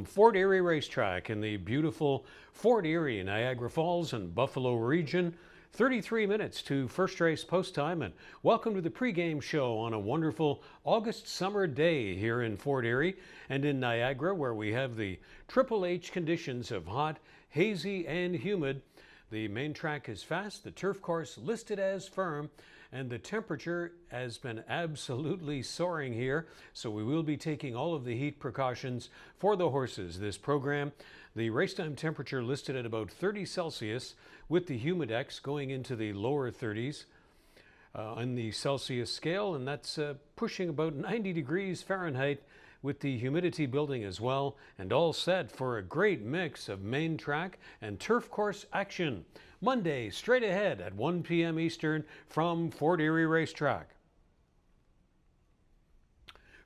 Fort Erie Racetrack in the beautiful Fort Erie, Niagara Falls and Buffalo region. 33 minutes to first race post time, and welcome to the pregame show on a wonderful August summer day here in Fort Erie and in Niagara, where we have the Triple H conditions of hot, hazy and humid. The main track is fast, the turf course listed as firm, and the temperature has been absolutely soaring here, so we will be taking all of the heat precautions for the horses this program. The racetime temperature listed at about 30 Celsius with the humidex going into the lower 30s on the Celsius scale, and that's pushing about 90 degrees Fahrenheit with the humidity building as well, and all set for a great mix of main track and turf course action. Monday, straight ahead at 1 p.m. Eastern from Fort Erie Racetrack.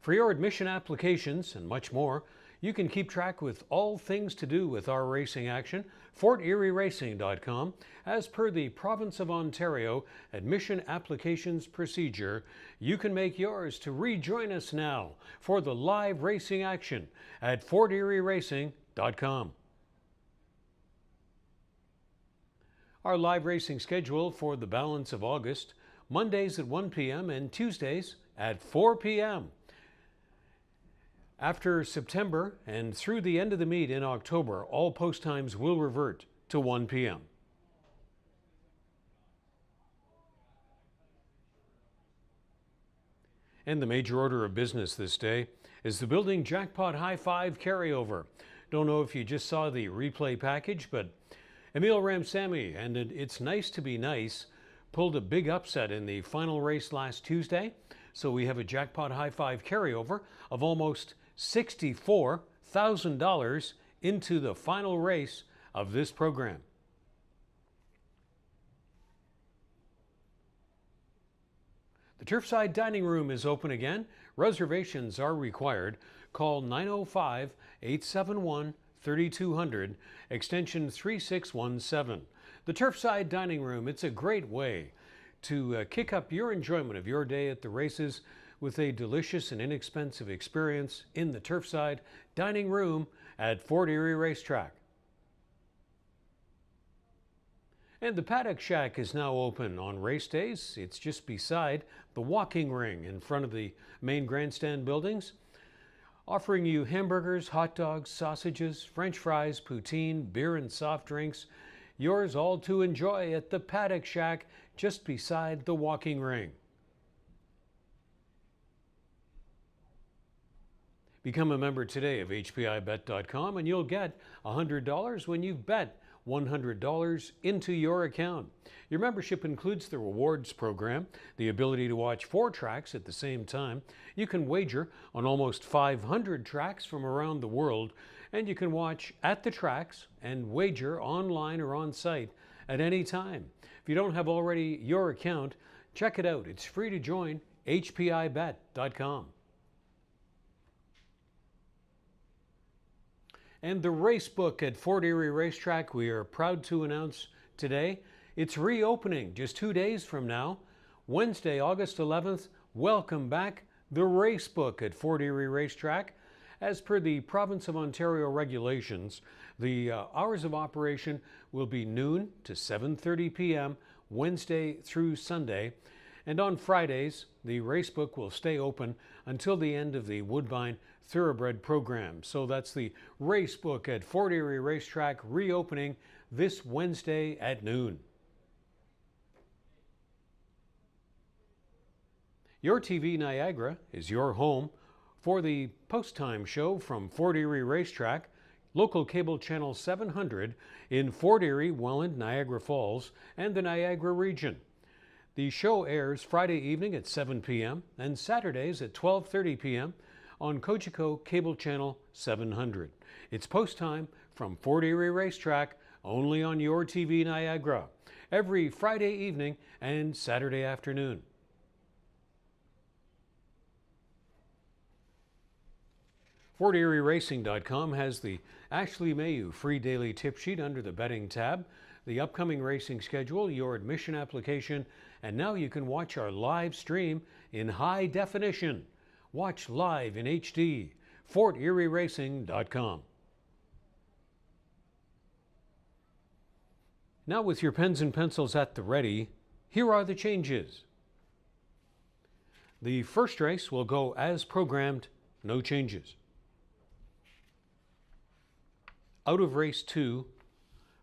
For your admission applications and much more, you can keep track with all things to do with our racing action, FortErieRacing.com. As per the Province of Ontario admission applications procedure, you can make yours to rejoin us now for the live racing action at FortErieRacing.com. Our live racing schedule for the balance of August: Mondays at 1 p.m. and Tuesdays at 4 p.m. After September and through the end of the meet in October, all post times will revert to 1 p.m. And the major order of business this day is the Building Jackpot High Five Carryover. Don't know if you just saw the replay package, but Emil Ramsamy and It's Nice to Be Nice pulled a big upset in the final race last Tuesday. So we have a Jackpot High Five carryover of almost $64,000 into the final race of this program. The Turfside Dining Room is open again. Reservations are required. Call 905-871-3200, extension 3617. The Turfside Dining Room, it's a great way to kick up your enjoyment of your day at the races with a delicious and inexpensive experience in the Turfside Dining Room at Fort Erie Racetrack. And the Paddock Shack is now open on race days. It's just beside the walking ring in front of the main grandstand buildings, offering you hamburgers, hot dogs, sausages, French fries, poutine, beer and soft drinks. Yours all to enjoy at the Paddock Shack just beside the walking ring. Become a member today of HPIBet.com and you'll get $100 when you bet $100 into your account. Your membership includes the rewards program, the ability to watch 4 tracks at the same time. You can wager on almost 500 tracks from around the world, and you can watch at the tracks and wager online or on site at any time. If you don't have already your account, check it out. It's free to join, HPIBet.com. And the race book at Fort Erie Racetrack, we are proud to announce today, it's reopening just 2 days from now, Wednesday, August 11th. Welcome back, the race book at Fort Erie Racetrack. As per the Province of Ontario regulations, the hours of operation will be noon to 7:30 p.m. Wednesday through Sunday. And on Fridays, the racebook will stay open until the end of the Woodbine Thoroughbred program. So that's the racebook at Fort Erie Racetrack reopening this Wednesday at noon. Your TV Niagara is your home for the post-time show from Fort Erie Racetrack, local cable channel 700 in Fort Erie, Welland, Niagara Falls, and the Niagara region. The show airs Friday evening at 7 p.m. and Saturdays at 12:30 p.m. on Cogeco Cable Channel 700. It's post time from Fort Erie Racetrack, only on Your TV Niagara, every Friday evening and Saturday afternoon. FortErieRacing.com has the Ashley Mayu free daily tip sheet under the betting tab, the upcoming racing schedule, your admission application, and now you can watch our live stream in high definition. Watch live in HD. FortErieRacing.com. Now with your pens and pencils at the ready, here are the changes. The first race will go as programmed, no changes. Out of race 2,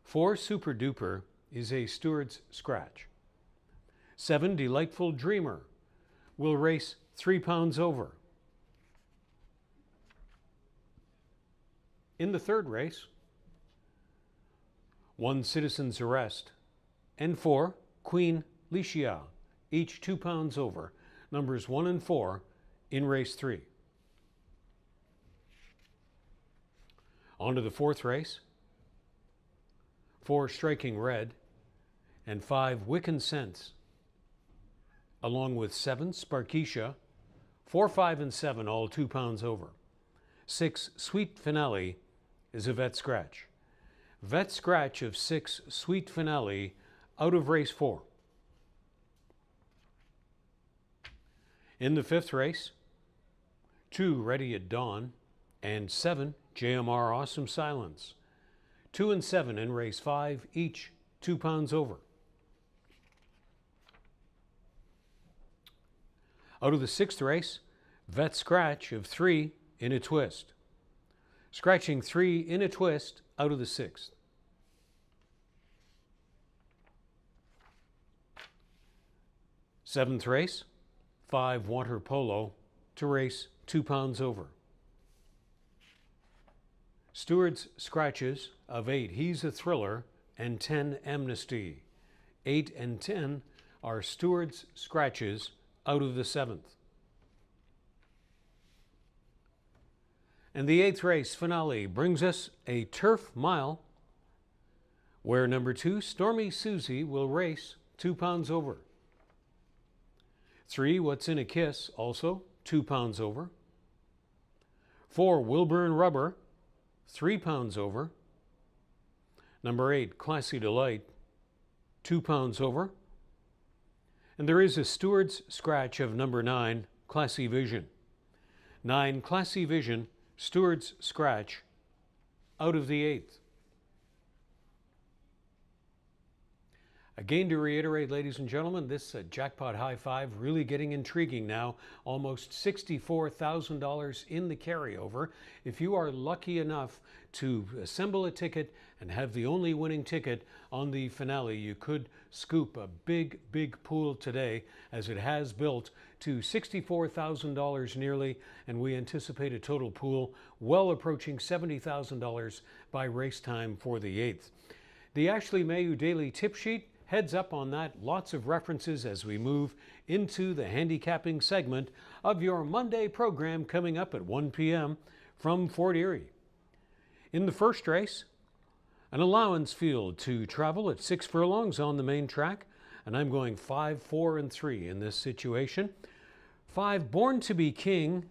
4 Super Duper is a steward's scratch. 7 Delightful Dreamer will race 3 pounds over. In the third race, 1 Citizen's Arrest and 4 Queen Licia, each 2 pounds over, numbers 1 and 4 in race 3. On to the fourth race, 4 Striking Red and 5 Wiccan Sense, along with 7 Sparkeisha, 4, 5, and 7, all 2 pounds over. 6 Sweet Finale is a vet scratch. Vet scratch of 6 Sweet Finale out of race 4. In the fifth race, 2 Ready at Dawn and 7 JMR Awesome Silence. 2 and 7 in race 5, each 2 pounds over. Out of the sixth race, vet scratch of 3 in a twist. Scratching 3 in a twist out of the sixth. Seventh race, 5 Water Polo to race 2 pounds over. Steward's scratches of 8 He's a Thriller and 10 Amnesty. 8 and 10 are Steward's scratches out of the seventh. And the eighth race finale brings us a turf mile where number 2 Stormy Susie will race 2 pounds over. 3 What's in a Kiss, also 2 pounds over. 4 Wilburn Rubber, 3 pounds over. Number 8 Classy Delight, 2 pounds over. And there is a steward's scratch of number 9 Classy Vision. 9 Classy Vision, steward's scratch out of the eighth. Again, to reiterate, ladies and gentlemen, this jackpot high five really getting intriguing now. Almost $64,000 in the carryover. If you are lucky enough to assemble a ticket and have the only winning ticket on the finale, you could scoop a big, big pool today, as it has built to $64,000 nearly, and we anticipate a total pool well approaching $70,000 by race time for the 8th. The Ashley Mayu Daily Tip Sheet, heads up on that. Lots of references as we move into the handicapping segment of your Monday program coming up at 1 p.m. from Fort Erie. In the first race, an allowance field to travel at 6 furlongs on the main track, and I'm going 5, 4, and 3 in this situation. 5 Born to be King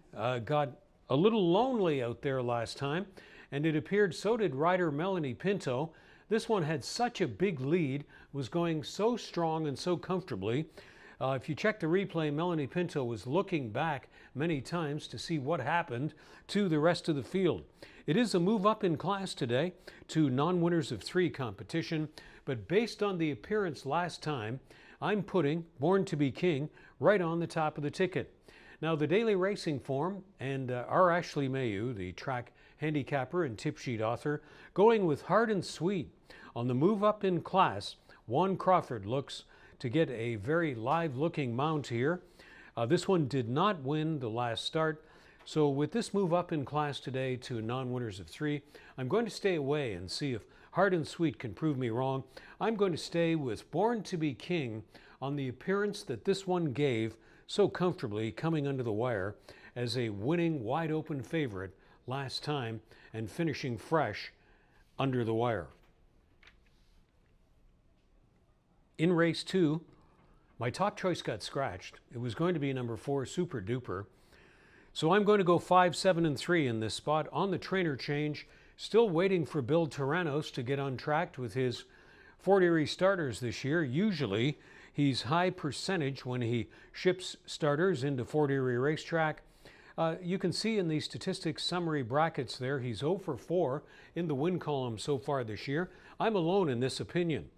got a little lonely out there last time, and it appeared so did rider Melanie Pinto. This one had such a big lead, was going so strong and so comfortably. If you check the replay, Melanie Pinto was looking back many times to see what happened to the rest of the field. It is a move up in class today to non-winners of 3 competition, but based on the appearance last time, I'm putting Born to be King right on the top of the ticket. Now, the daily racing form and our Ashley Mayu, the track handicapper and tip sheet author, going with Hard and Sweet. On the move up in class, Juan Crawford looks to get a very live-looking mount here. This one did not win the last start, so with this move up in class today to non-winners of 3, I'm going to stay away and see if Hard and Sweet can prove me wrong. I'm going to stay with Born to be King on the appearance that this one gave so comfortably coming under the wire as a winning wide-open favorite last time and finishing fresh under the wire. In race 2, my top choice got scratched. It was going to be number 4 Super Duper. So I'm going to go 5, 7, and 3 in this spot on the trainer change. Still waiting for Bill Tyrannos to get on track with his Fort Erie starters this year. Usually he's high percentage when he ships starters into Fort Erie Racetrack. You can see in the statistics summary brackets there, he's 0 for 4 in the win column so far this year. I'm alone in this opinion.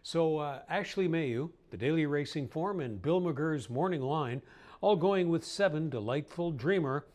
So Ashley Mayu, the Daily Racing Form, and Bill McGurr's Morning Line, all going with 7 Delightful Dreamer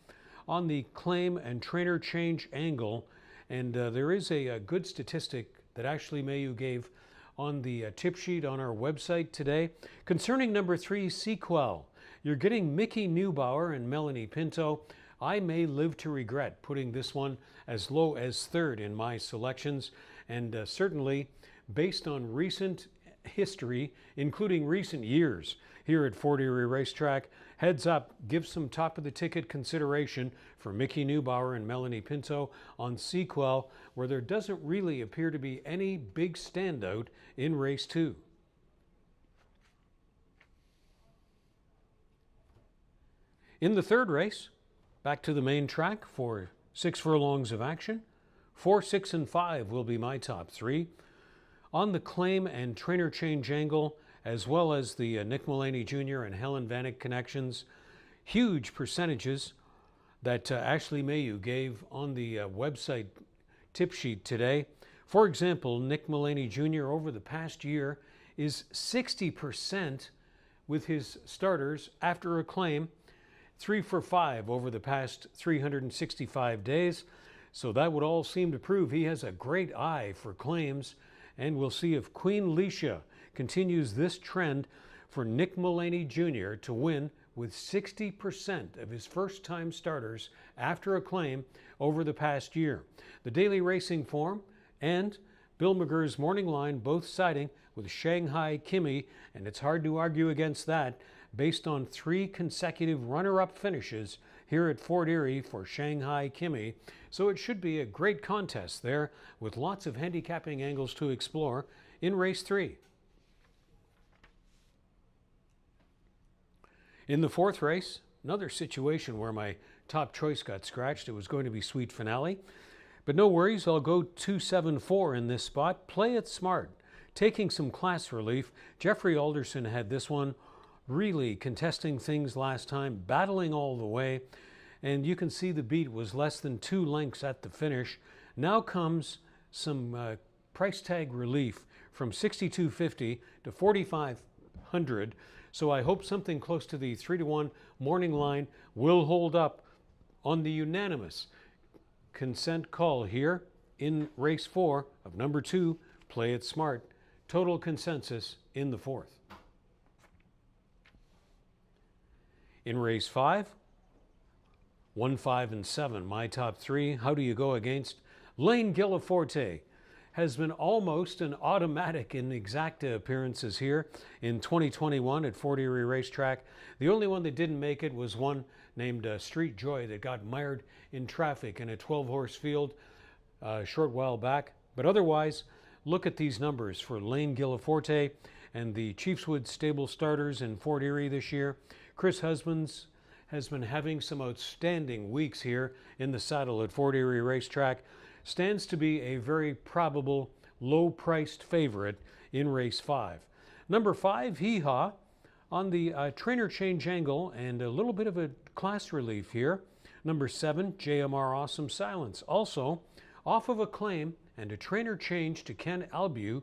on the claim and trainer change angle. And there is a good statistic that Ashley Mayu gave on the tip sheet on our website today concerning number 3, Sequel. You're getting Mickey Neubauer and Melanie Pinto. I may live to regret putting this one as low as 3rd in my selections, and certainly based on recent history, including recent years here at Fort Erie Racetrack. Heads up, give some top of the ticket consideration for Mickey Neubauer and Melanie Pinto on Sequel, where there doesn't really appear to be any big standout in race 2. In the 3rd race, back to the main track for 6 furlongs of action. 4, 6, and 5 will be my top 3. On the claim and trainer change angle, as well as the Nick Mullaney Jr. and Helen Vanek connections, huge percentages that Ashley Mayu gave on the website tip sheet today. For example, Nick Mullaney Jr. over the past year is 60% with his starters after a claim, 3 for 5 over the past 365 days. So that would all seem to prove he has a great eye for claims. And we'll see if Queen Leisha continues this trend for Nick Mullaney Jr. to win with 60% of his first-time starters after a claim over the past year. The Daily Racing Form and Bill McGurr's Morning Line both siding with Shanghai Kimmy, and it's hard to argue against that based on 3 consecutive runner-up finishes here at Fort Erie for Shanghai Kimmy. So it should be a great contest there with lots of handicapping angles to explore in race 3. In the 4th race, another situation where my top choice got scratched. It was going to be Sweet Finale. But no worries, I'll go 2-7-4 in this spot. Play it smart. Taking some class relief. Jeffrey Alderson had this one really contesting things last time, battling all the way. And you can see the beat was less than 2 lengths at the finish. Now comes some price tag relief from $6,250 to $4,500. So I hope something close to the 3-1 Morning Line will hold up on the unanimous consent call here in race 4 of number 2, Play It Smart. Total consensus in the 4th. In race 5, 1, 5, and 7, my top 3. How do you go against Lane Gillaforte? Has been almost an automatic in exacta appearances here in 2021 at Fort Erie Racetrack. The only one that didn't make it was one named Street Joy that got mired in traffic in a 12-horse field a short while back. But otherwise, look at these numbers for Lane Gillaforte and the Chiefswood Stable starters in Fort Erie this year. Chris Husbands has been having some outstanding weeks here in the saddle at Fort Erie Racetrack. Stands to be a very probable low-priced favorite in race 5. Number 5, Hee Haw, on the trainer change angle and a little bit of a class relief here. Number 7, JMR Awesome Silence, also off of a claim and a trainer change to Ken Albu,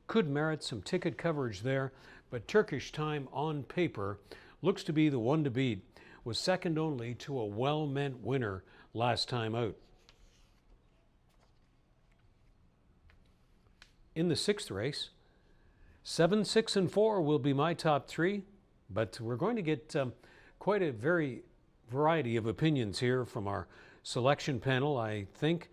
could merit some ticket coverage there, but Turkish Time on paper looks to be the one to beat. Was second only to a well-meant winner last time out. In the 6th race, 7, 6, and 4 will be my top 3, but we're going to get quite a variety of opinions here from our selection panel, I think.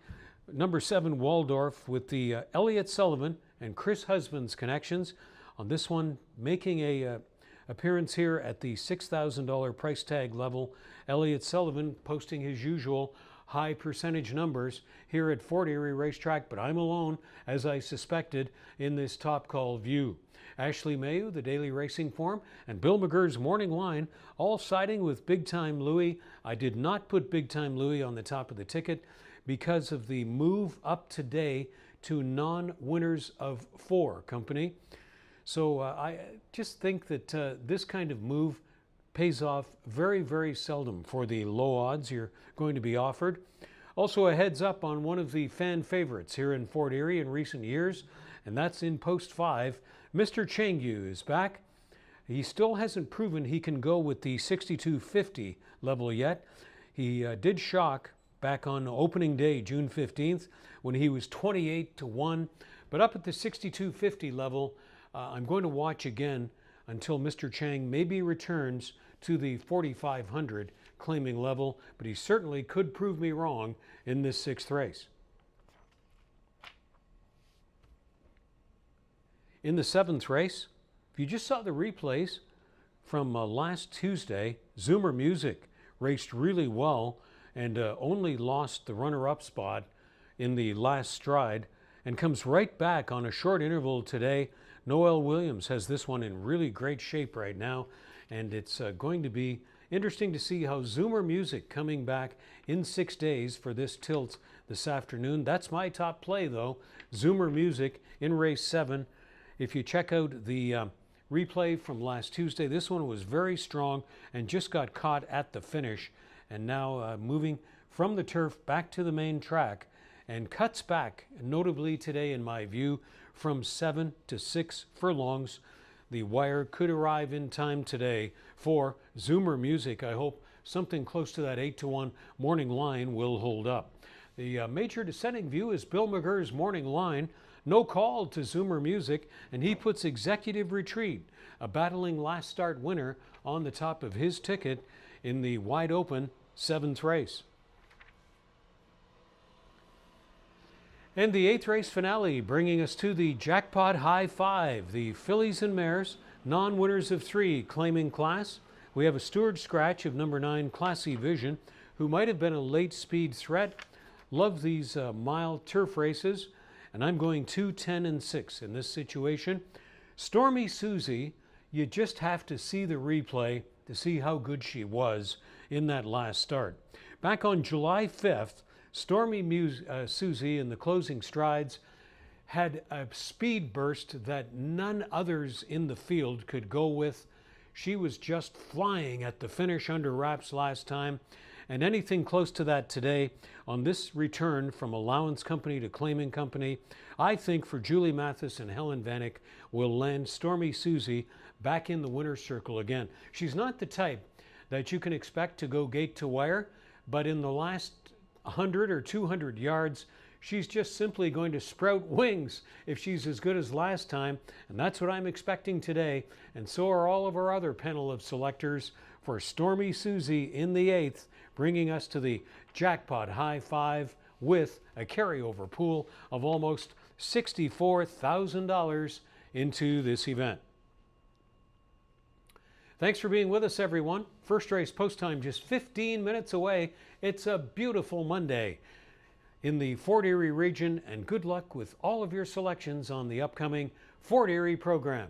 Number 7, Waldorf, with the Elliott Sullivan and Chris Husbands connections. On this one, making a appearance here at the $6,000 price tag level. Elliott Sullivan posting his usual high percentage numbers here at Fort Erie Racetrack, but I'm alone, as I suspected, in this top call view. Ashley Mayu, the Daily Racing Form, and Bill McGurr's Morning Line, all siding with Big Time Louie. I did not put Big Time Louie on the top of the ticket because of the move up today to non-winners of 4 company. So I just think that this kind of move pays off very, very seldom for the low odds you're going to be offered. Also a heads up on one of the fan favorites here in Fort Erie in recent years, and that's in post 5. Mr. Changyu is back. He still hasn't proven he can go with the 6250 level yet. He did shock back on opening day, June 15th, when he was 28-1. But up at the 6250 level, I'm going to watch again until Mr. Chang maybe returns to the 4500 claiming level, but he certainly could prove me wrong in this 6th race. In the 7th race, if you just saw the replays from last Tuesday, Zoomer Music raced really well and only lost the runner-up spot in the last stride and comes right back on a short interval today. Noel Williams has this one in really great shape right now, and it's going to be interesting to see how Zoomer Music coming back in 6 days for this tilt this afternoon. That's my top play, though, Zoomer Music in race 7. If you check out the replay from last Tuesday, this one was very strong and just got caught at the finish, and now moving from the turf back to the main track and cuts back, notably today in my view, from 7 to 6 furlongs. The wire could arrive in time today for Zoomer Music. I hope something close to that 8-1 morning line will hold up. The major descending view is Bill McGurr's morning line. No call to Zoomer Music, and he puts Executive Retreat, a battling last start winner, on the top of his ticket in the wide open 7th race. And the 8th race finale, bringing us to the jackpot high 5, the fillies and mares, non-winners of 3 claiming class. We have a steward scratch of number 9, Classy Vision, who might have been a late speed threat. Love these mile turf races. And I'm going 2, 10, and 6 in this situation. Stormy Susie, you just have to see the replay to see how good she was in that last start. Back on July 5th, Stormy Susie in the closing strides had a speed burst that none others in the field could go with. She was just flying at the finish under wraps last time, and anything close to that today on this return from allowance company to claiming company, I think for Julie Mathis and Helen Vanek will land Stormy Susie back in the winner's circle again. She's not the type that you can expect to go gate to wire, but in the last 100 or 200 yards, she's just simply going to sprout wings if she's as good as last time, and that's what I'm expecting today, and so are all of our other panel of selectors for Stormy Susie in the 8th, bringing us to the jackpot high 5 with a carryover pool of almost $64,000 into this event. Thanks for being with us, everyone. First race post time just 15 minutes away. It's a beautiful Monday in the Fort Erie region, and good luck with all of your selections on the upcoming Fort Erie program.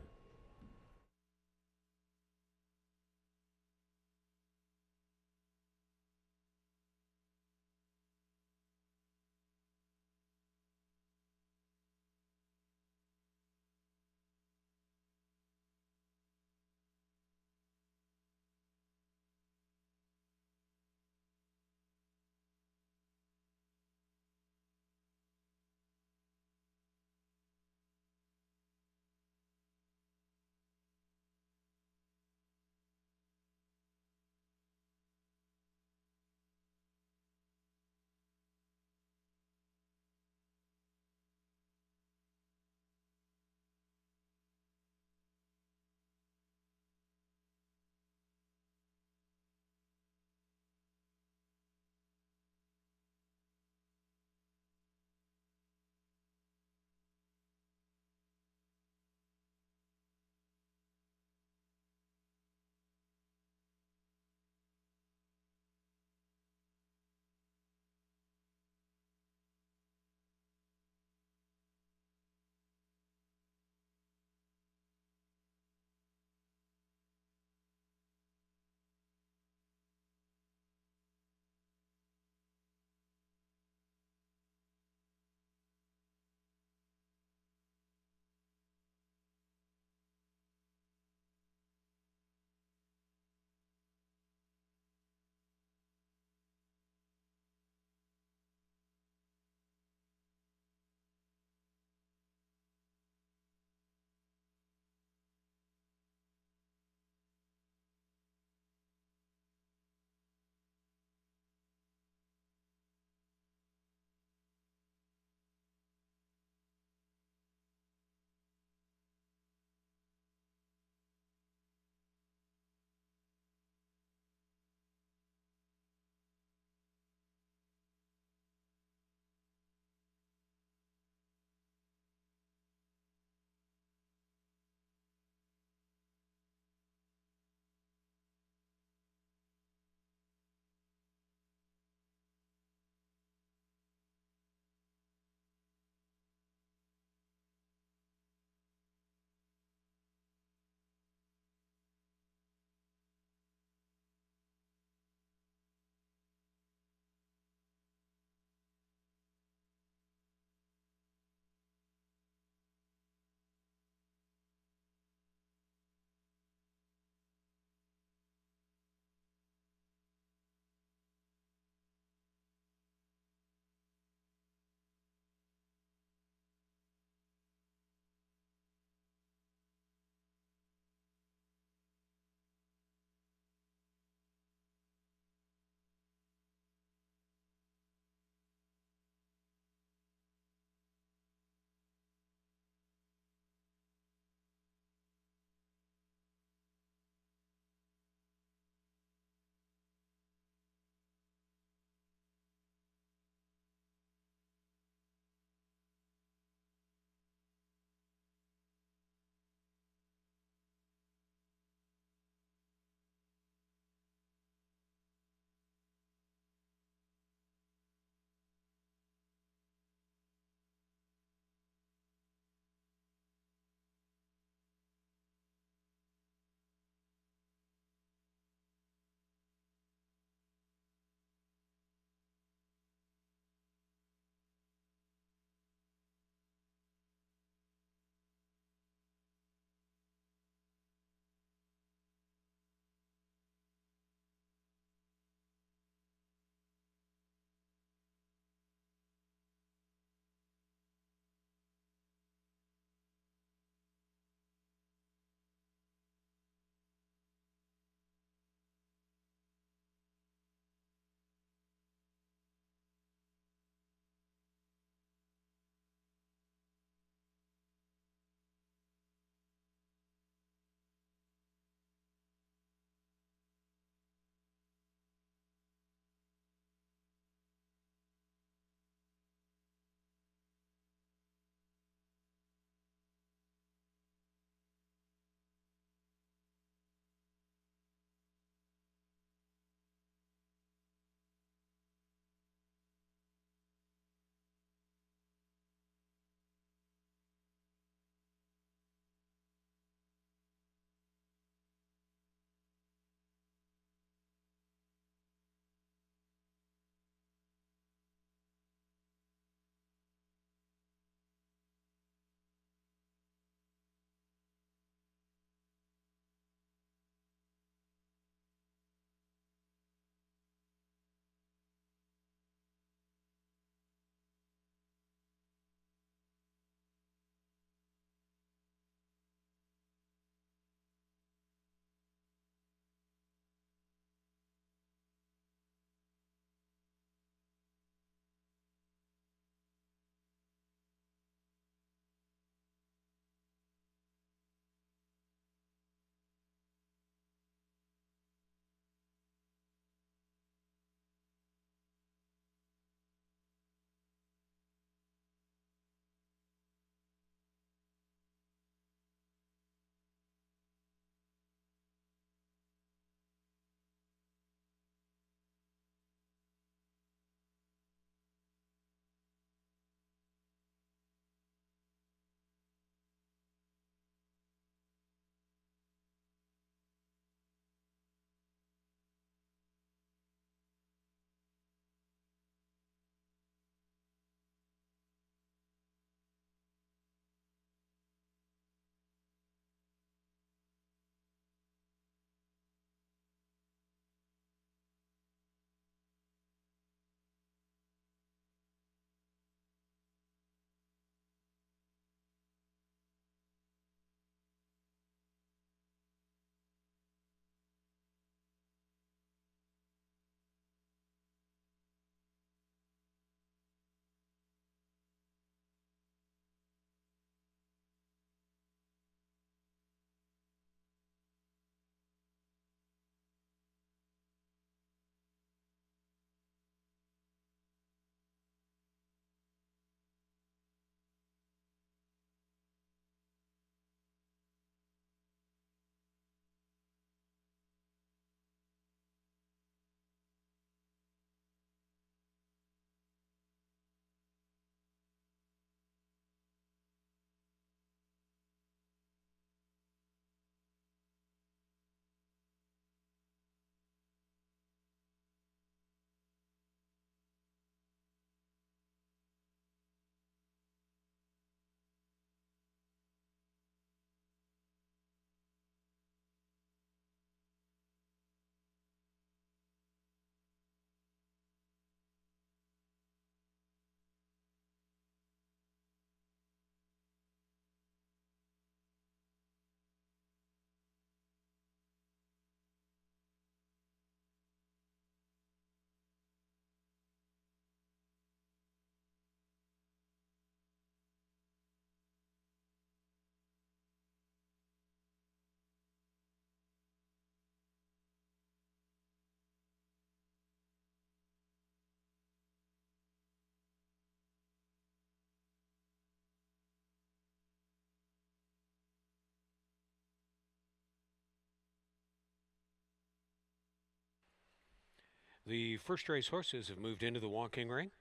The first race horses have moved into the walking ring.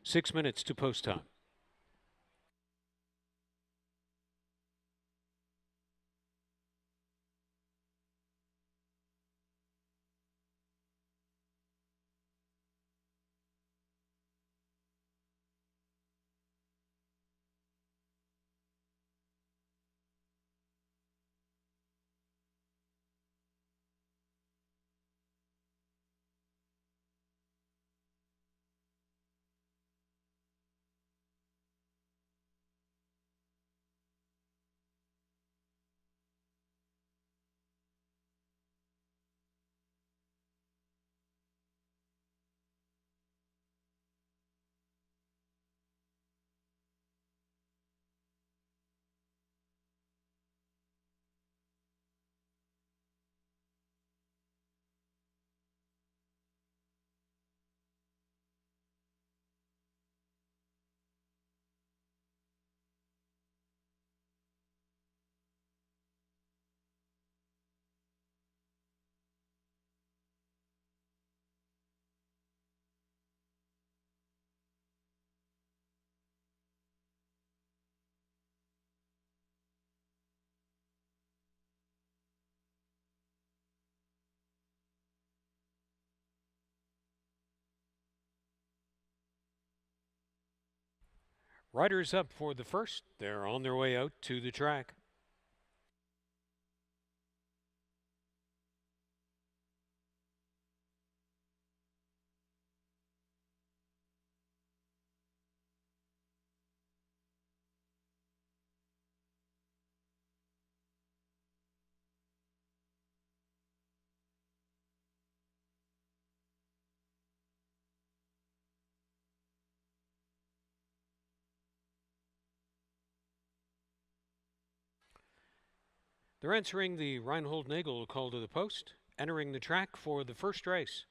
6 minutes to post time. Riders up for the first. They're on their way out to the track. They're answering the Reinhold Nagel call to the post, entering the track for the first race.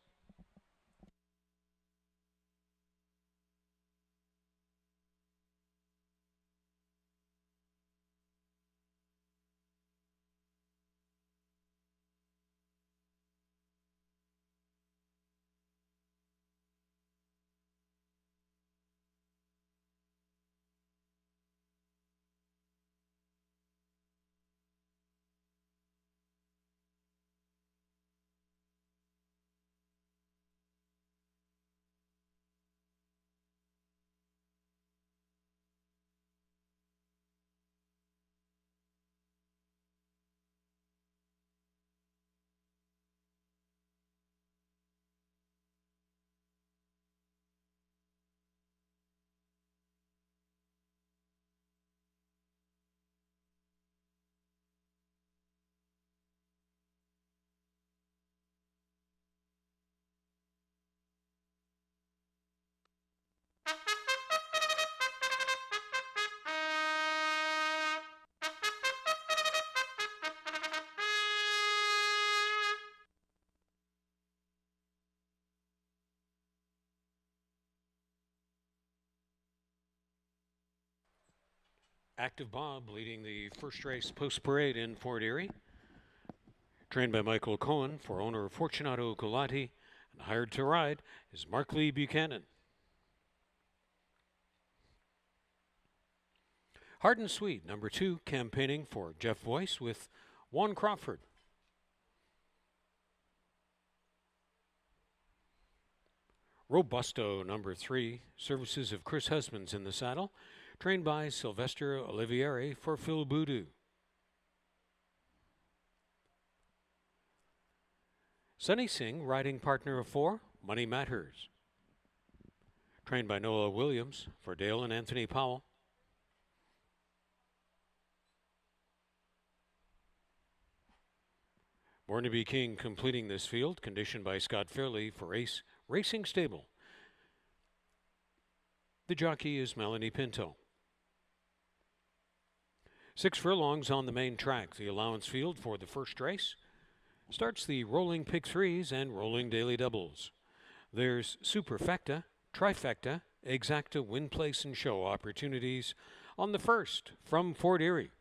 Active Bob leading the first race post parade in Fort Erie. Trained by Michael Cohen for owner Fortunato Colati and hired to ride is Mark Lee Buchanan. Hard and Sweet, number 2, campaigning for Jeff Boyce with Juan Crawford. Robusto, number 3, services of Chris Husbands in the saddle, trained by Sylvester Olivieri for Phil Boudou. Sunny Singh, riding partner of 4, Money Matters. Trained by Noah Williams for Dale and Anthony Powell. Born to be King completing this field, conditioned by Scott Fairley for Ace Racing Stable. The jockey is Melanie Pinto. 6 furlongs on the main track. The allowance field for the first race starts the rolling pick 3s and rolling daily doubles. There's Superfecta, Trifecta, Exacta, Win, Place, and Show opportunities on the first from Fort Erie.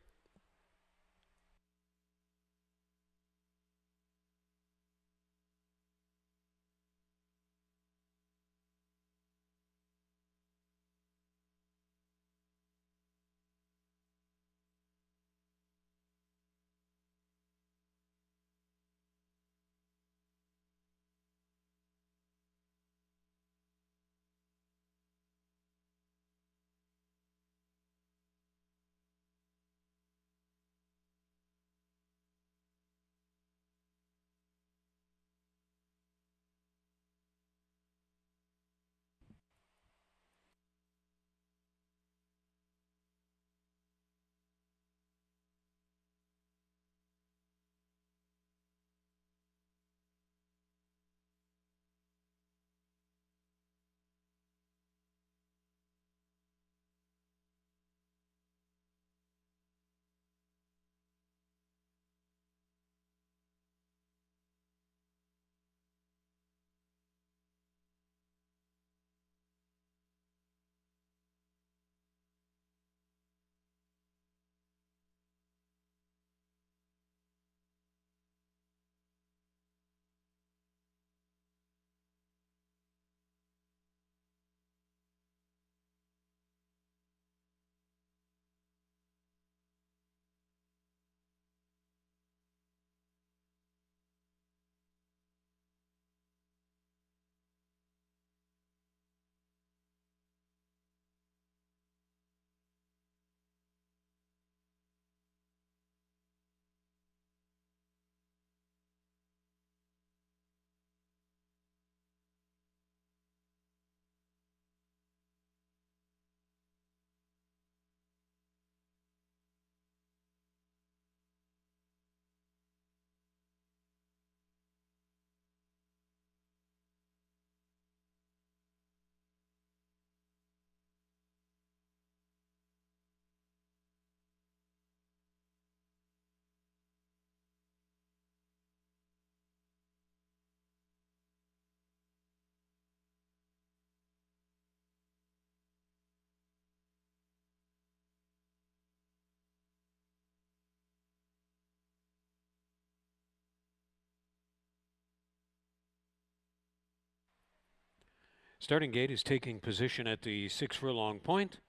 Starting gate is taking position at the 6 furlong point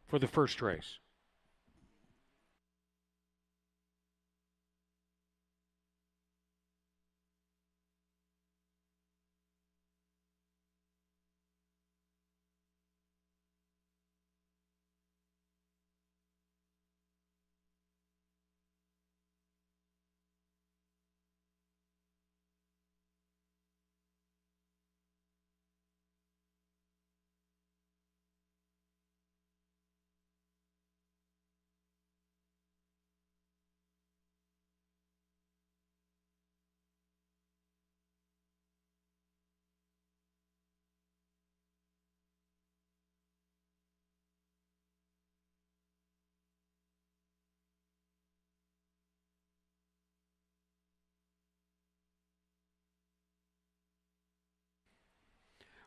for the first race.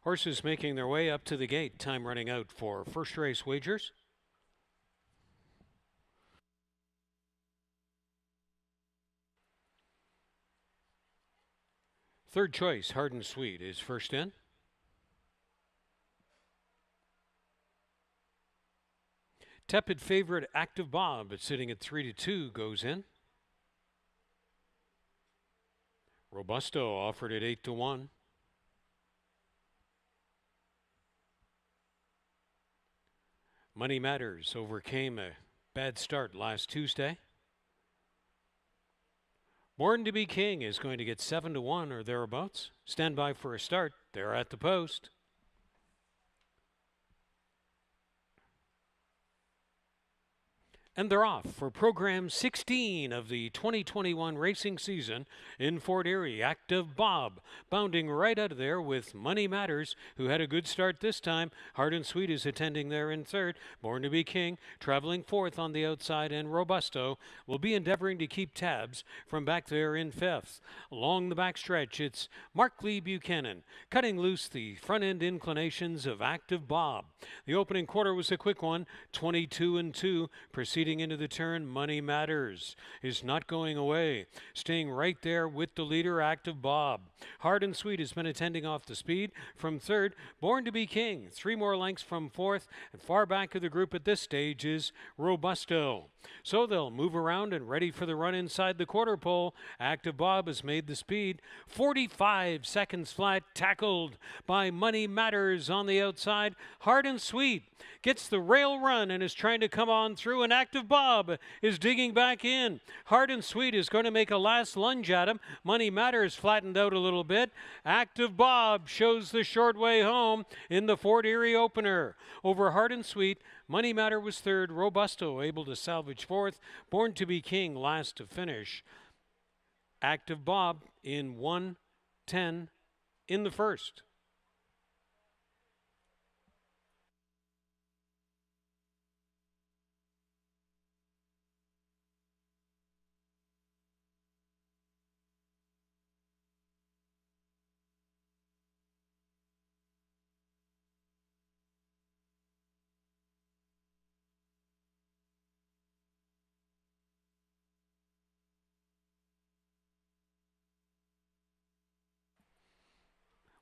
Horses making their way up to the gate. Time running out for first race wagers. Third choice, Hard and Sweet, is first in. Tepid favorite, Active Bob, it's sitting at 3-2, goes in. Robusto offered at 8-1. Money Matters overcame a bad start last Tuesday. Born to be King is going to get 7-1 or thereabouts. Stand by for a start. They're at the post. And they're off for program 16 of the 2021 racing season in Fort Erie. Active Bob bounding right out of there with Money Matters, who had a good start this time. Hard and Sweet is attending there in third. Born to be King traveling fourth on the outside, and Robusto will be endeavoring to keep tabs from back there in fifth. Along the backstretch, it's Mark Lee Buchanan cutting loose the front end inclinations of Active Bob. The opening quarter was a quick one, 22-2, proceeding into the turn. Money Matters is not going away, staying right there with the leader, Active Bob. Hard and Sweet has been attending off the speed from third. Born to be King 3 more lengths from fourth, and far back of the group at this stage is Robusto. So they'll move around and ready for the run inside the quarter pole. Active Bob has made the speed 45 seconds flat, tackled by Money Matters on the outside. Hard and Sweet gets the rail run and is trying to come on through, and Active Bob is digging back in. Hard and Sweet is going to make a last lunge at him. Money Matters flattened out a little bit. Active Bob shows the short way home in the Fort Erie opener. Over Hard and Sweet, Money Matter was third. Robusto able to salvage fourth. Born to be King last to finish. Active Bob in 1:10 in the first.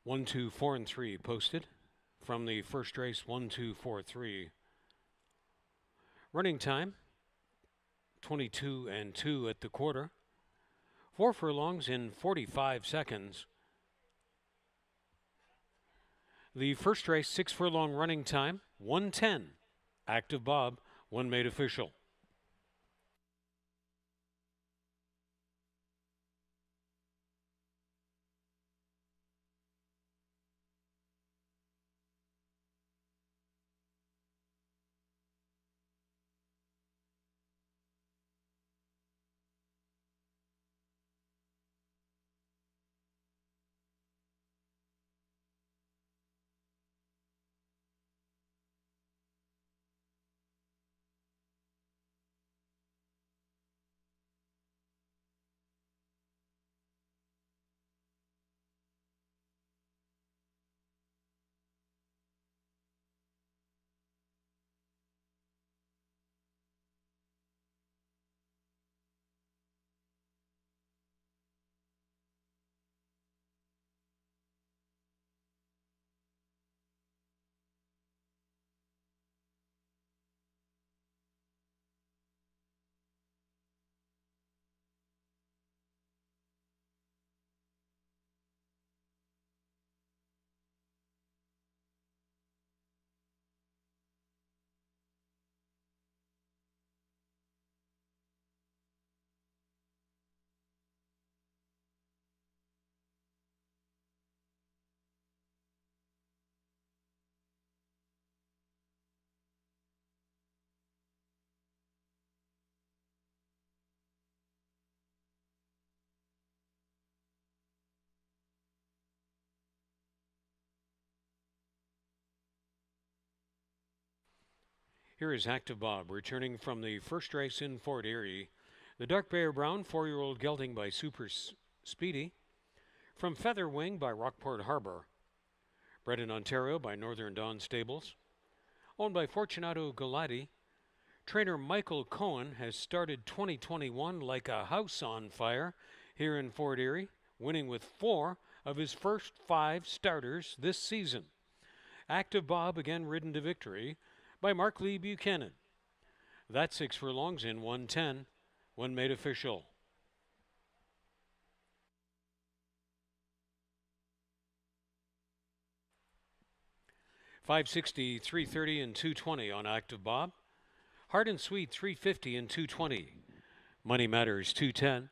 One, two, 4, and 3 posted from the first race. 1, 2, 4, 3. Running time 22-2 at the quarter. 4 furlongs in 45 seconds. The first race, 6 furlong running time, 1:10. Active Bob, one made official. Here is Active Bob returning from the first race in Fort Erie. The Dark Bear Brown 4-year-old gelding by Super Speedy. From Feather Wing by Rockport Harbor. Bred in Ontario by Northern Dawn Stables. Owned by Fortunato Galati. Trainer Michael Cohen has started 2021 like a house on fire here in Fort Erie, winning with 4 of his first 5 starters this season. Active Bob again ridden to victory by Mark Lee Buchanan. That 6 furlongs in 1:10 when made official. $560, $330, and $220 on Active Bob. Hard and Sweet $350 and $220. Money Matters $210.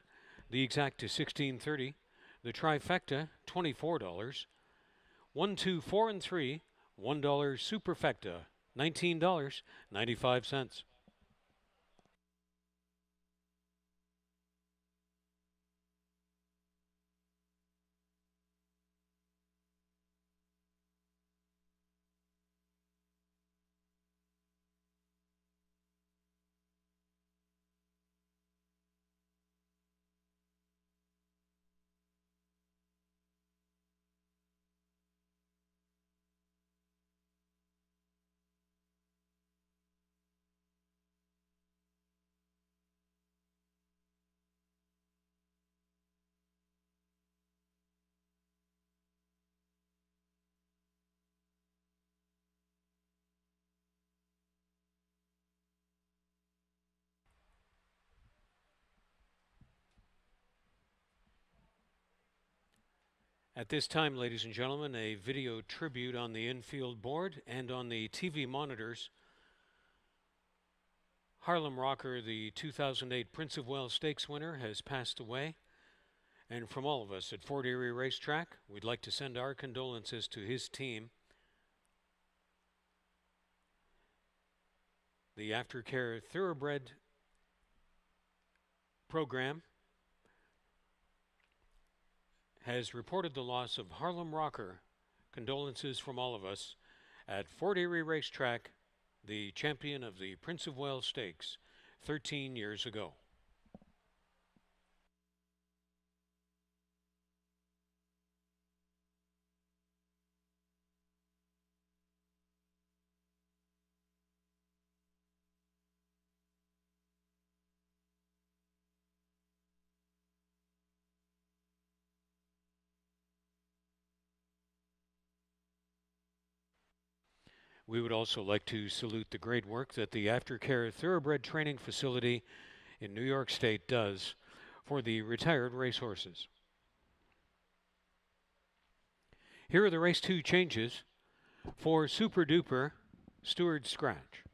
The Exact to $16.30. The Trifecta $24. 1, 2, 4, and 3 $1 Superfecta $19.95. At this time, ladies and gentlemen, a video tribute on the infield board and on the TV monitors. Harlem Rocker, the 2008 Prince of Wales Stakes winner, has passed away. And from all of us at Fort Erie Racetrack, we'd like to send our condolences to his team. The Aftercare Thoroughbred program has reported the loss of Harlem Rocker. Condolences from all of us at Fort Erie Racetrack, the champion of the Prince of Wales Stakes 13 years ago. We would also like to salute the great work that the Aftercare Thoroughbred Training Facility in New York State does for the retired racehorses. Here are the race 2 changes for Super Duper Steward Scratch.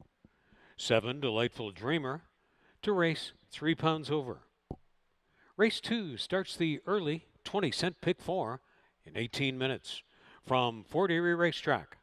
7 Delightful Dreamer to race 3 pounds over. Race 2 starts the early 20-cent pick 4 in 18 minutes from Fort Erie Racetrack.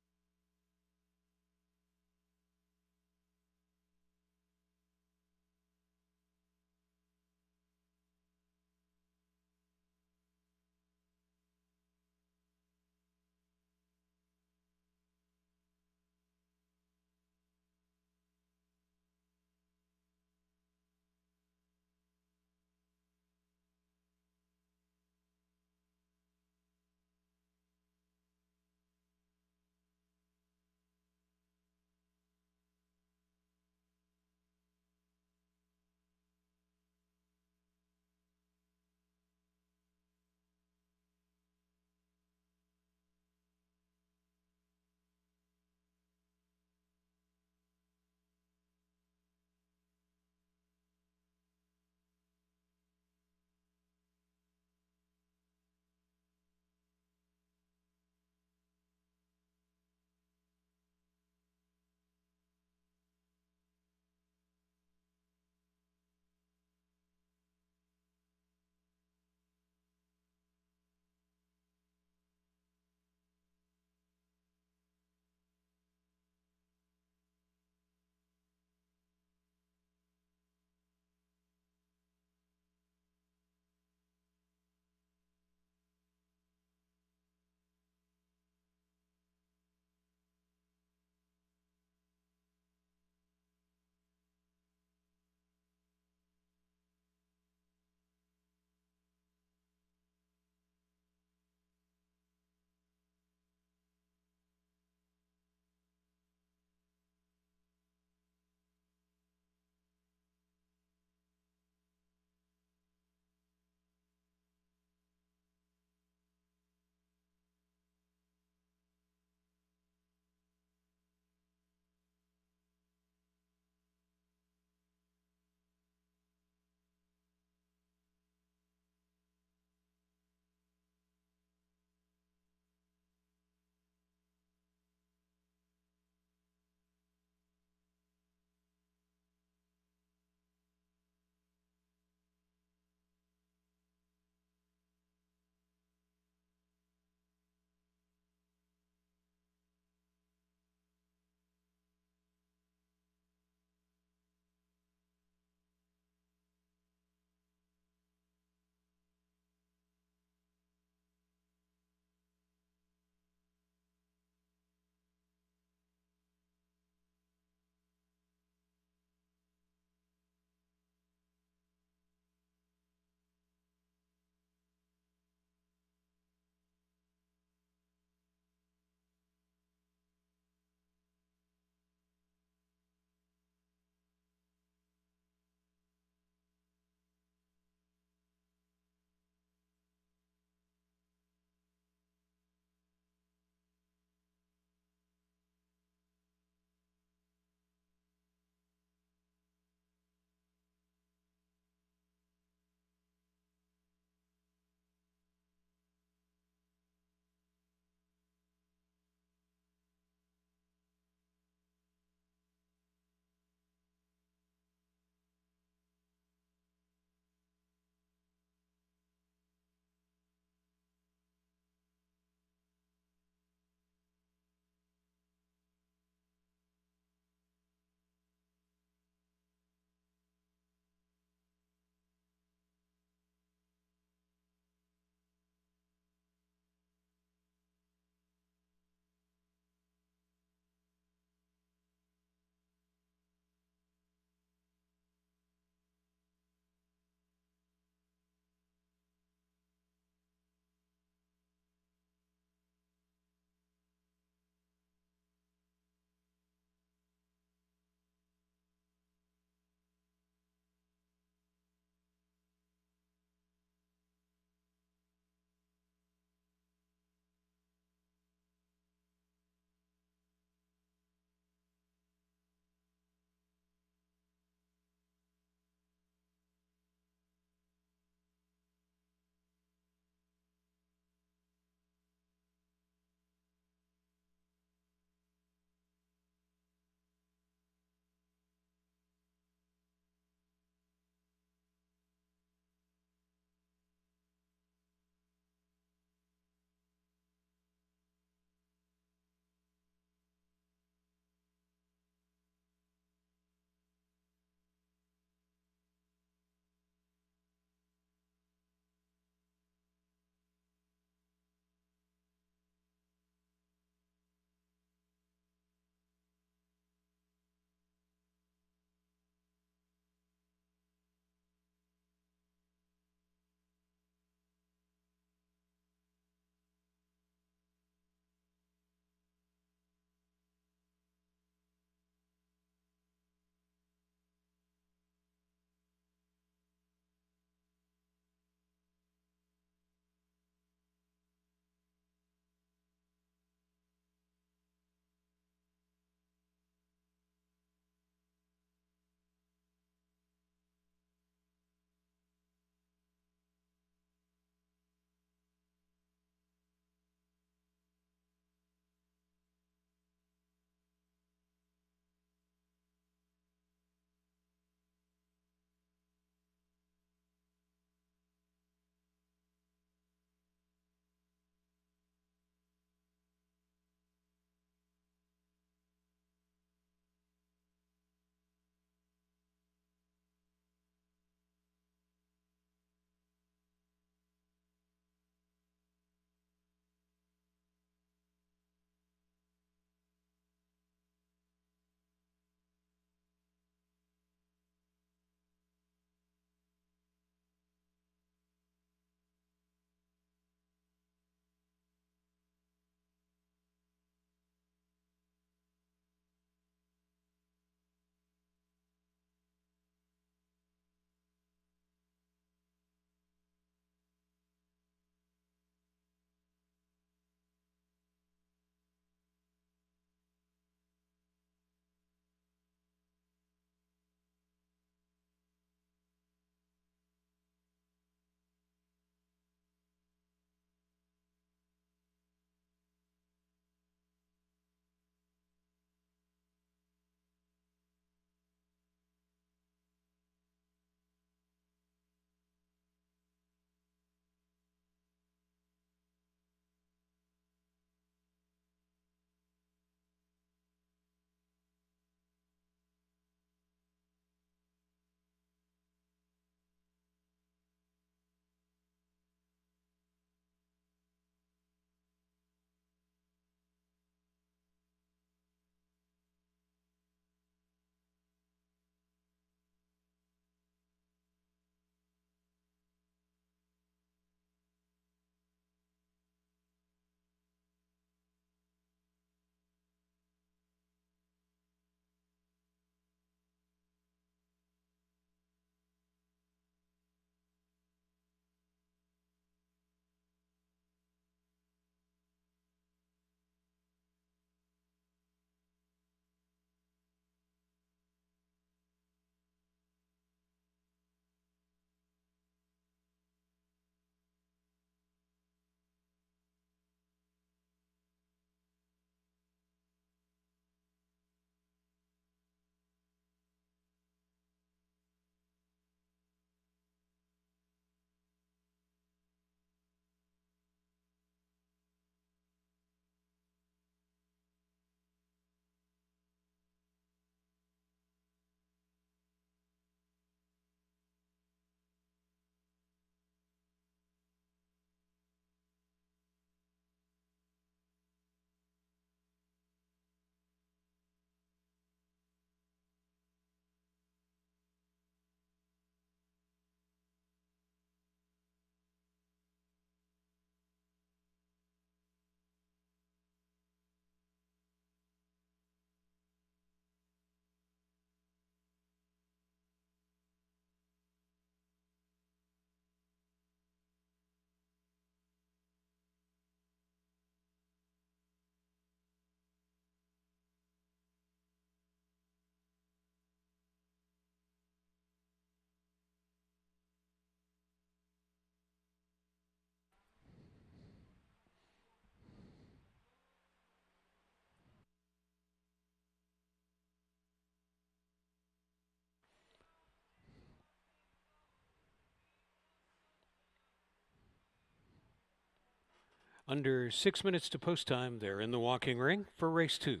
Under 6 minutes to post time, they're in the walking ring for race 2.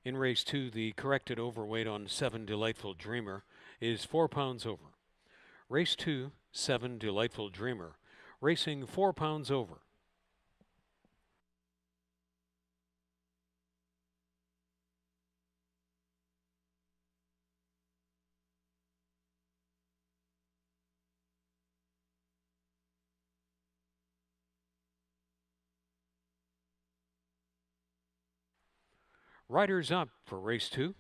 In race 2, the corrected overweight on 7 Delightful Dreamer is 4 pounds over. Race 2, 7 Delightful Dreamer, racing 4 pounds over. Riders up for race 2.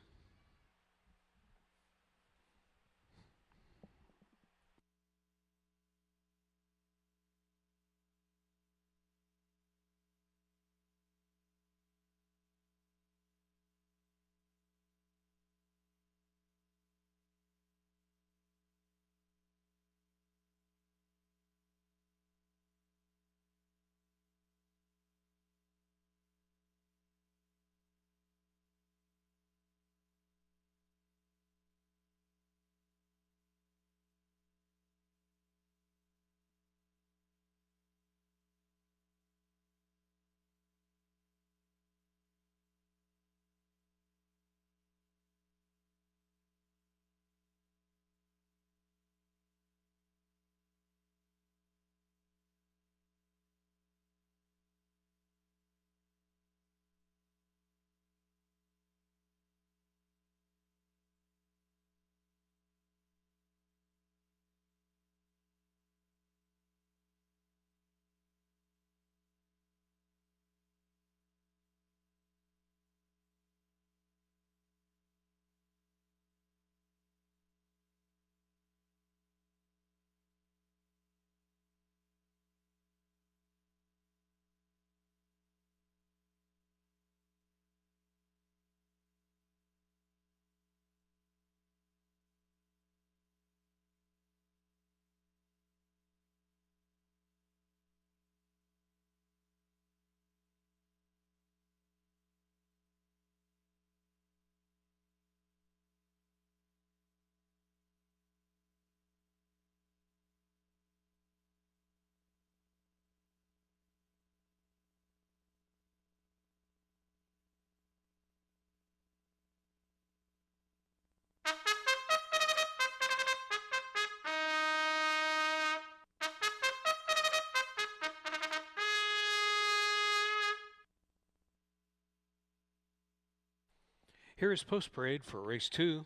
Here is post parade for race 2.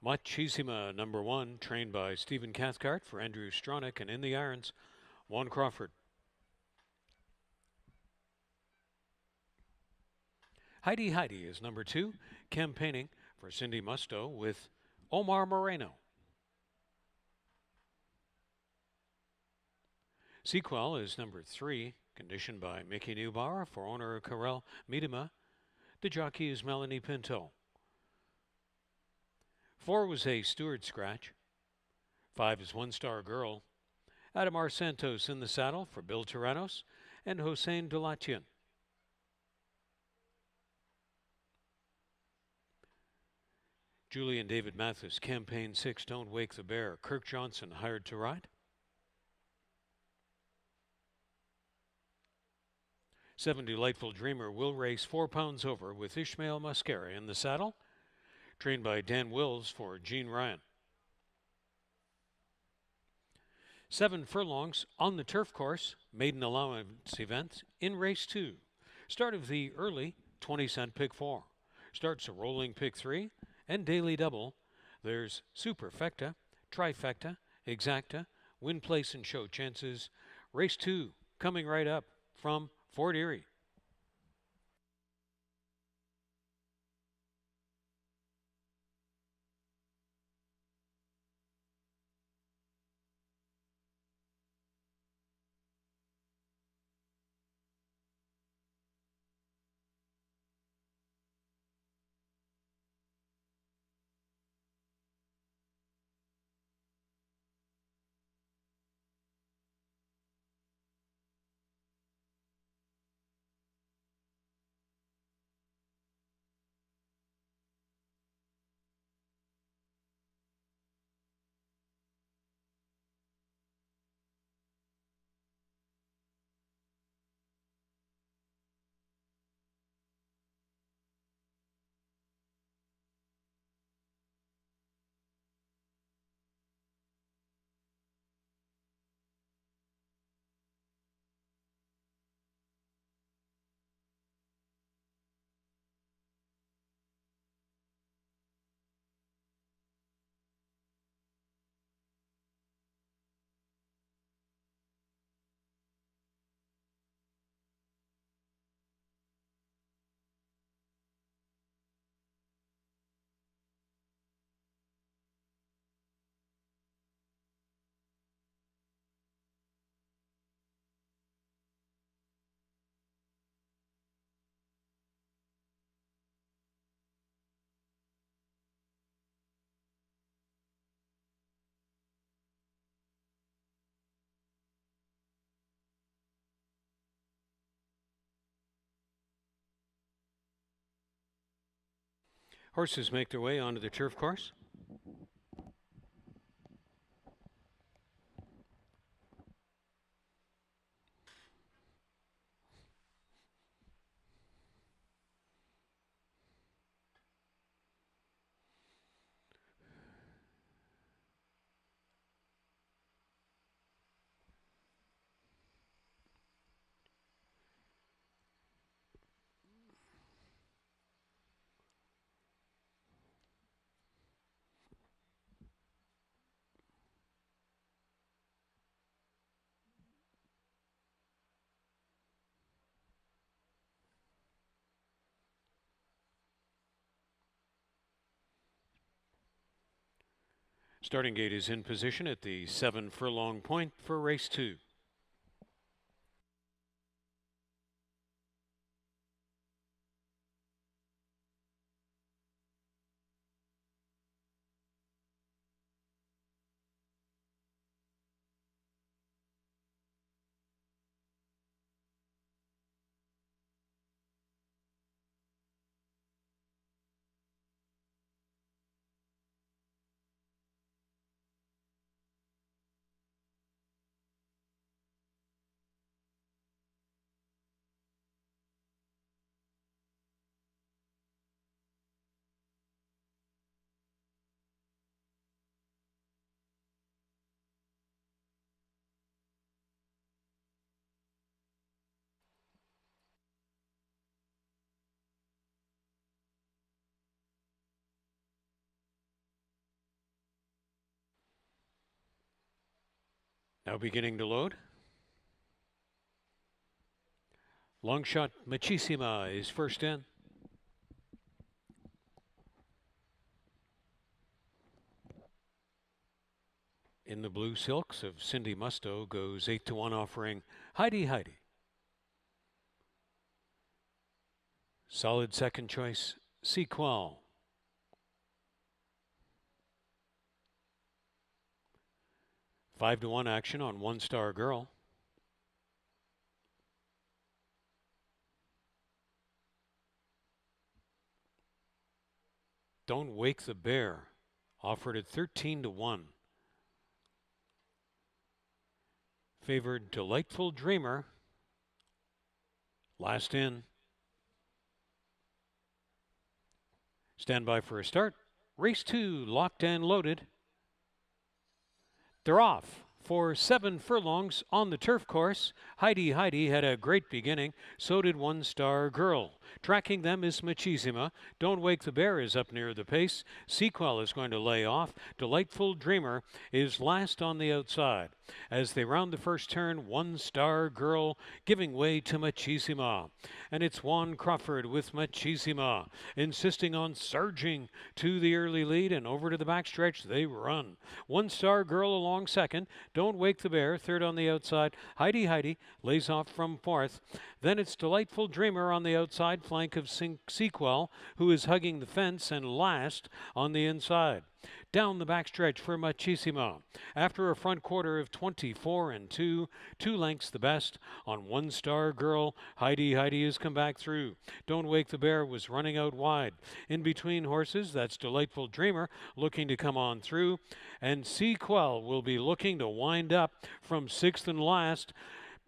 Machisima number 1, trained by Stephen Cathcart for Andrew Stronach, and in the irons, Juan Crawford. Heidi Heidi is number 2, campaigning for Cindy Musto with Omar Moreno. Sequel is number 3, conditioned by Mickey Neubauer for owner Karel Miedema. The jockey is Melanie Pinto. 4 was a Stewart scratch. 5 is One Star Girl. Adamar Santos in the saddle for Bill Tyrannos and Hossein Dalatian. Julie and David Mathis, campaign 6, Don't Wake the Bear. Kirk Johnson hired to ride. 7 Delightful Dreamer will race 4 pounds over with Ishmael Mascara in the saddle, trained by Dan Wills for Gene Ryan. 7 furlongs on the turf course, maiden allowance event in race 2. Start of the early 20-cent pick 4. Starts a rolling pick 3 and daily double. There's Superfecta, Trifecta, Exacta, Win Place and Show Chances. Race 2 coming right up from Fort Erie. Horses make their way onto the turf course. Starting gate is in position at the 7 furlong point for race 2. Now beginning to load. Long shot Machisima is first in. In the blue silks of Cindy Musto goes 8-1, offering Heidi Heidi. Solid second choice, Sequel. 5-1 action on One Star Girl. Don't Wake the Bear, offered at 13-1. Favored Delightful Dreamer, last in. Stand by for a start. Race 2, locked and loaded. They're off for 7 furlongs on the turf course. Heidi Heidi had a great beginning. So did One Star Girl. Tracking them is Machisima. Don't Wake the Bear is up near the pace. Sequel is going to lay off. Delightful Dreamer is last on the outside. As they round the first turn, One Star Girl giving way to Machisima. And it's Juan Crawford with Machisima, insisting on surging to the early lead, and over to the backstretch they run. One Star Girl along second. Don't Wake the Bear, third on the outside. Heidi Heidi lays off from fourth. Then it's Delightful Dreamer on the outside flank of Sequel, who is hugging the fence, and last on the inside. Down the backstretch for Machisima. After a front quarter of 24-2, 2 lengths the best on One Star Girl. Heidi Heidi has come back through. Don't Wake the Bear was running out wide. In between horses, that's Delightful Dreamer looking to come on through. And Sequel will be looking to wind up from sixth and last.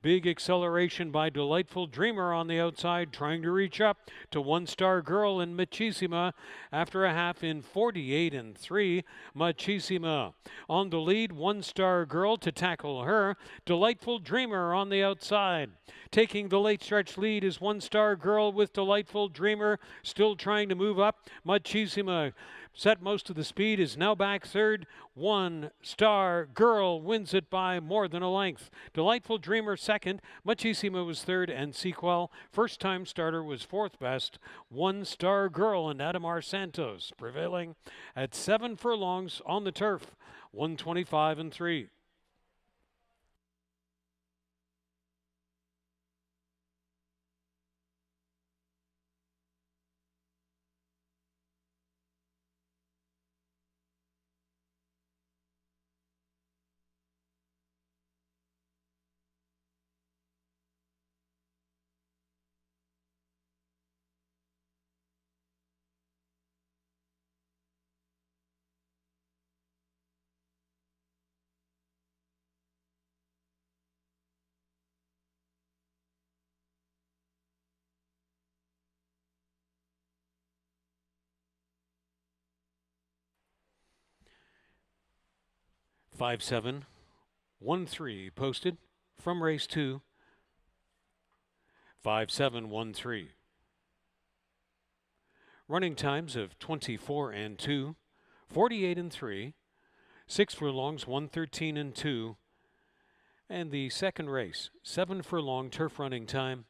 Big acceleration by Delightful Dreamer on the outside, trying to reach up to One Star Girl and Machisima after a half in 48-3. Machisima on the lead, One Star Girl to tackle her. Delightful Dreamer on the outside. Taking the late stretch lead is One Star Girl with Delightful Dreamer still trying to move up. Machisima set most of the speed, is now back third. One Star Girl wins it by more than a length. Delightful Dreamer second. Machisima was third, and Sequel, first time starter, was fourth best. One Star Girl and Adamar Santos prevailing at 7 furlongs on the turf. 125-3. 5713 posted from race 2. 5713. Running times of 24 and 2, 48 and 3, 6 furlongs, 113 and 2, and the second race, 7 furlong turf running time,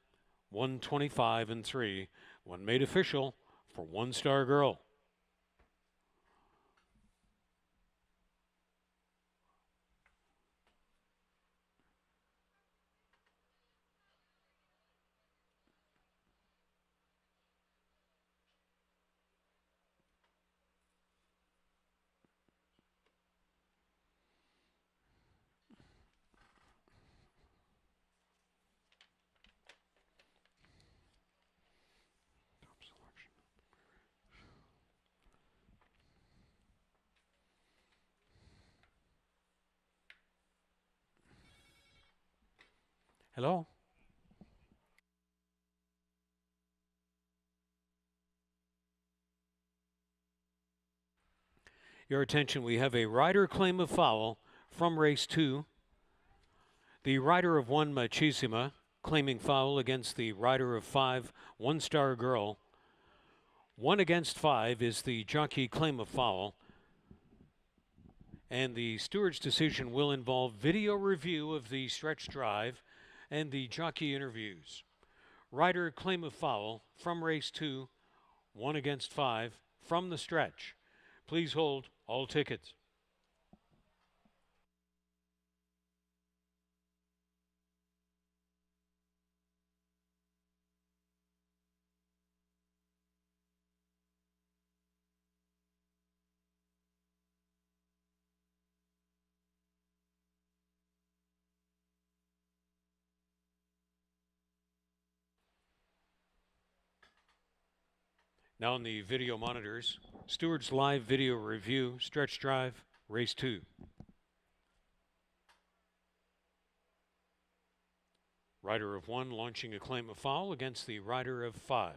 125 and 3, one made official for One Star Girl. Hello? Your attention, we have a rider claim of foul from race 2. The rider of 1, Machisima, claiming foul against the rider of 5, One Star Girl. 1 against 5 is the jockey claim of foul. And the steward's decision will involve video review of the stretch drive and the jockey interviews. Rider claim of foul from race 2, 1 against 5 from the stretch. Please hold all tickets. Now on the video monitors, Stewart's live video review, stretch drive, race 2. Rider of 1 launching a claim of foul against the rider of 5.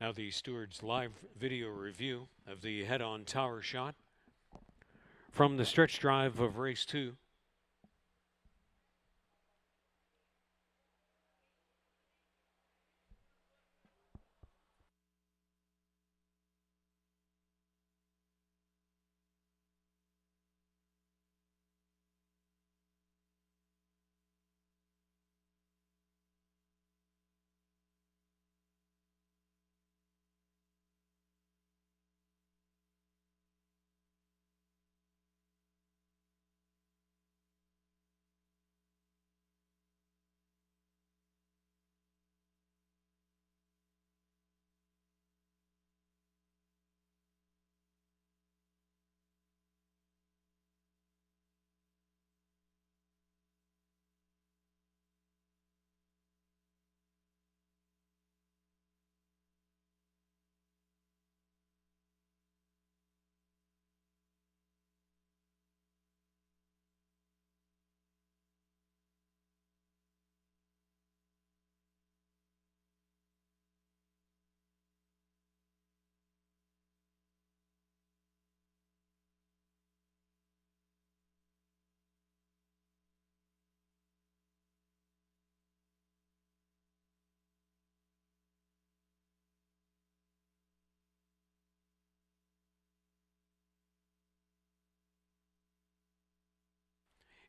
Now the steward's live video review of the head-on tower shot from the stretch drive of race 2.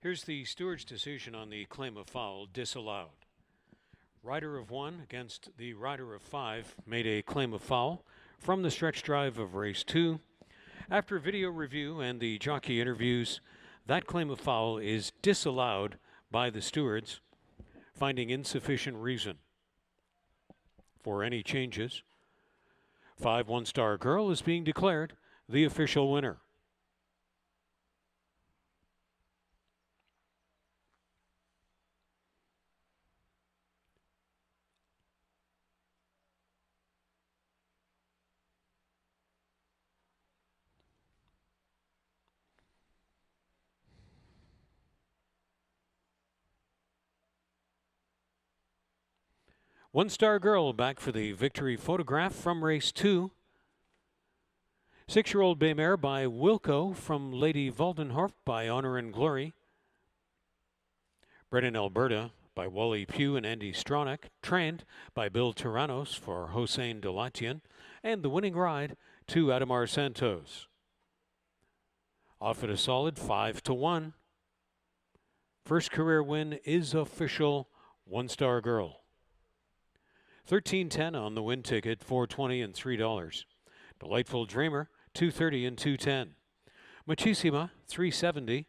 Here's the steward's decision on the claim of foul disallowed. Rider of 1 against the rider of 5 made a claim of foul from the stretch drive of race 2. After video review and the jockey interviews, that claim of foul is disallowed by the stewards, finding insufficient reason for any changes. 5 One Star Girl is being declared the official winner. One Star Girl back for the victory photograph from race 2. 6-year-old Baymare by Wilco from Lady Valdenhorf by Honor and Glory. Brennan Alberta by Wally Pugh and Andy Stronach. Trained by Bill Tyrannos for Hossein Delatian. And the winning ride to Adamar Santos. Off at a solid 5-1. First career win is official. One Star Girl. 13.10 on the win ticket, $4.20 and $3. Delightful Dreamer, $2.30 and $2.10. Muchissima, $3.70.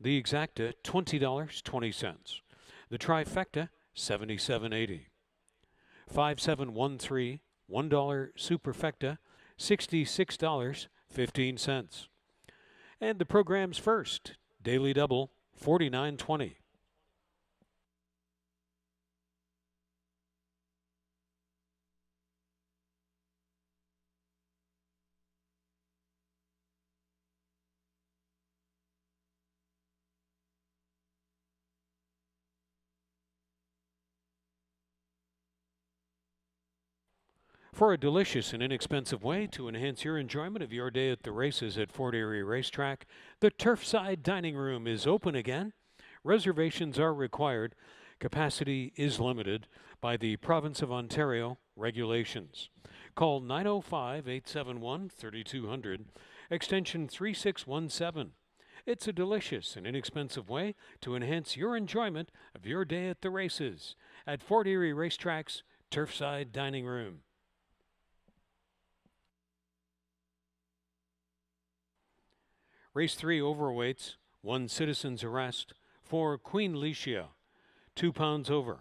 The Exacta, $20.20. The Trifecta, $77.80. 5713, $1 Superfecta, $66.15. And the program's first Daily Double, $49.20. For a delicious and inexpensive way to enhance your enjoyment of your day at the races at Fort Erie Racetrack, the Turfside Dining Room is open again. Reservations are required. Capacity is limited by the Province of Ontario regulations. Call 905-871-3200, extension 3617. It's a delicious and inexpensive way to enhance your enjoyment of your day at the races at Fort Erie Racetrack's Turfside Dining Room. Race 3 overweights, 1 citizen's arrest for Queen Licia, 2 pounds over.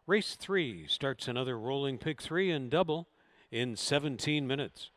Race 3 starts another rolling pick 3 and double in 17 minutes.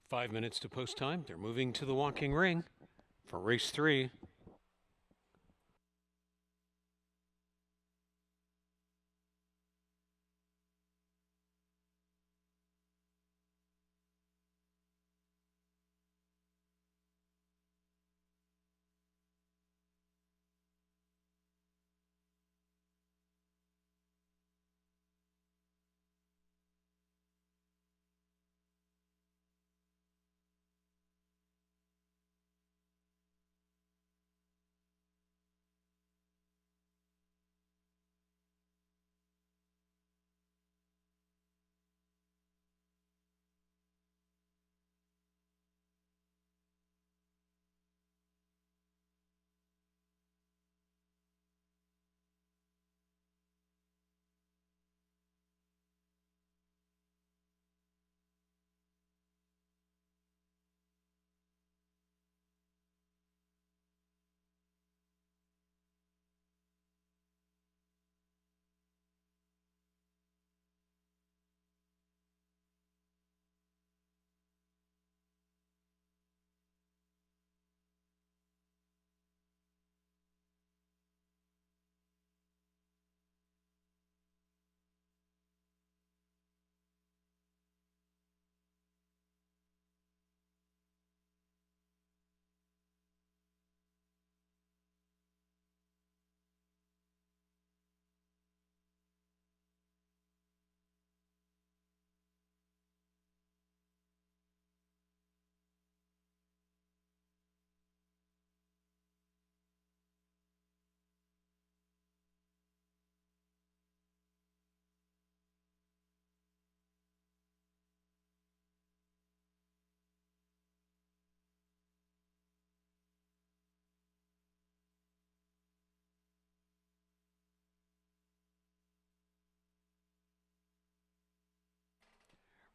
5 minutes to post time. They're moving to the walking ring for race 3.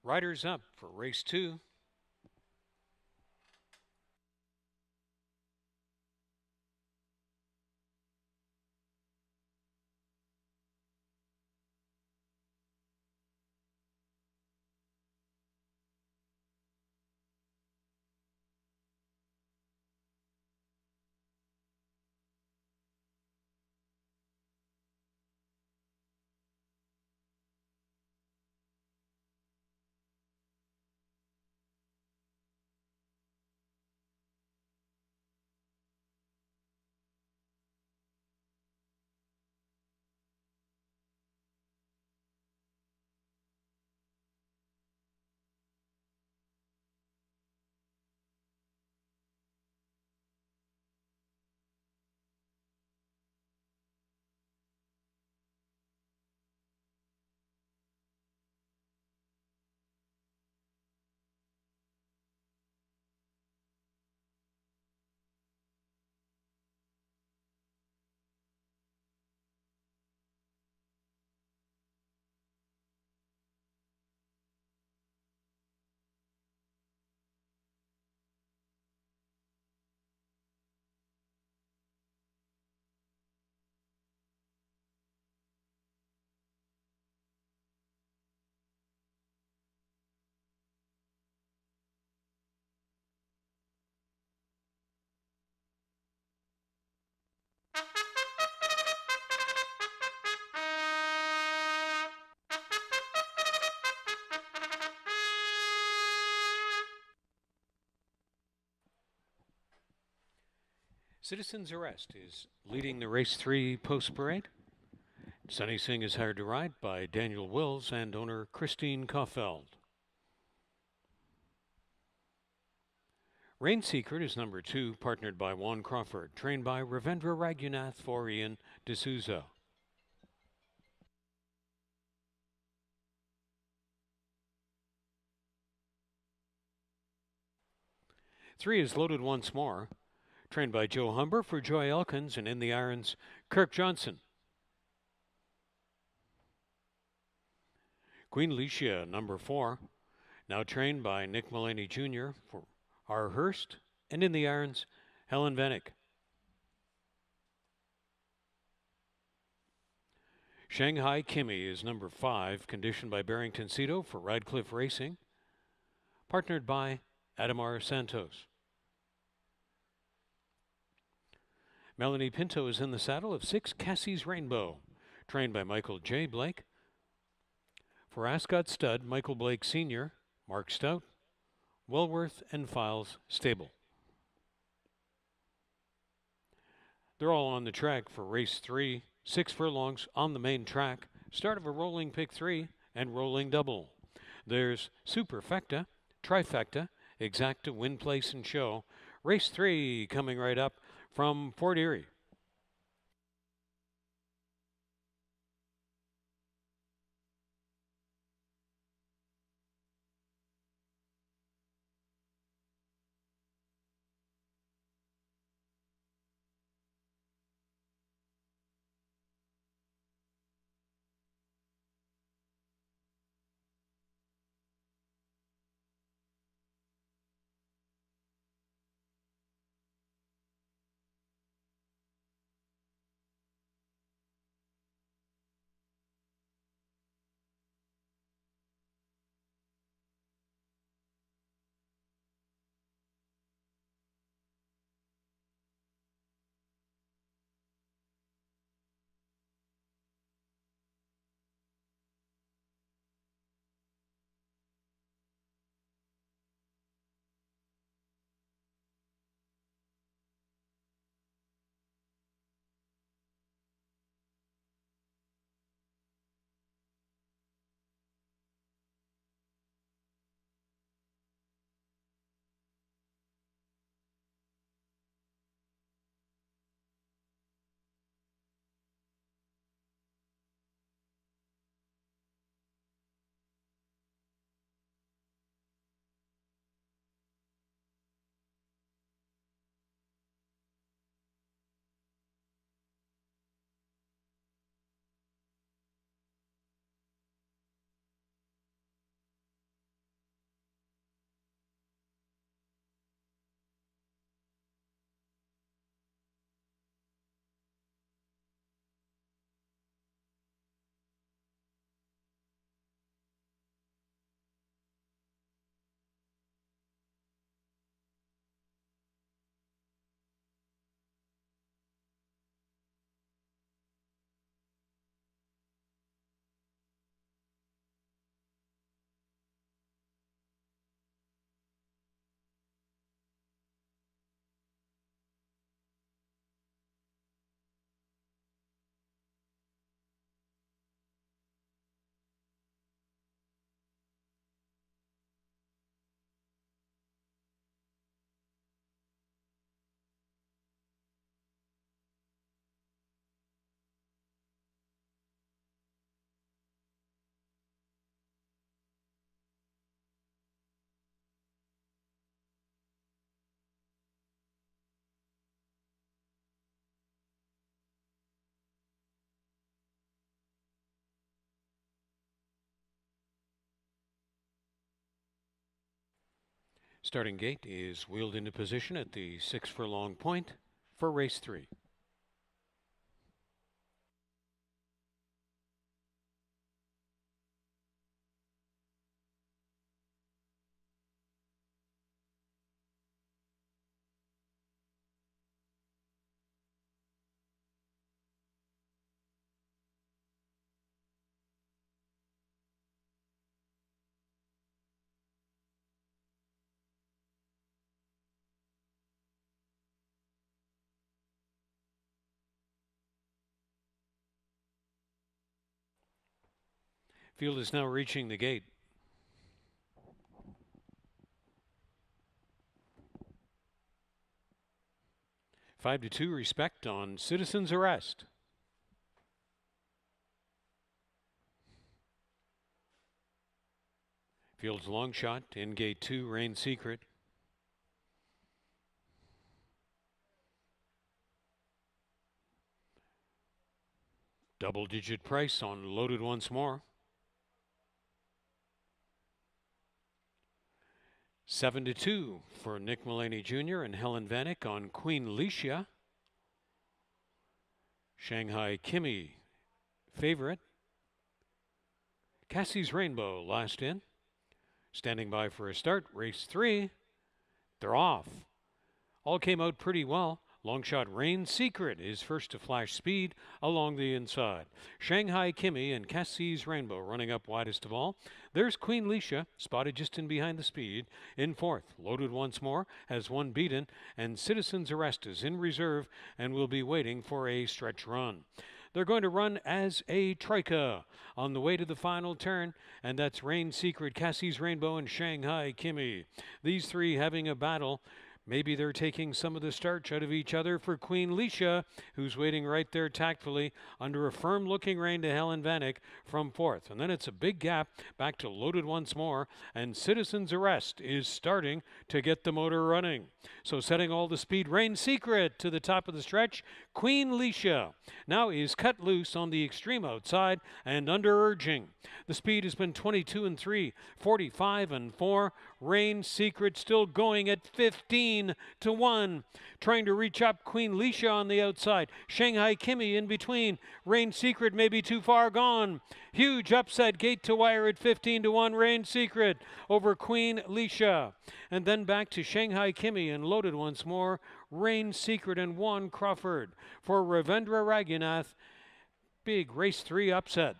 Riders up for race 2. Citizens Arrest is leading the race 3 post parade. Sunny Singh is hired to ride by Daniel Wills and owner Christine Kaufeld. Rain Secret is number 2, partnered by Juan Crawford, trained by Ravendra Raghunath for Ian D'Souza. Three is Loaded Once More, trained by Joe Humber for Joy Elkins, and in the irons, Kirk Johnson. Queen Alicia, number 4, now trained by Nick Mullaney Jr. for R. Hurst, and in the irons, Helen Vanek. Shanghai Kimmy is number 5, conditioned by Barrington Cito for Radcliffe Racing, partnered by Adamar Santos. Melanie Pinto is in the saddle of 6 Cassie's Rainbow, trained by Michael J. Blake. For Ascot Stud, Michael Blake Sr., Mark Stout, Wellworth and Files Stable. They're all on the track for race 3, 6 furlongs on the main track, start of a rolling pick 3 and rolling double. There's Superfecta, Trifecta, Exacta, Win Place and Show. Race 3 coming right up from Fort Erie. Starting gate is wheeled into position at the 6 furlong point for race 3. Field is now reaching the gate. 5-2 respect on Citizen's Arrest. Field's long shot in gate 2, Rain Secret. Double-digit price on Loaded Once More. 7-2 for Nick Mullaney Jr. and Helen Vanek on Queen Licia. Shanghai Kimmy favorite. Cassie's Rainbow last in. Standing by for a start, race 3, They're off. All came out pretty well. Longshot Rain Secret is first to flash speed along the inside. Shanghai Kimmy and Cassie's Rainbow running up widest of all. There's Queen Leisha, spotted just in behind the speed. In fourth, Loaded Once More, has one beaten, and Citizen's Arrest is in reserve and will be waiting for a stretch run. They're going to run as a troika on the way to the final turn, and that's Rain Secret, Cassie's Rainbow, and Shanghai Kimmy. These three having a battle. Maybe they're taking some of the starch out of each other for Queen Leisha, who's waiting right there tactfully under a firm-looking rein to Helen Vanek from fourth. And then it's a big gap back to Loaded Once More, and Citizen's Arrest is starting to get the motor running. So setting all the speed, Rain Secret to the top of the stretch. Queen Leisha now is cut loose on the extreme outside and under urging. The speed has been 22 and 3, 45 and 4. Rain Secret still going at 15 to 1. Trying to reach up, Queen Leisha on the outside. Shanghai Kimmy in between. Rain Secret may be too far gone. Huge upset, gate to wire at 15 to 1. Rain Secret over Queen Leisha. And then back to Shanghai Kimmy and Loaded Once More. Rain Secret and Juan Crawford for Ravindra Raghunath. Big race 3 upset.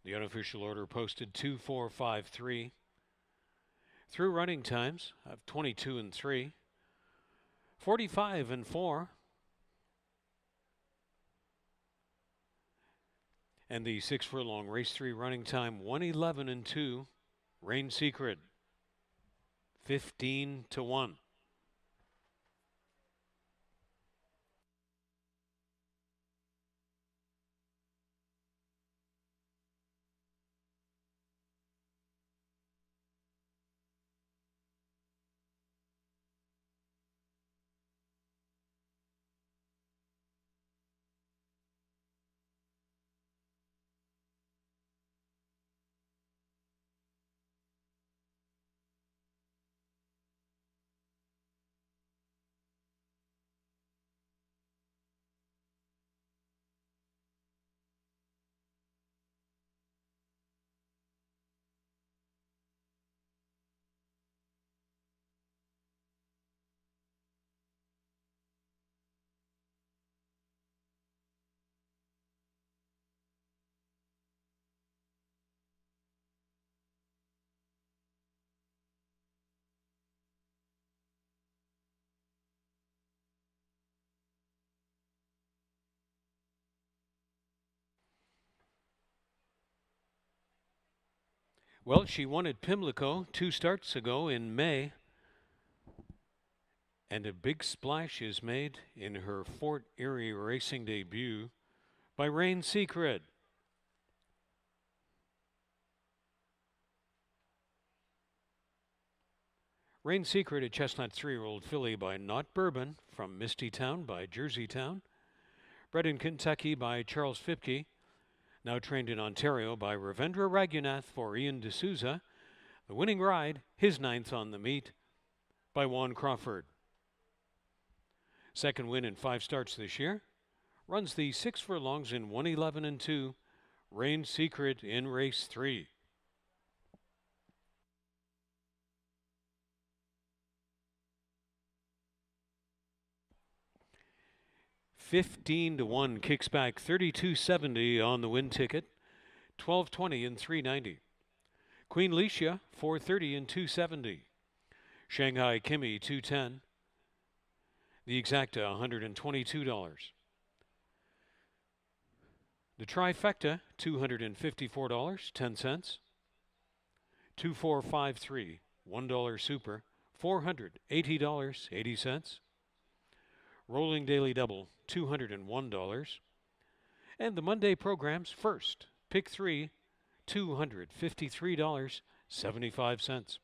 The unofficial order posted 2-4-5-3. Through running times of 22 and 3, 45 and 4. And the 6 furlong race 3 running time 111 and 2. Rain Secret 15 to 1. Well, she won at Pimlico 2 starts ago in May. And a big splash is made in her Fort Erie racing debut by Rain Secret. Rain Secret, a chestnut 3-year-old filly by Not Bourbon from Misty Town by Jersey Town. Bred in Kentucky by Charles Fipke. Now trained in Ontario by Ravindra Raghunath for Ian D'Souza. The winning ride, his 9th on the meet, by Juan Crawford. Second win in 5 starts this year. Runs the 6 furlongs in 111 and 2. Rain Secret in race 3. $15 to 1 kicks back, $32.70 on the win ticket, $12.20 and $3.90. Queen Leisha, $4.30 and $2.70. Shanghai Kimmy, $2.10. The exacta, $122. The trifecta, $254.10. 2453, $1 super, $480.80. Rolling daily double, $201. And the Monday programs first, pick 3, $253.75.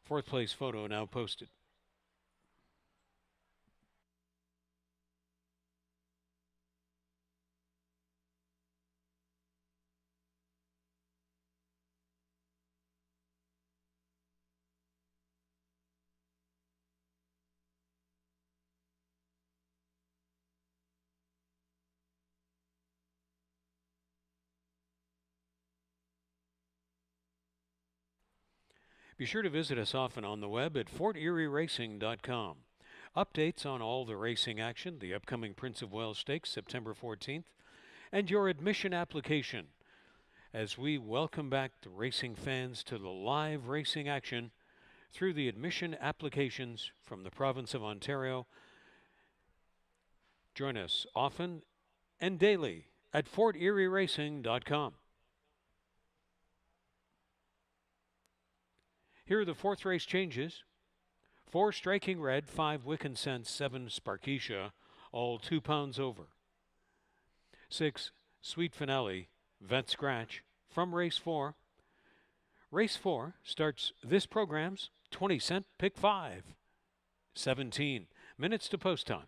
Fourth place photo now posted. Be sure to visit us often on the web at forterieracing.com. Updates on all the racing action, the upcoming Prince of Wales Stakes, September 14th, and your admission application as we welcome back the racing fans to the live racing action through the admission applications from the province of Ontario. Join us often and daily at forterieracing.com. Here are the fourth race changes. 4 Striking Red, 5 Wiccan Sense, 7 Sparkesia, all 2 pounds over. 6 Sweet Finale, Vet Scratch, from race 4. Race 4 starts this program's 20-cent pick 5. 17 minutes to post time.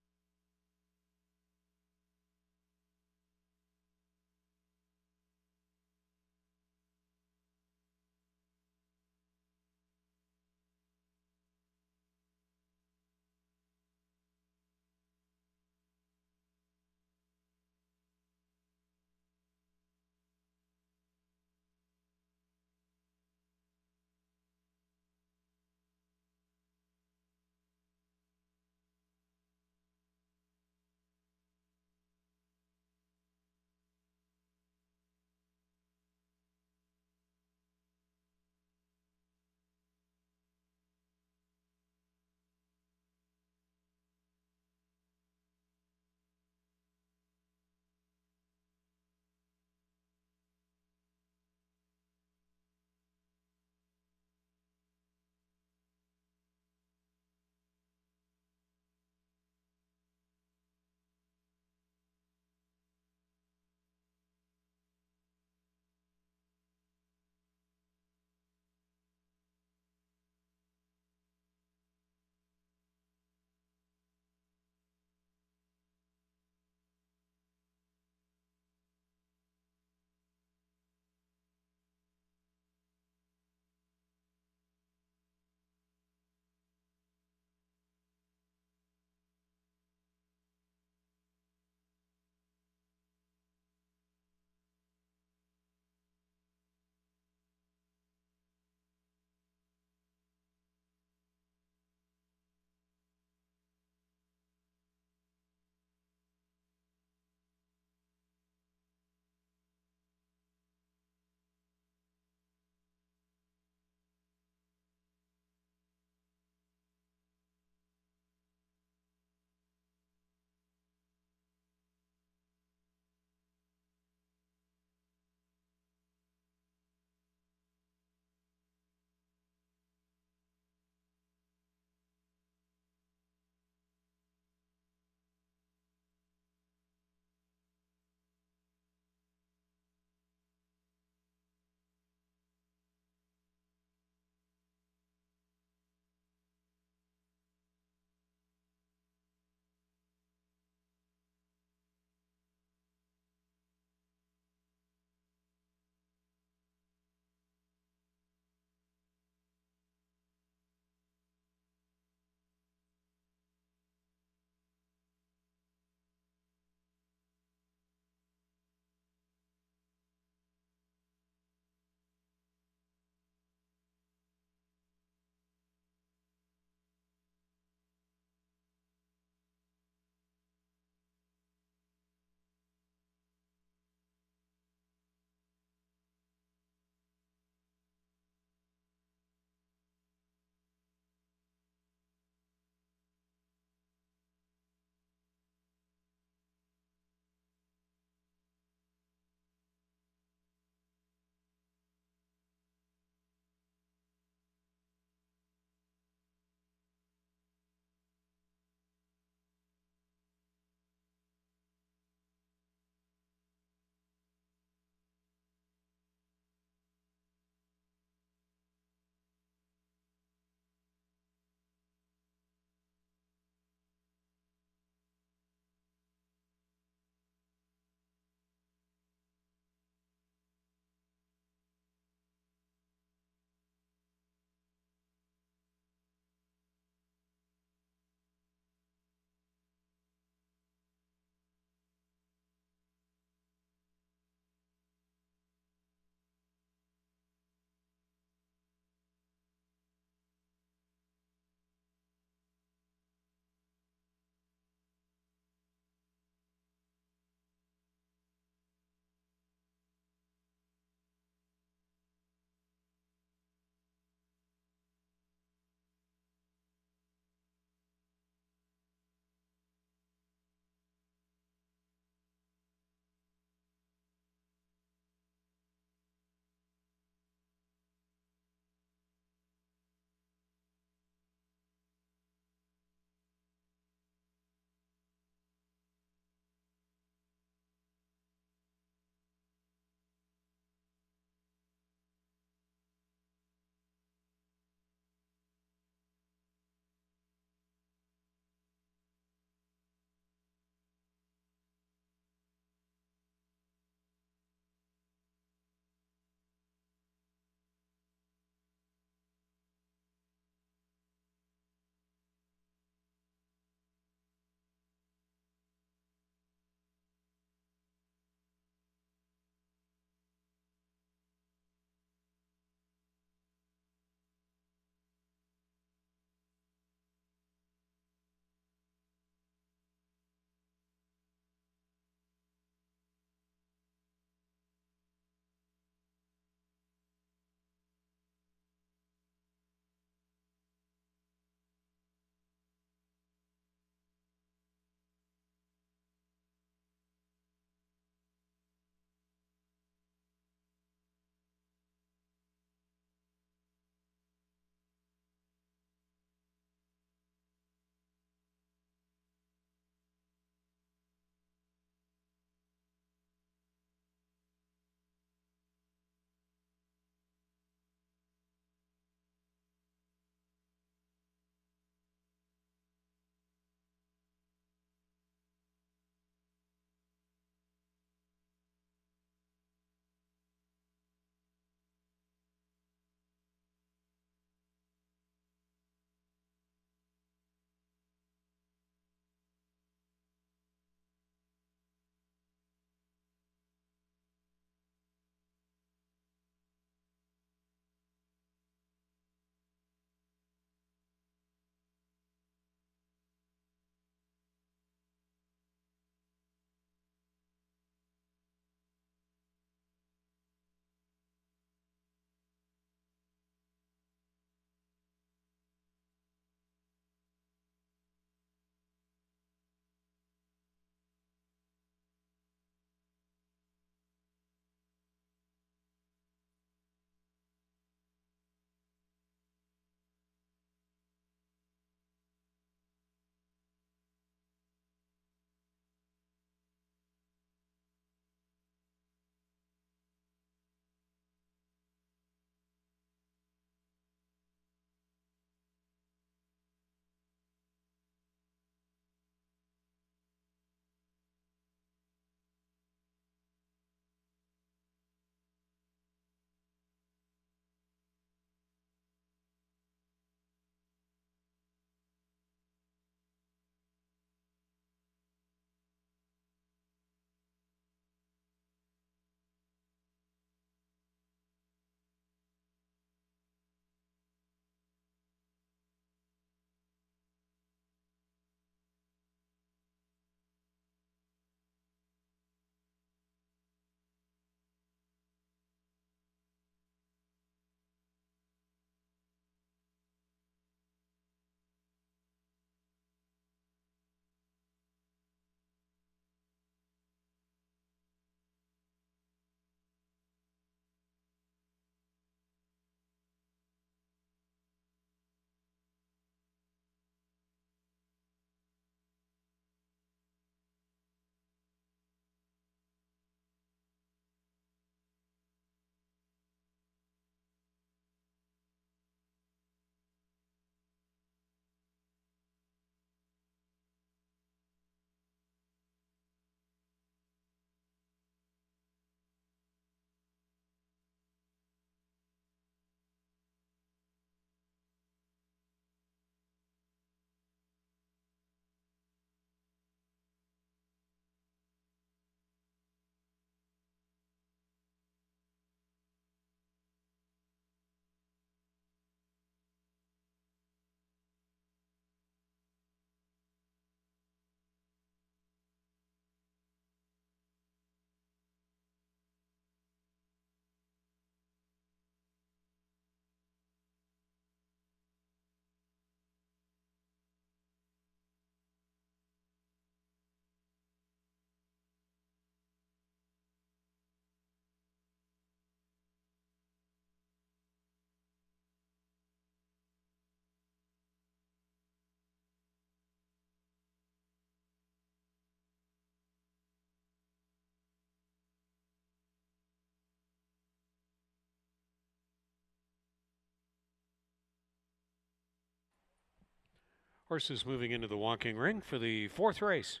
Horses moving into the walking ring for the fourth race.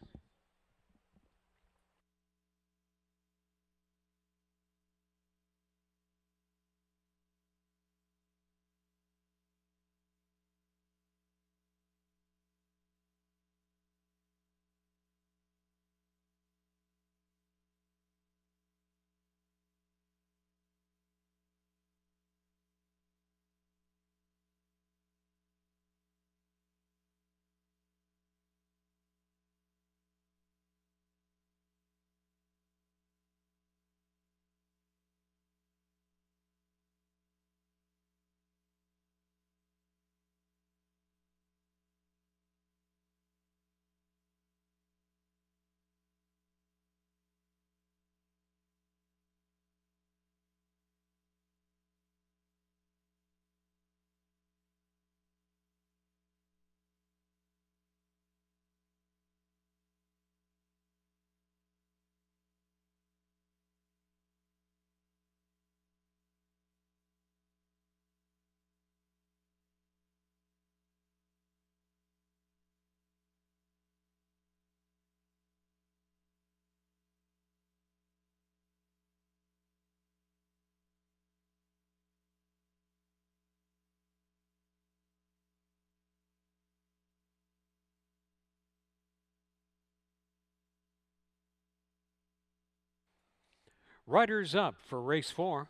Riders up for race 4.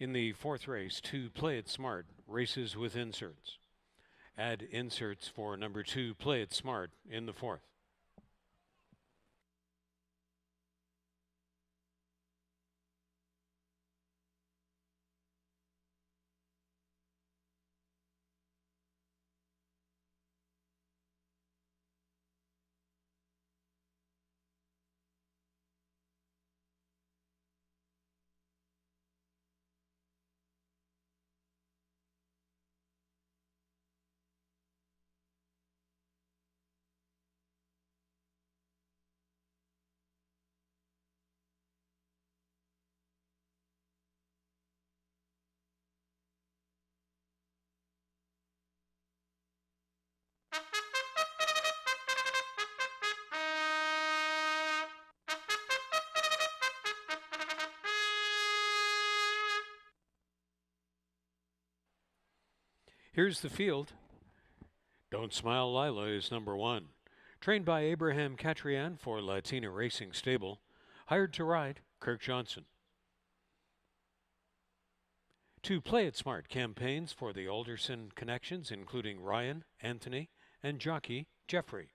In the fourth race, 2 Play It Smart races with inserts. Add inserts for number 2 Play It Smart in the fourth. Here's the field. Don't Smile Lila is number 1. Trained by Abraham Catrian for Latina Racing Stable. Hired to ride, Kirk Johnson. 2 Play It Smart campaigns for the Alderson connections, including Ryan, Anthony, and jockey Jeffrey.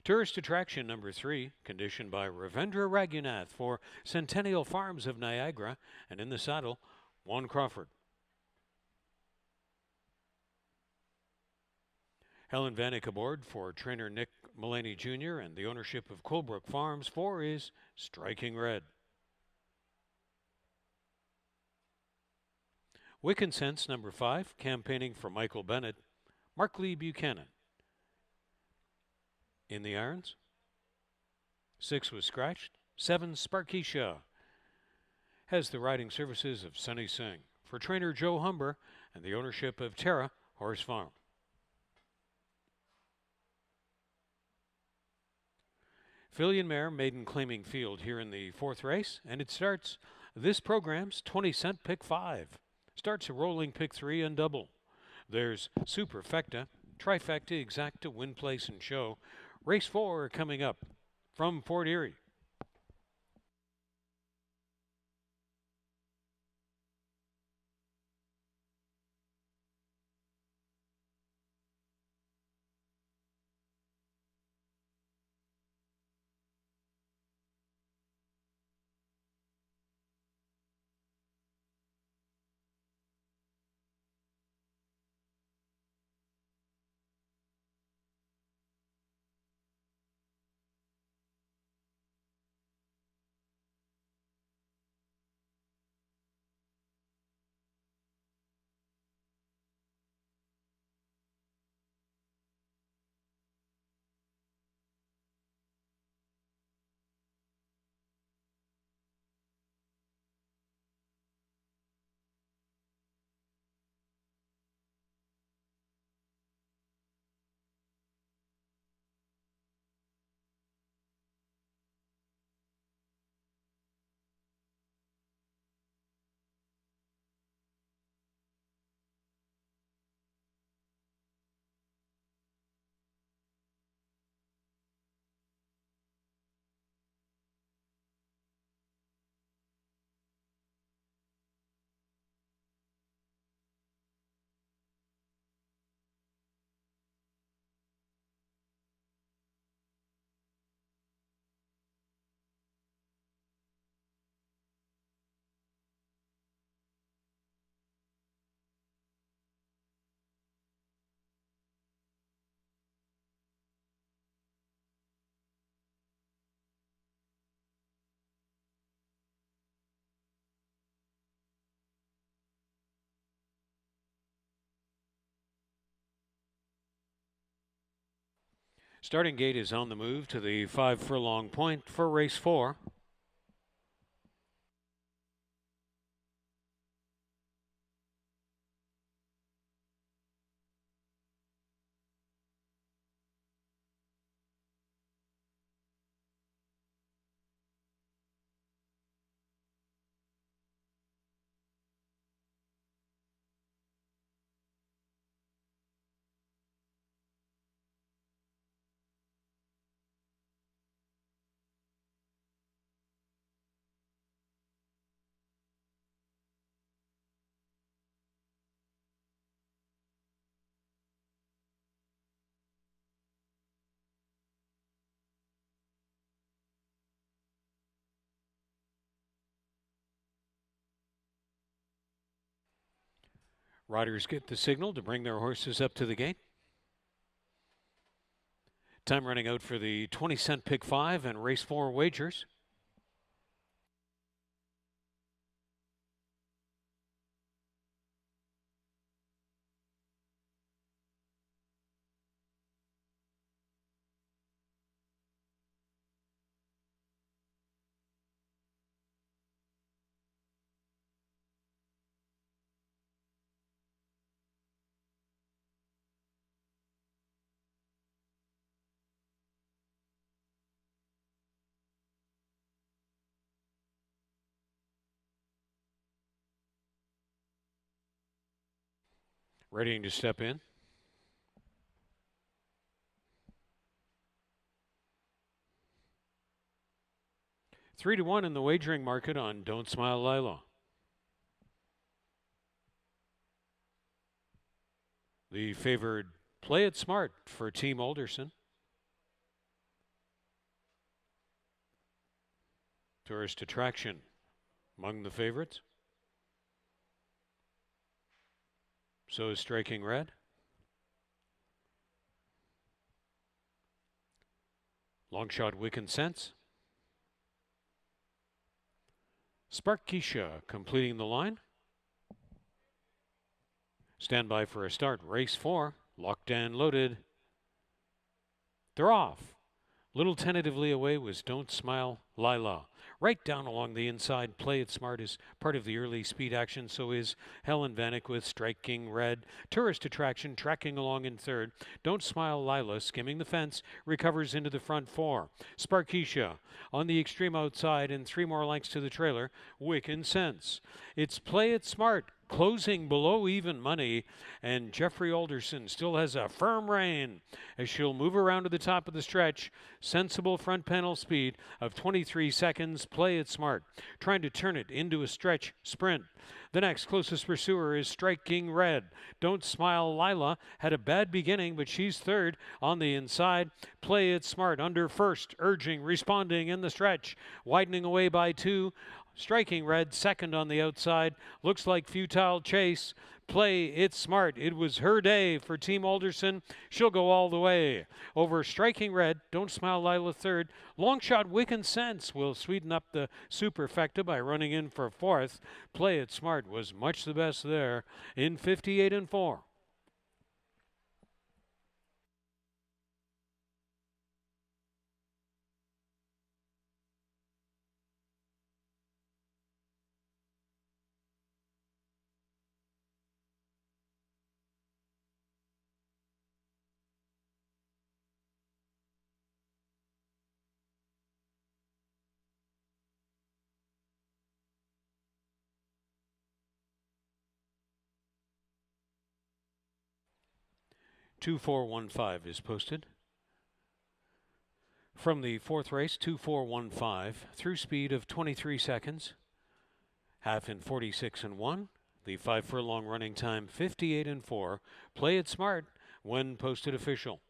Tourist attraction number 3, conditioned by Ravendra Raghunath for Centennial Farms of Niagara, and in the saddle, Juan Crawford. Helen Vanek aboard for trainer Nick Mullaney Jr. and the ownership of Colebrook Farms. 4 is Striking Red. Wiccan Sense number 5, campaigning for Michael Bennett, Mark Lee Buchanan. In the irons, 6 was scratched, 7 Sparkeisha. Has the riding services of Sunny Singh for trainer Joe Humber and the ownership of Terra Horse Farm. Fillion Mare maiden claiming field here in the fourth race, and it starts this program's 20-cent pick 5. Starts a rolling pick 3 and double. There's Superfecta, Trifecta, Exacta, Win, Place, and Show. Race 4 coming up from Fort Erie. Starting gate is on the move to the 5 furlong point for race 4. Riders get the signal to bring their horses up to the gate. Time running out for the 20-cent pick 5 and race 4 wagers. Readying to step in. Three to 1 in the wagering market on Don't Smile Lila. The favored Play It Smart for Team Alderson. Tourist Attraction among the favorites. So is Striking Red. Long Shot Wicked Sense. Spark Keisha completing the line. Stand by for a start. Race 4. Locked and loaded. They're off. Little tentatively away was Don't Smile Lila. Right down along the inside, Play It Smart is part of the early speed action. So is Helen Vanek with Striking Red. Tourist Attraction tracking along in third. Don't Smile Lila skimming the fence, recovers into the front 4. Sparkeisha on the extreme outside and 3 more lengths to the trailer. Wicked Sense. It's Play It Smart closing below even money, and Jeffrey Alderson still has a firm rein as she'll move around to the top of the stretch. Sensible front panel speed of 23 seconds. Play it smart, trying to turn it into a stretch sprint. The next closest pursuer is Striking Red. Don't Smile Lila had a bad beginning, but she's third on the inside. Play it smart under first, urging, responding in the stretch, widening away by 2. Striking Red second on the outside. Looks like Futile Chase. Play it smart. It was her day for Team Alderson. She'll go all the way. Over Striking Red, Don't Smile Lila third. Long Shot Wicked Sense will sweeten up the superfecta by running in for fourth. Play it smart was much the best there in 58-4. Two 4-1-5 is posted. From the fourth race, 2-4-1-5, through speed of 23 seconds, half in 46-1. The 5 furlong running time 58-4. Play it smart when posted official.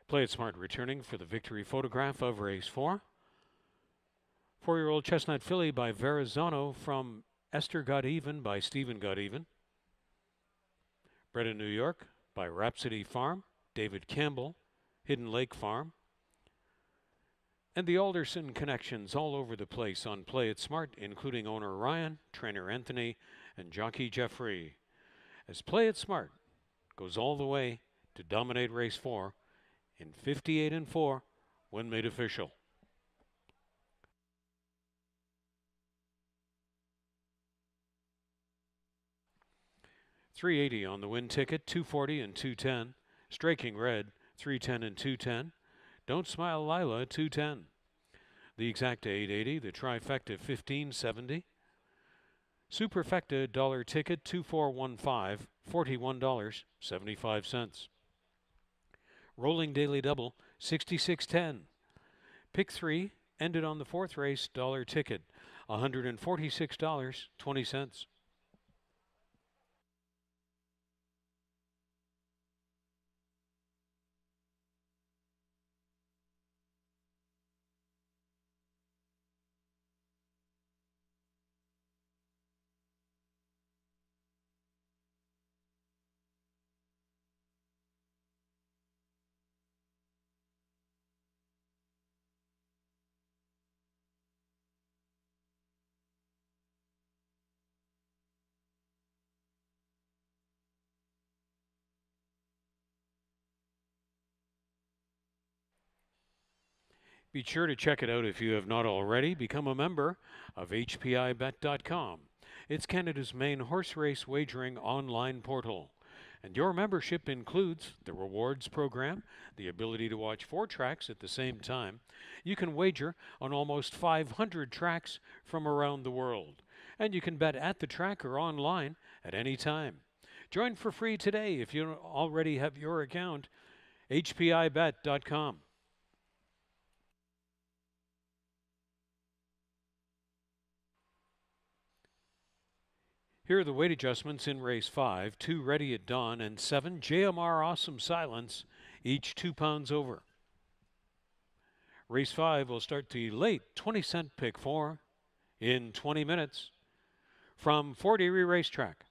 Play it smart returning for the victory photograph of race 4. 4-year-old Chestnut Filly by Verrazano from Esther Got Even by Stephen Got Even. Bred in New York by Rhapsody Farm, David Campbell, Hidden Lake Farm. And the Alderson connections all over the place on Play It Smart, including owner Ryan, trainer Anthony, and jockey Jeffrey. As Play It Smart goes all the way to dominate race 4 in 58-4 when made official. $380 on the win ticket, $240 and $210. Striking Red, $310 and $210. Don't Smile Lila, $210. The exacta $880, the trifecta $1570. Superfecta dollar ticket, 2415, $41.75. Rolling daily double, 66.10. Pick 3 ended on the fourth race dollar ticket, $146.20. Be sure to check it out if you have not already. Become a member of HPIBet.com. It's Canada's main horse race wagering online portal. And your membership includes the rewards program, the ability to watch 4 tracks at the same time. You can wager on almost 500 tracks from around the world. And you can bet at the track or online at any time. Join for free today if you already have your account. HPIBet.com. Here are the weight adjustments in race 5, 2 Ready at Dawn, and 7 JMR Awesome Silence, each 2 pounds over. Race 5 will start the late 20-cent pick 4 in 20 minutes from Fort Erie Racetrack.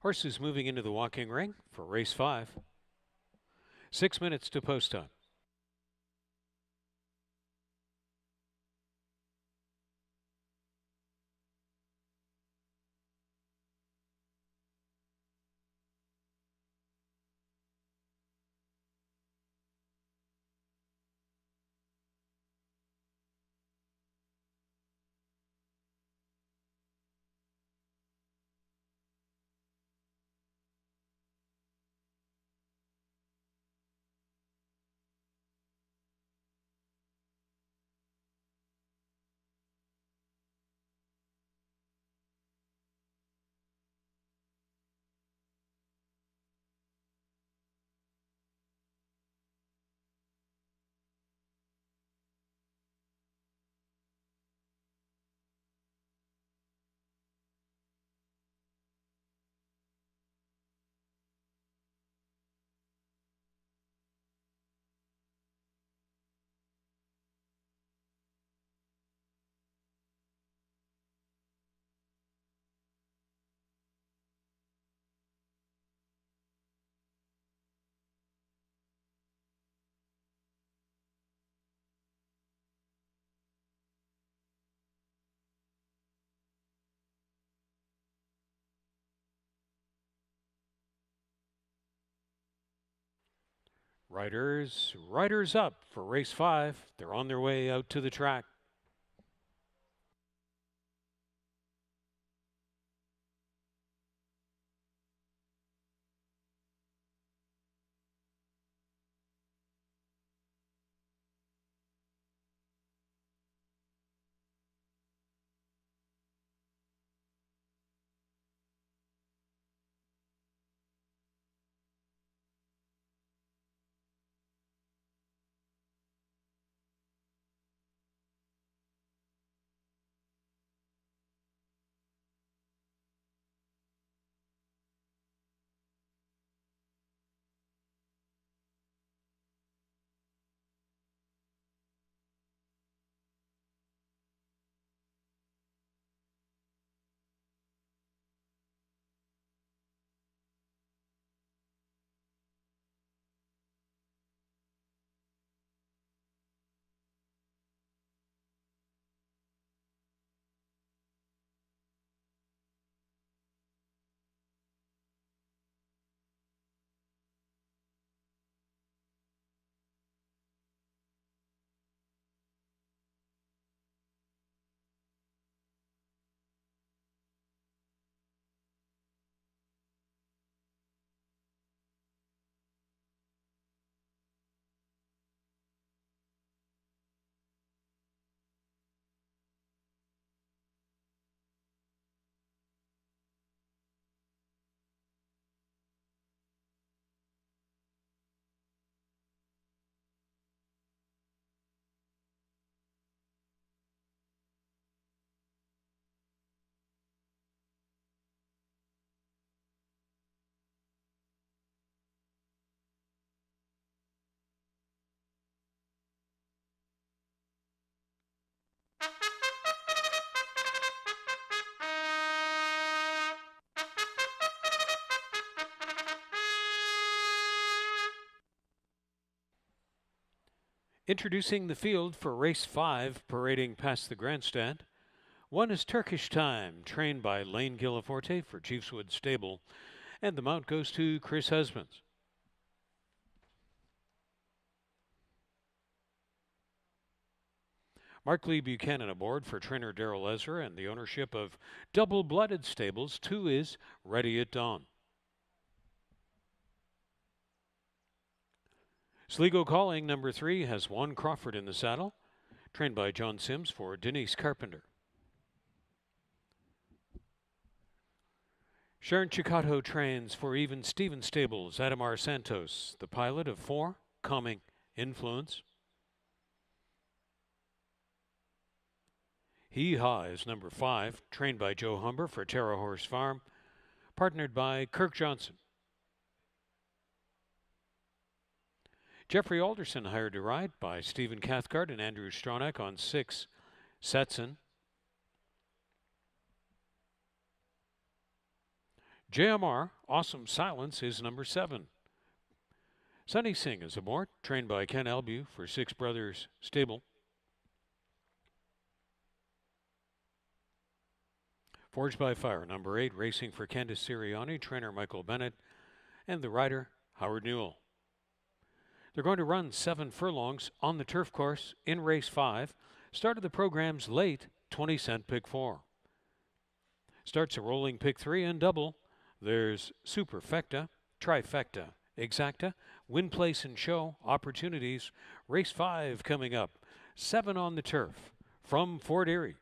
Horses moving into the walking ring for race 5. 6 minutes to post time. Riders up for race 5. They're on their way out to the track. Introducing the field for race 5, parading past the grandstand. 1 is Turkish Time, trained by Lane Gillaforte for Chiefswood Stable, and the mount goes to Chris Husbands. Mark Lee Buchanan aboard for trainer Darrell Ezra, and the ownership of Double Blooded Stables. 2 is Ready at Dawn. Sligo Calling, number 3, has Juan Crawford in the saddle, trained by John Sims for Denise Carpenter. Sharon Chicato trains for Even Steven Stables, Adamar Santos, the pilot of 4, Calming Influence. Hee Haw is number 5, trained by Joe Humber for Terra Horse Farm, partnered by Kirk Johnson. Jeffrey Alderson hired to ride by Stephen Cathcart and Andrew Stronach on 6, Setson. JMR, Awesome Silence, is number 7. Sunny Singh is aboard, trained by Ken Albu for Six Brothers Stable. Forged by Fire, number 8, racing for Candice Sirianni, trainer Michael Bennett, and the rider Howard Newell. They're going to run 7 furlongs on the turf course in race 5. Started the program's late 20-cent pick 4. Starts a rolling pick 3 and double. There's Superfecta, Trifecta, Exacta, Win Place and Show, Opportunities. Race 5 coming up. 7 on the turf from Fort Erie.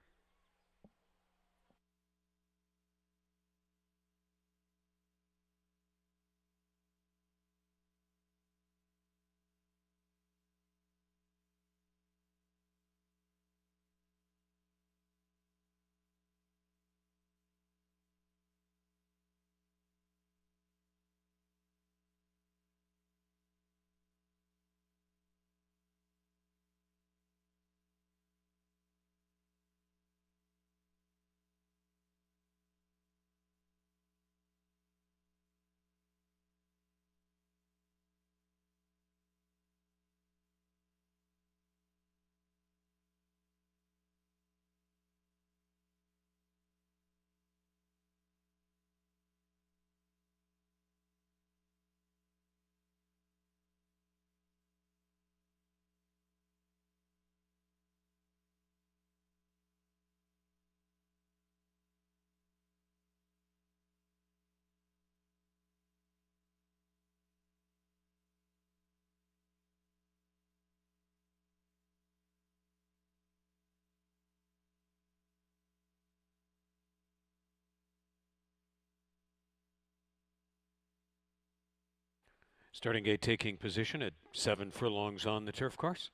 Starting gate taking position at 7 furlongs on the turf course.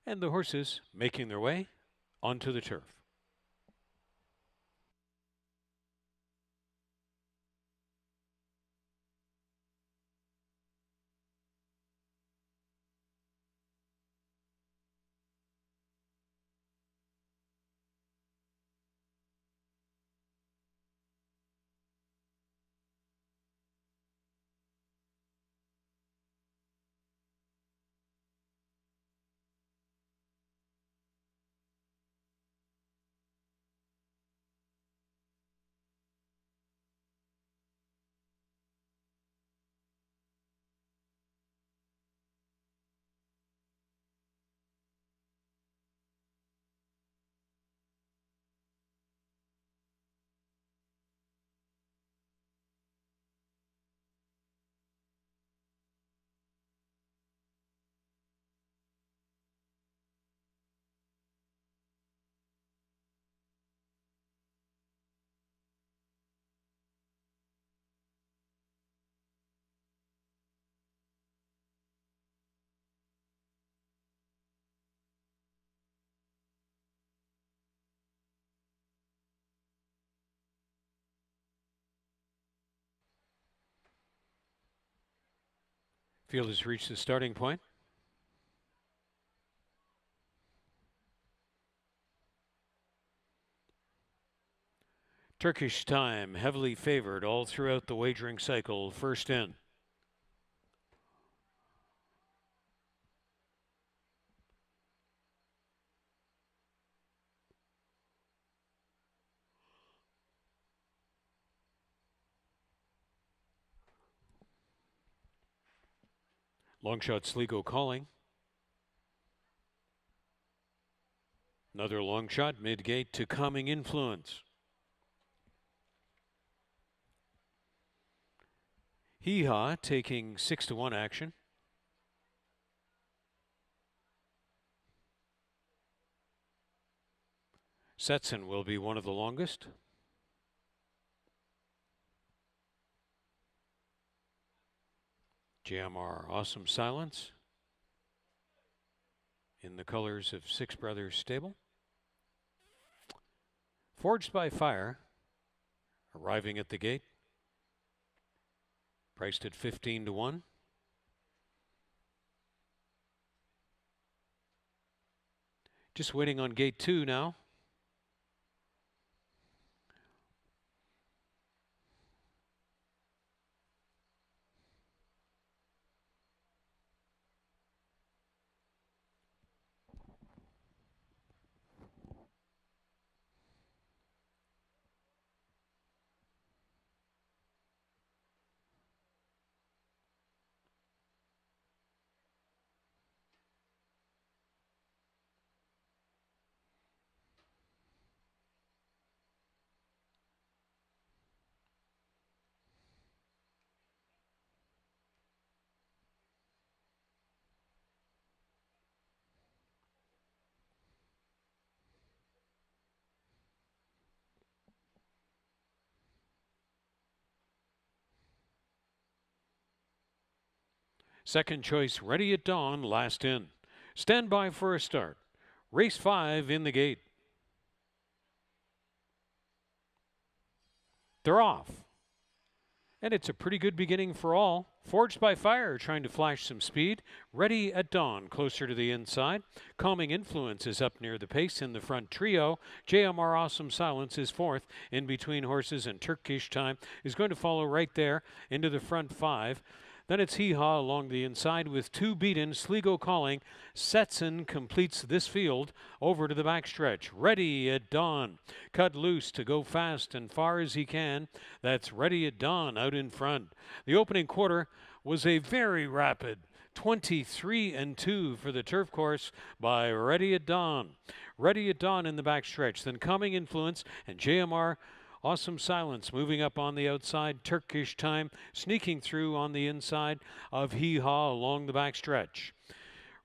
And the horses making their way onto the turf. Field has reached the starting point. Turkish Time, heavily favored all throughout the wagering cycle, first in. Longshot Sligo calling. Another long shot mid-gate to Calming Influence. Hee Haw taking 6-1 action. Setson will be one of the longest. JMR, Awesome Silence, in the colors of Six Brothers Stable. Forged by Fire, arriving at the gate, priced at 15-1. Just waiting on gate 2 now. Second choice, Ready at Dawn, last in. Stand by for a start. Race 5 in the gate. They're off. And it's a pretty good beginning for all. Forged by Fire trying to flash some speed. Ready at Dawn closer to the inside. Calming Influence is up near the pace in the front trio. JMR Awesome Silence is fourth in between horses, and Turkish Time is going to follow right there into the front 5. Then it's Hee Haw along the inside with 2 beaten. Sligo Calling. Setson completes this field over to the backstretch. Ready at Dawn. Cut loose to go fast and far as he can. That's Ready at Dawn out in front. The opening quarter was a very rapid 23-2 for the turf course by Ready at Dawn. Ready at Dawn in the backstretch. Then Calming Influence and JMR Awesome Silence moving up on the outside. Turkish Time sneaking through on the inside of Hee Haw along the backstretch.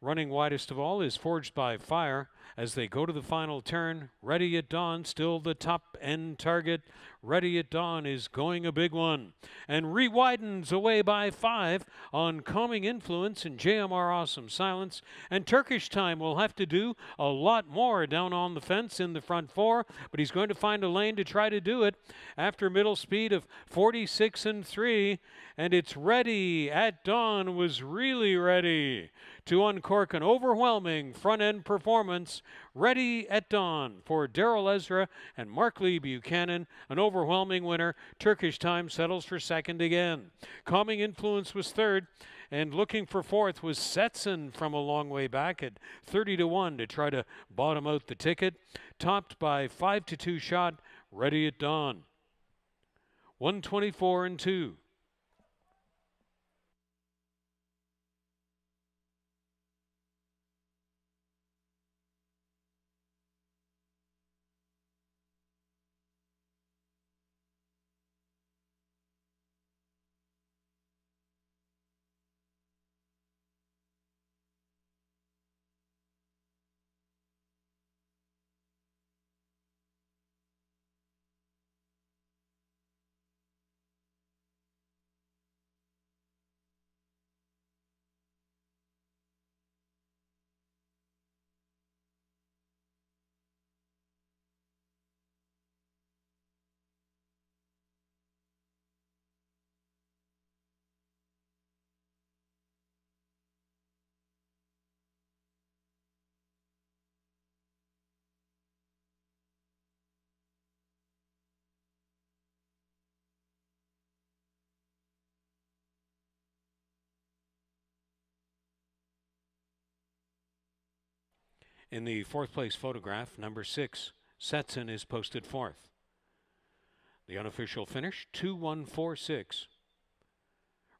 Running widest of all is Forged by Fire as they go to the final turn. Ready at Dawn, still the top end target. Ready at Dawn is going a big one and re-widens away by 5 on Calming Influence and JMR Awesome Silence. And Turkish Time will have to do a lot more down on the fence in the front 4, but he's going to find a lane to try to do it after middle speed of 46-3. And it's Ready at Dawn was really ready to uncork an overwhelming front-end performance. Ready at Dawn for Darrell Ezra and Mark Lee Buchanan, an overwhelming winner. Turkish Time settles for second again. Calming Influence was third, and looking for fourth was Setson from a long way back at 30-1 to try to bottom out the ticket. Topped by 5-2 shot, Ready at Dawn. 124-2. In the fourth place photograph, number 6, Setson is posted fourth. The unofficial finish, 2:146.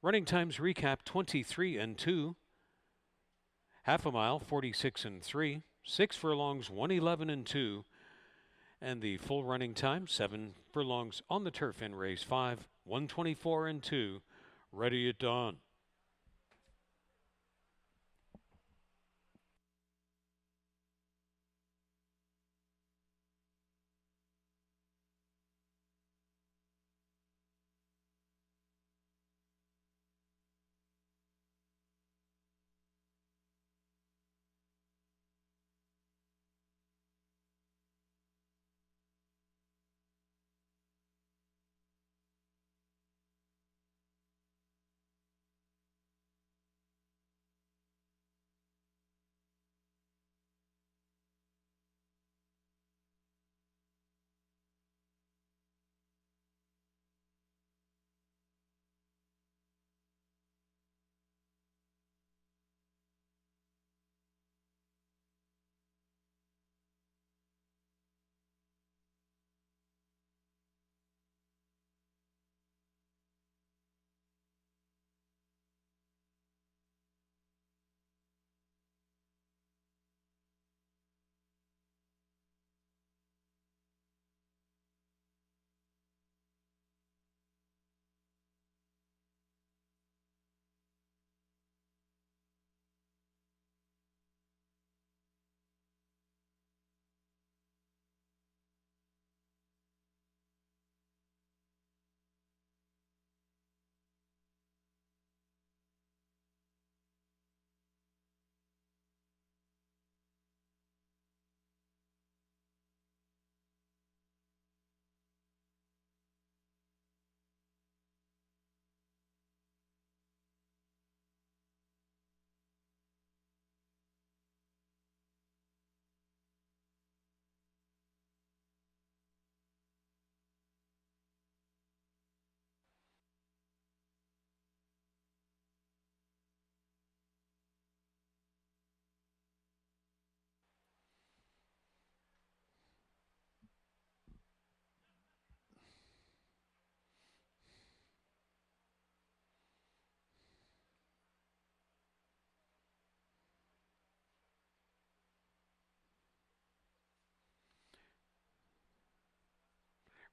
Running times recap, 23-2. Half a mile, 46-3. 6 furlongs, 1:11-2. And the full running time, 7 furlongs on the turf in race 5, 1:24-2. Ready at Dawn.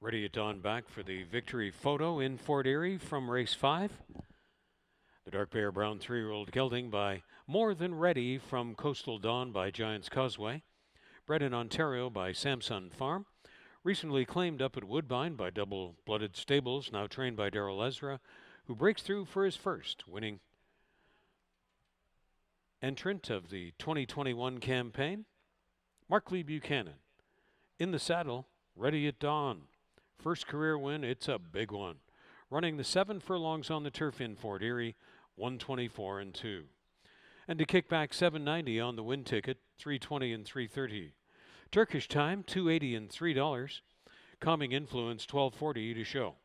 Ready at dawn back for the victory photo in Fort Erie from race 5. The Dark Bear Brown 3-year-old gelding by More Than Ready from Coastal Dawn by Giants Causeway. Bred in Ontario by Samson Farm. Recently claimed up at Woodbine by Double Blooded Stables, now trained by Darrell Ezra, who breaks through for his first winning entrant of the 2021 campaign. Markley Buchanan. In the saddle, Ready at Dawn. First career win, it's a big one. Running the 7 furlongs on the turf in Fort Erie, 124 and 2. And to kick back, 790 on the win ticket, 320 and 330. Turkish time, 280 and $3. Calming influence, 1240 to show.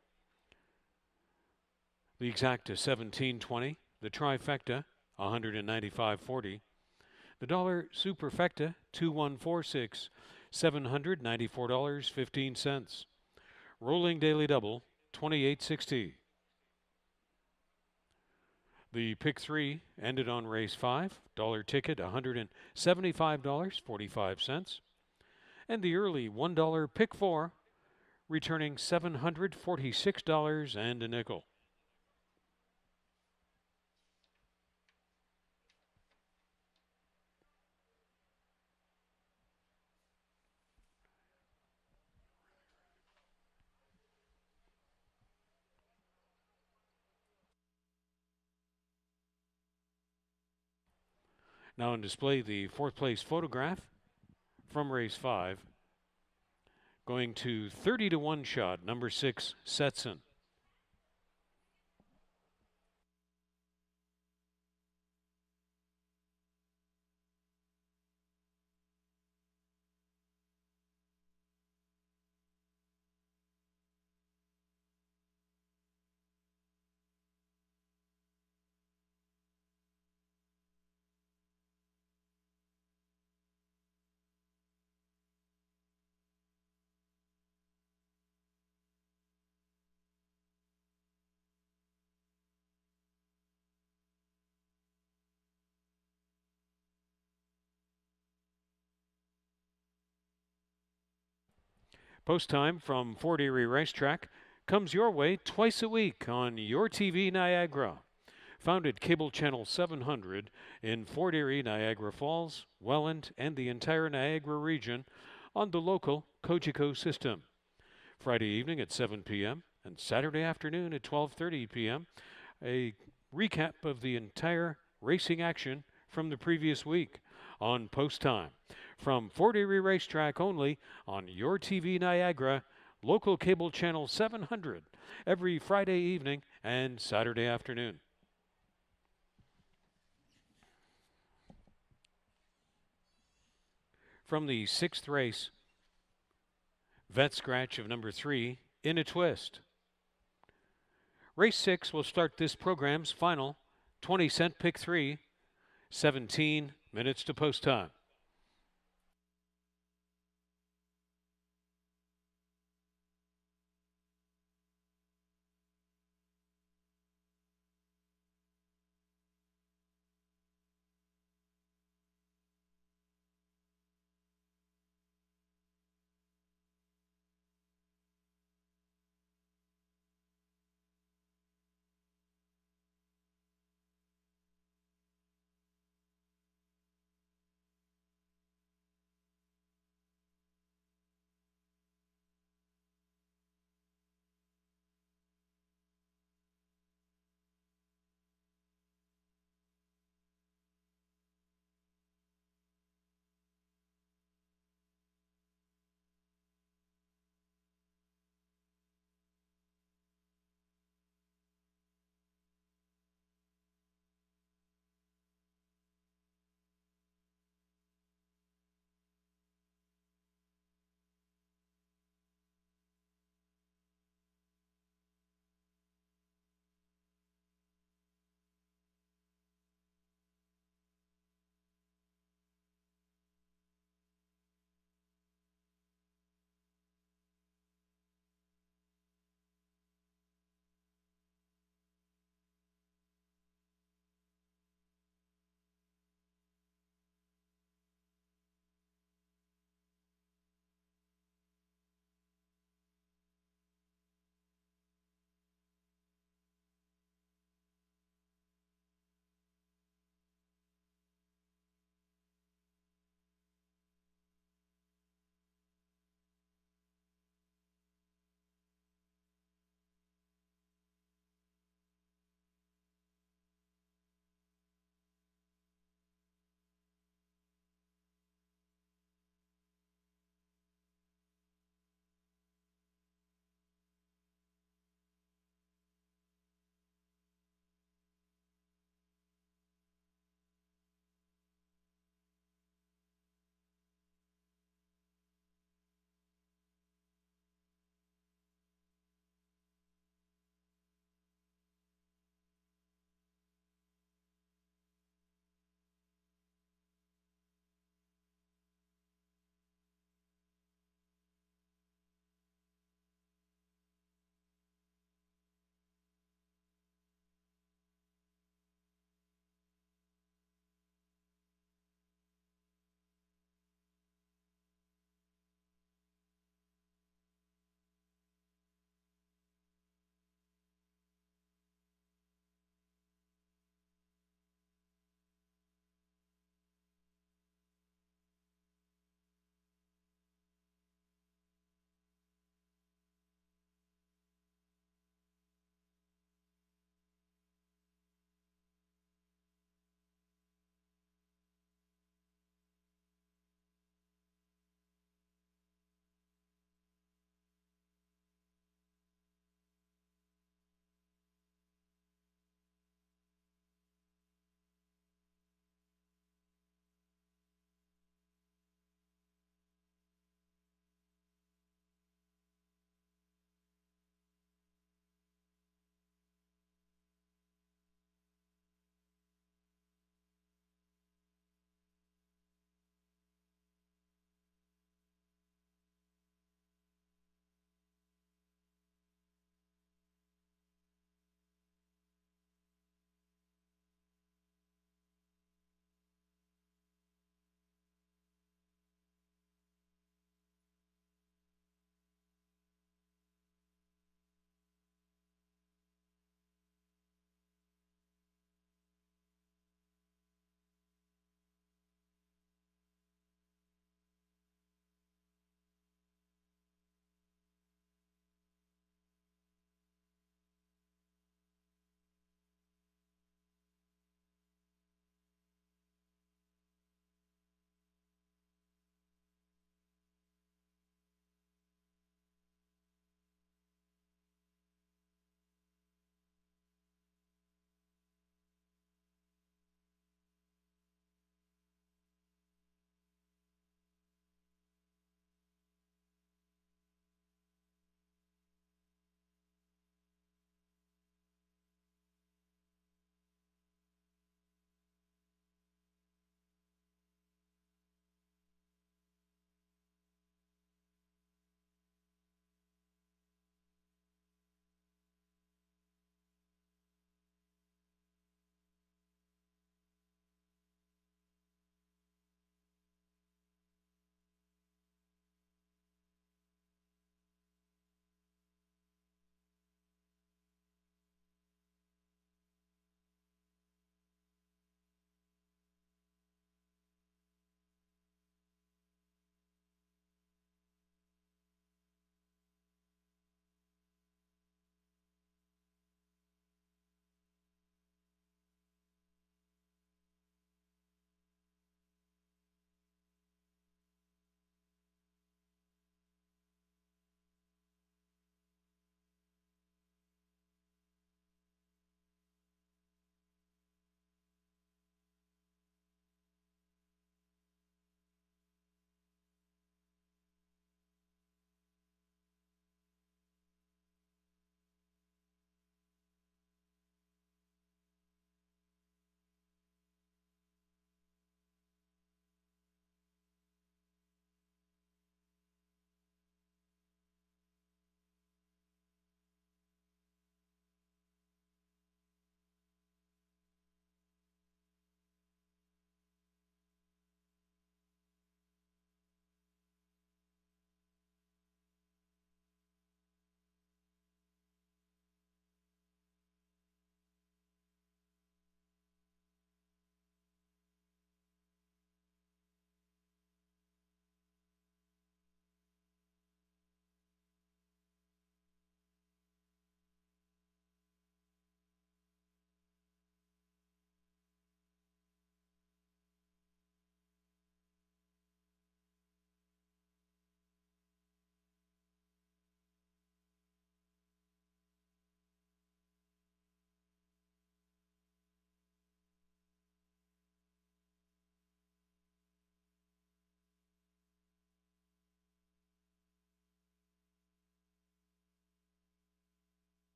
The exacta, 1720. The trifecta, 195.40. The dollar superfecta, 2146, $794.15. Rolling daily double, 2860. The pick 3 ended on race 5. Dollar ticket, $175.45. And the early $1 pick 4, returning $746 and a nickel. Now on display, the 4th place photograph from race 5. Going to 30 to 1 shot, number 6, Setson. Post time from Fort Erie Racetrack comes your way twice a week on Your TV Niagara. Founded Cable Channel 700 in Fort Erie, Niagara Falls, Welland, and the entire Niagara region on the local Cogeco system. Friday evening at 7 p.m. and Saturday afternoon at 12:30 p.m. A recap of the entire racing action from the previous week on Post Time. From Fort Erie Racetrack only on Your TV Niagara, local cable channel 700, every Friday evening and Saturday afternoon. From the 6th race, vet scratch of number 3, In a Twist. Race 6 will start this program's final 20-cent pick 3, 17 minutes to post time.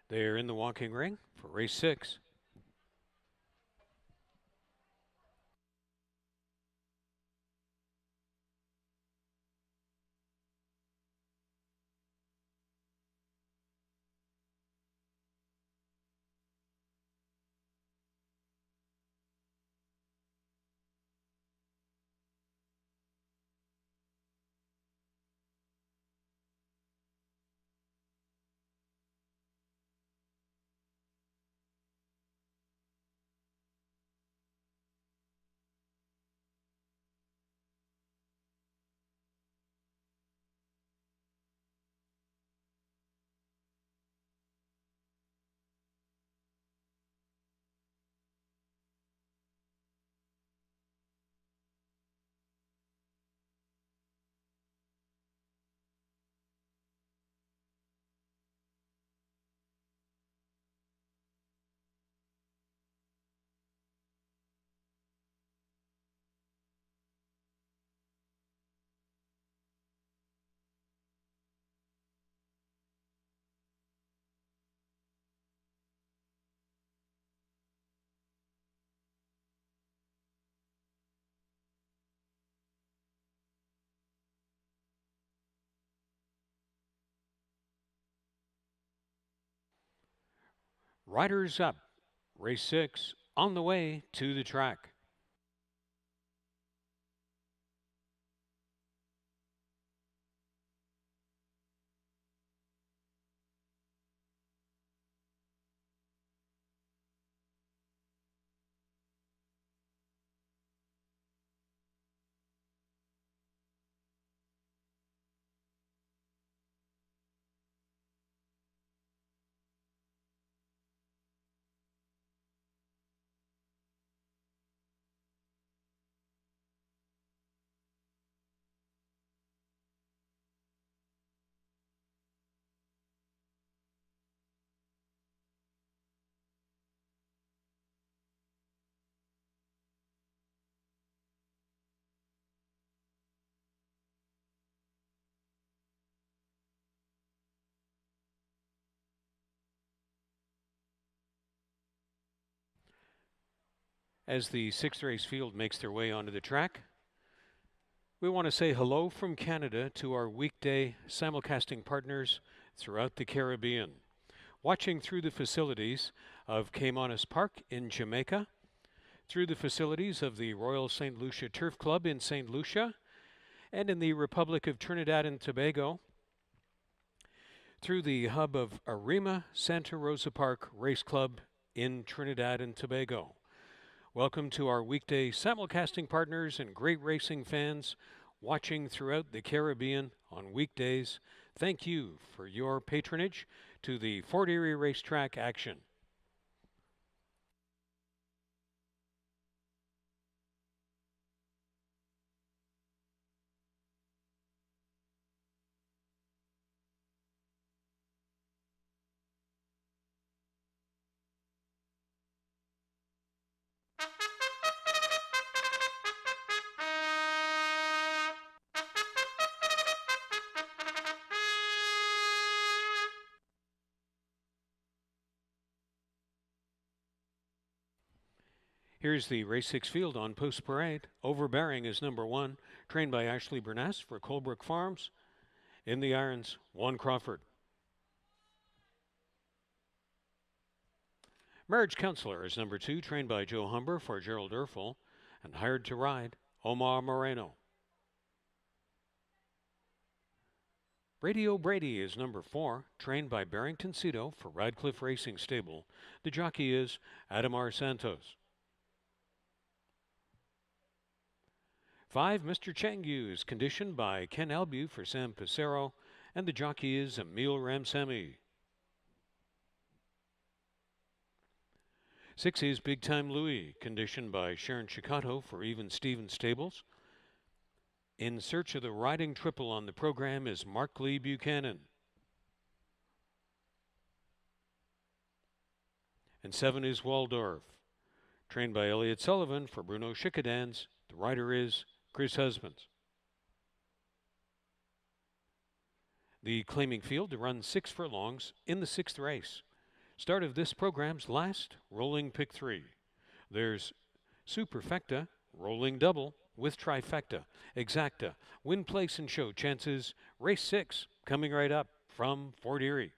They're in the walking ring for race 6. Riders up. Race 6 on the way to the track. As the 6th race field makes their way onto the track, we want to say hello from Canada to our weekday simulcasting partners throughout the Caribbean. Watching through the facilities of Caymanas Park in Jamaica, through the facilities of the Royal St. Lucia Turf Club in St. Lucia, and in the Republic of Trinidad and Tobago, through the hub of Arima Santa Rosa Park Race Club in Trinidad and Tobago. Welcome to our weekday simulcasting partners and great racing fans watching throughout the Caribbean on weekdays. Thank you for your patronage to the Fort Erie Racetrack action. Here's the race 6 field on post parade. Overbearing is number 1, trained by Ashley Burness for Colebrook Farms. In the irons, Juan Crawford. Marriage Counselor is number 2, trained by Joe Humber for Gerald Erfel, and hired to ride, Omar Moreno. Radio Brady is number 4, trained by Barrington Cito for Radcliffe Racing Stable. The jockey is Adamar Santos. 5, Mr. Changu is conditioned by Ken Albu for Sam Pissarro, and the jockey is Emil Ramsamy. 6 is Big Time Louie, conditioned by Sharon Chicato for Even Stevens Stables. In search of the riding triple on the program is Mark Lee Buchanan. And 7 is Waldorf, trained by Elliot Sullivan for Bruno Schickadans. The rider is Chris Husbands. The claiming field to run 6 furlongs in the 6th race. Start of this program's last rolling pick 3. There's Superfecta, rolling double with trifecta, exacta, win, place, and show chances. Race 6 coming right up from Fort Erie.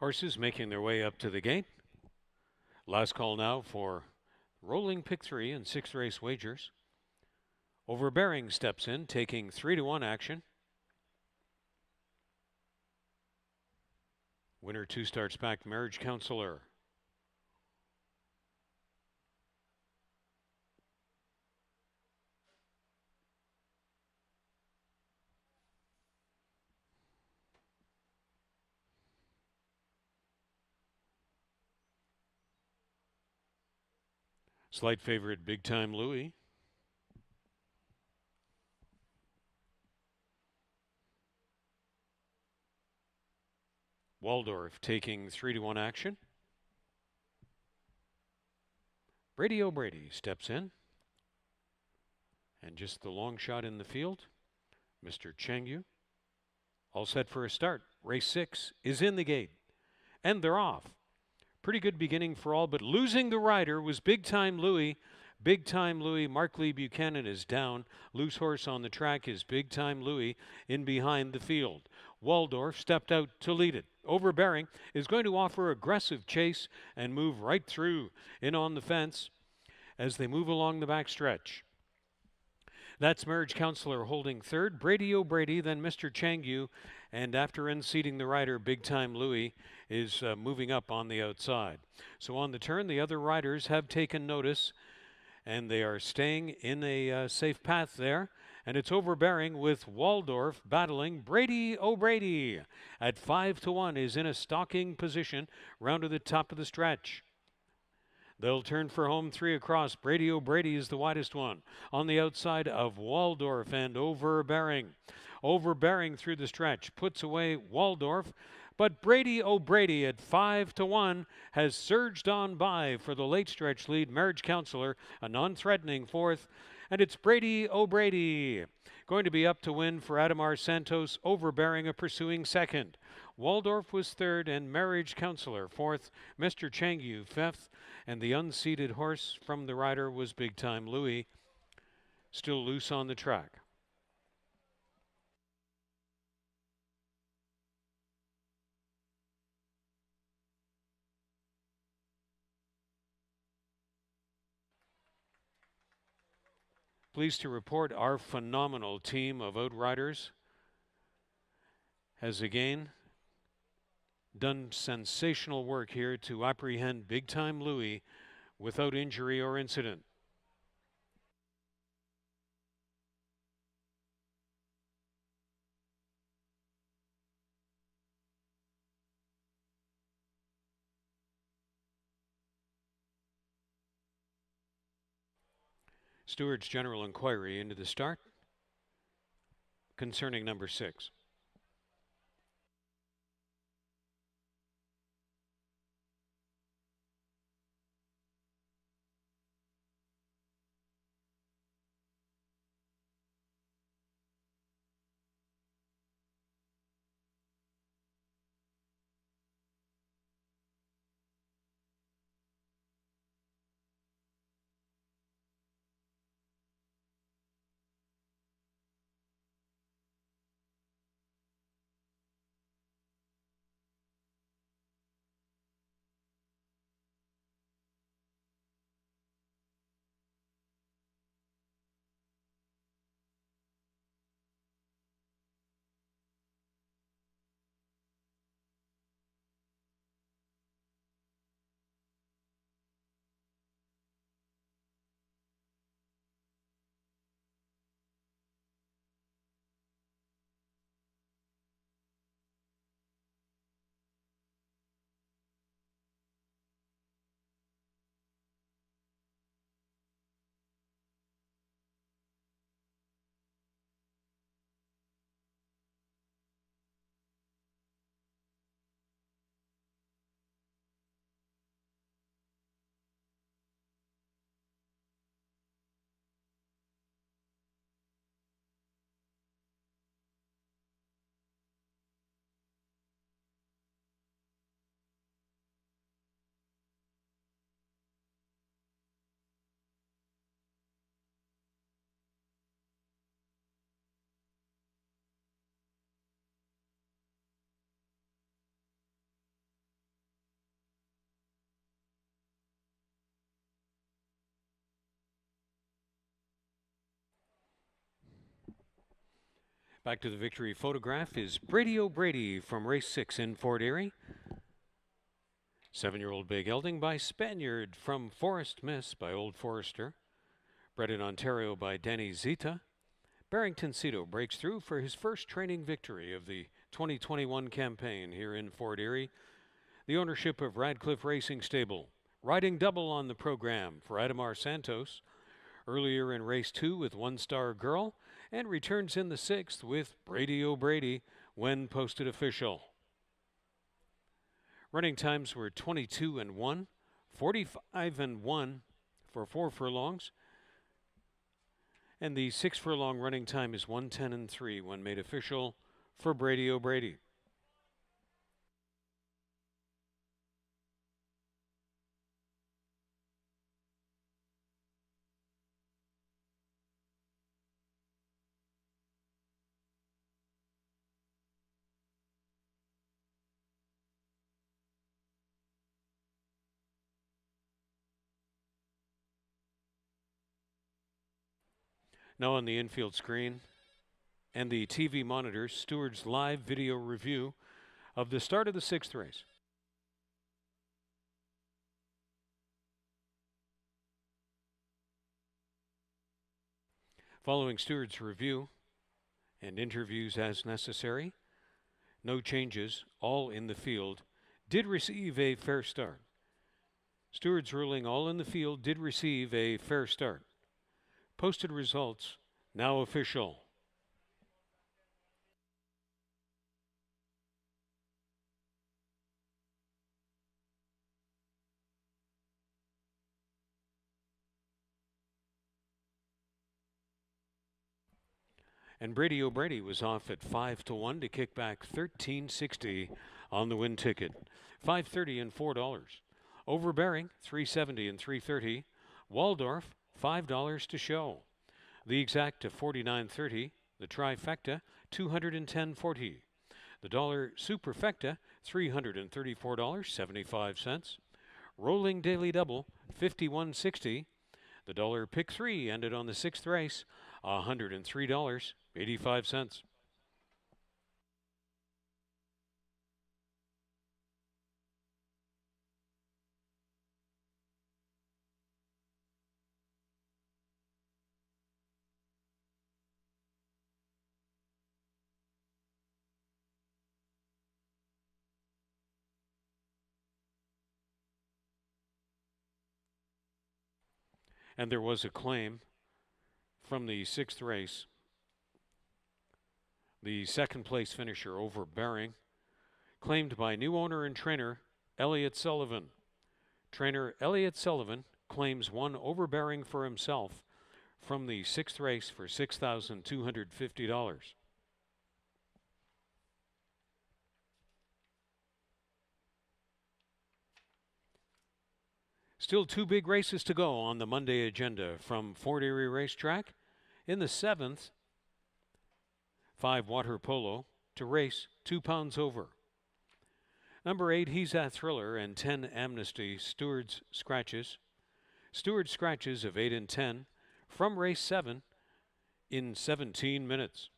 Horses making their way up to the gate. Last call now for rolling pick 3 and 6 race wagers. Overbearing steps in, taking 3-1 action. Winner 2 starts back, Marriage Counselor. Slight favorite, Big Time Louie. Waldorf taking 3-1 action. Brady O'Brady steps in. And just the long shot in the field, Mr. Chengyu. All set for a start. Race 6 is in the gate. And they're off. Pretty good beginning for all, but losing the rider was Big Time Louie. Big Time Louie, Mark Lee Buchanan is down. Loose horse on the track is Big Time Louie in behind the field. Waldorf stepped out to lead it. Overbearing is going to offer aggressive chase and move right through in on the fence as they move along the backstretch. That's marriage counselor holding third, Brady O'Brady, then Mr. Changyu, and after unseating the rider, Big Time Louie is moving up on the outside. So on the turn, the other riders have taken notice, and they are staying in a safe path there. And it's overbearing with Waldorf battling Brady O'Brady at 5-1 is in a stalking position round to the top of the stretch. They'll turn for home 3 across. Brady O'Brady is the widest one on the outside of Waldorf and Overbearing. Overbearing through the stretch puts away Waldorf, but Brady O'Brady at 5-1 has surged on by for the late stretch lead. Marriage counselor, a non-threatening fourth, and it's Brady O'Brady going to be up to win for Ademar Santos. Overbearing a pursuing second. Waldorf was third and marriage counselor fourth. Mr. Changyu fifth, and the unseated horse from the rider was Big Time Louie, still loose on the track. Pleased to report our phenomenal team of outriders has again done sensational work here to apprehend Big Time Louie without injury or incident. Stewart's general inquiry into the start concerning number 6. Back to the victory photograph is Brady O'Brady from race 6 in Fort Erie. 7-year-old Bay Gelding by Spaniard from Forest Miss by Old Forester. Bred in Ontario by Danny Zita. Barrington Cito breaks through for his first training victory of the 2021 campaign here in Fort Erie. The ownership of Radcliffe Racing Stable. Riding double on the program for Ademar Santos. Earlier in race 2 with One Star Girl, and returns in the 6th with Brady O'Brady when posted official. Running times were 22-1, 45-1 for 4 furlongs, and the 6 furlong running time is 1:10-3 when made official for Brady O'Brady. Now on the infield screen and the TV monitors, Stewart's live video review of the start of the sixth race. Following Stewart's review and interviews as necessary, no changes, all in the field, did receive a fair start. Stewart's ruling all in the field did receive a fair start. Posted results now official. And Brady O'Brady was off at 5-1 to kick back $13.60 on the win ticket. $5.30 and $4. Overbearing $3.70 and $3.30. Waldorf $5 to show. The exact to $49.30. The trifecta $210.40. The dollar superfecta $334.75. Rolling daily double $51.60. The dollar pick 3 ended on the sixth race $103.85. And there was a claim from the sixth race. The second place finisher Overbearing, claimed by new owner and trainer Elliott Sullivan. Trainer Elliott Sullivan claims one Overbearing for himself from the sixth race for $6,250. Still two big races to go on the Monday agenda from Fort Erie Racetrack. In the seventh, 5 water polo to race 2 pounds over. Number 8, He's That Thriller, and 10 Amnesty, Stewart's Scratches. Stewart's Scratches of 8 and 10 from race 7 in 17 minutes.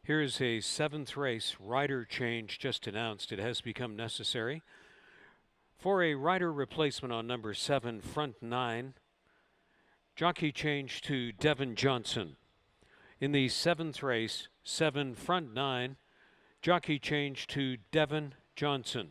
Here's a 7th race rider change just announced. It has become necessary for a rider replacement on number 7, front 9. Jockey change to Devin Johnson. In the 7th race, 7, front 9. Jockey change to Devin Johnson.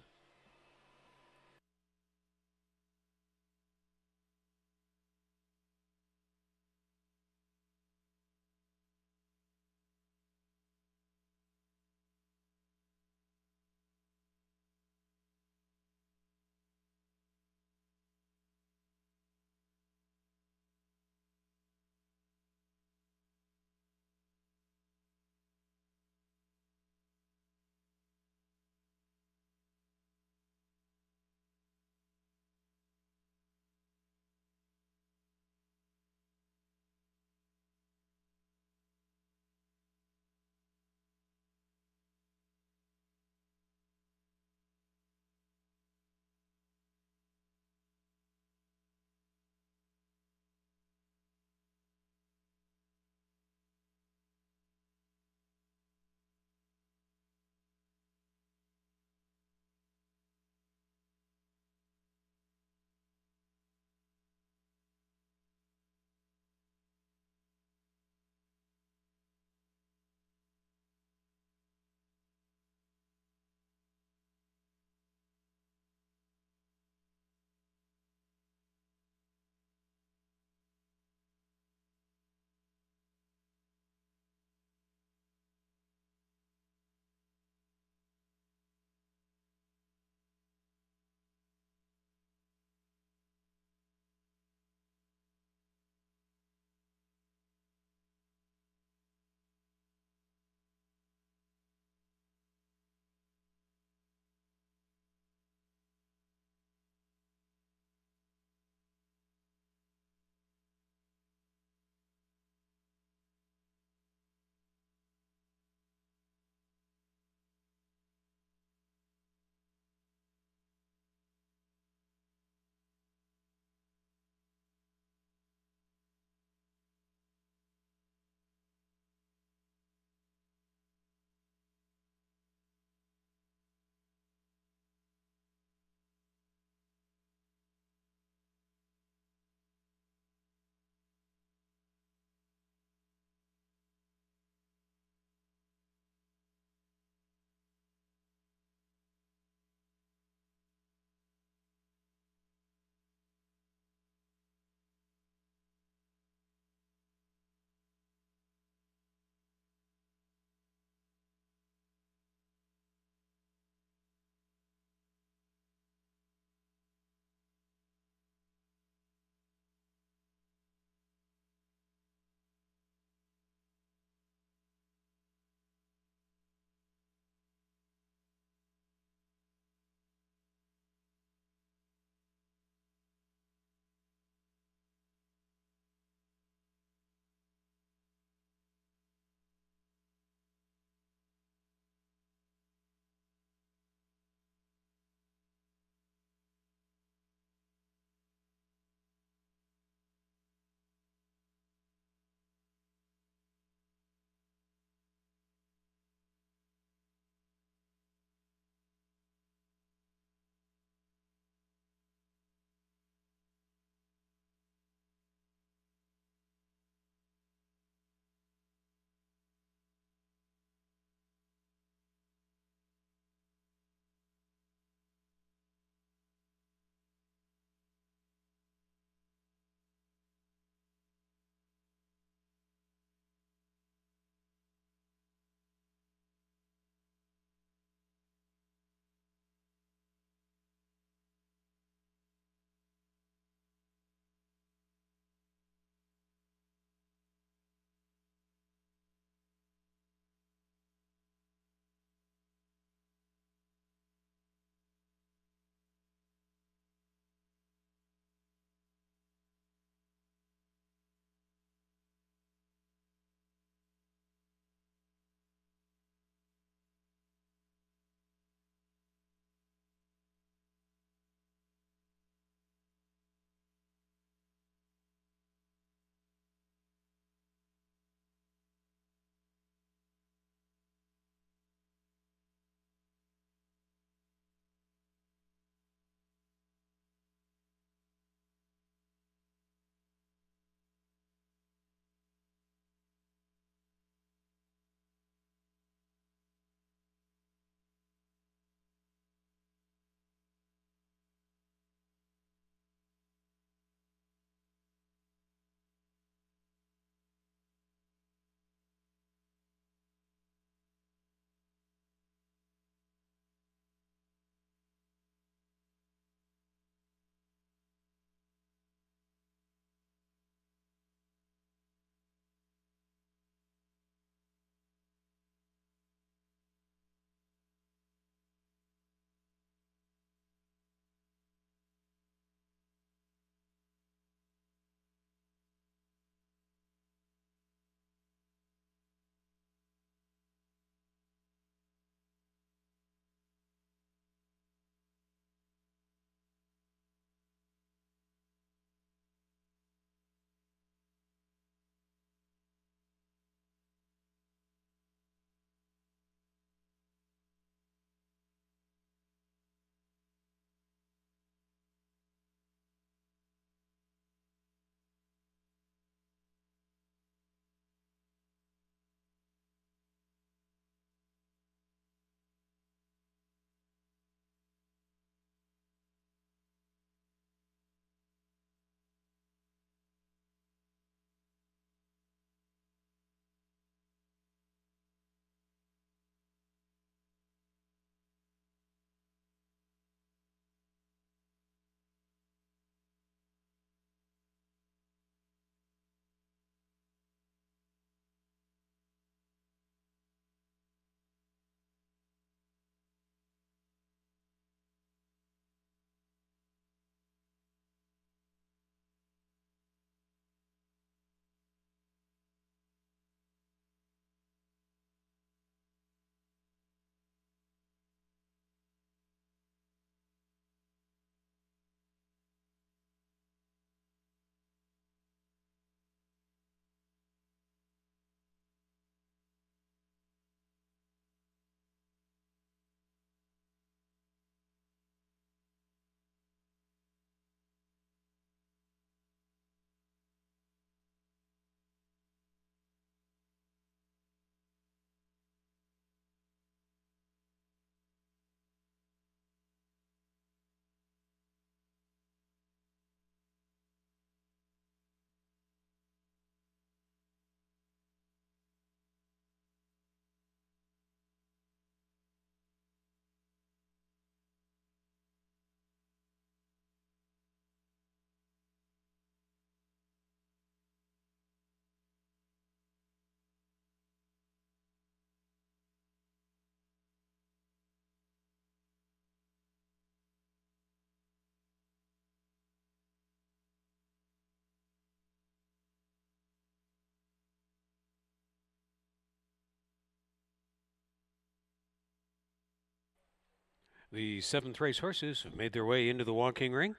The seventh race horses have made their way into the walking ring.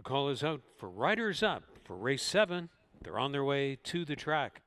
The call is out for Riders Up for race 7. They're on their way to the track.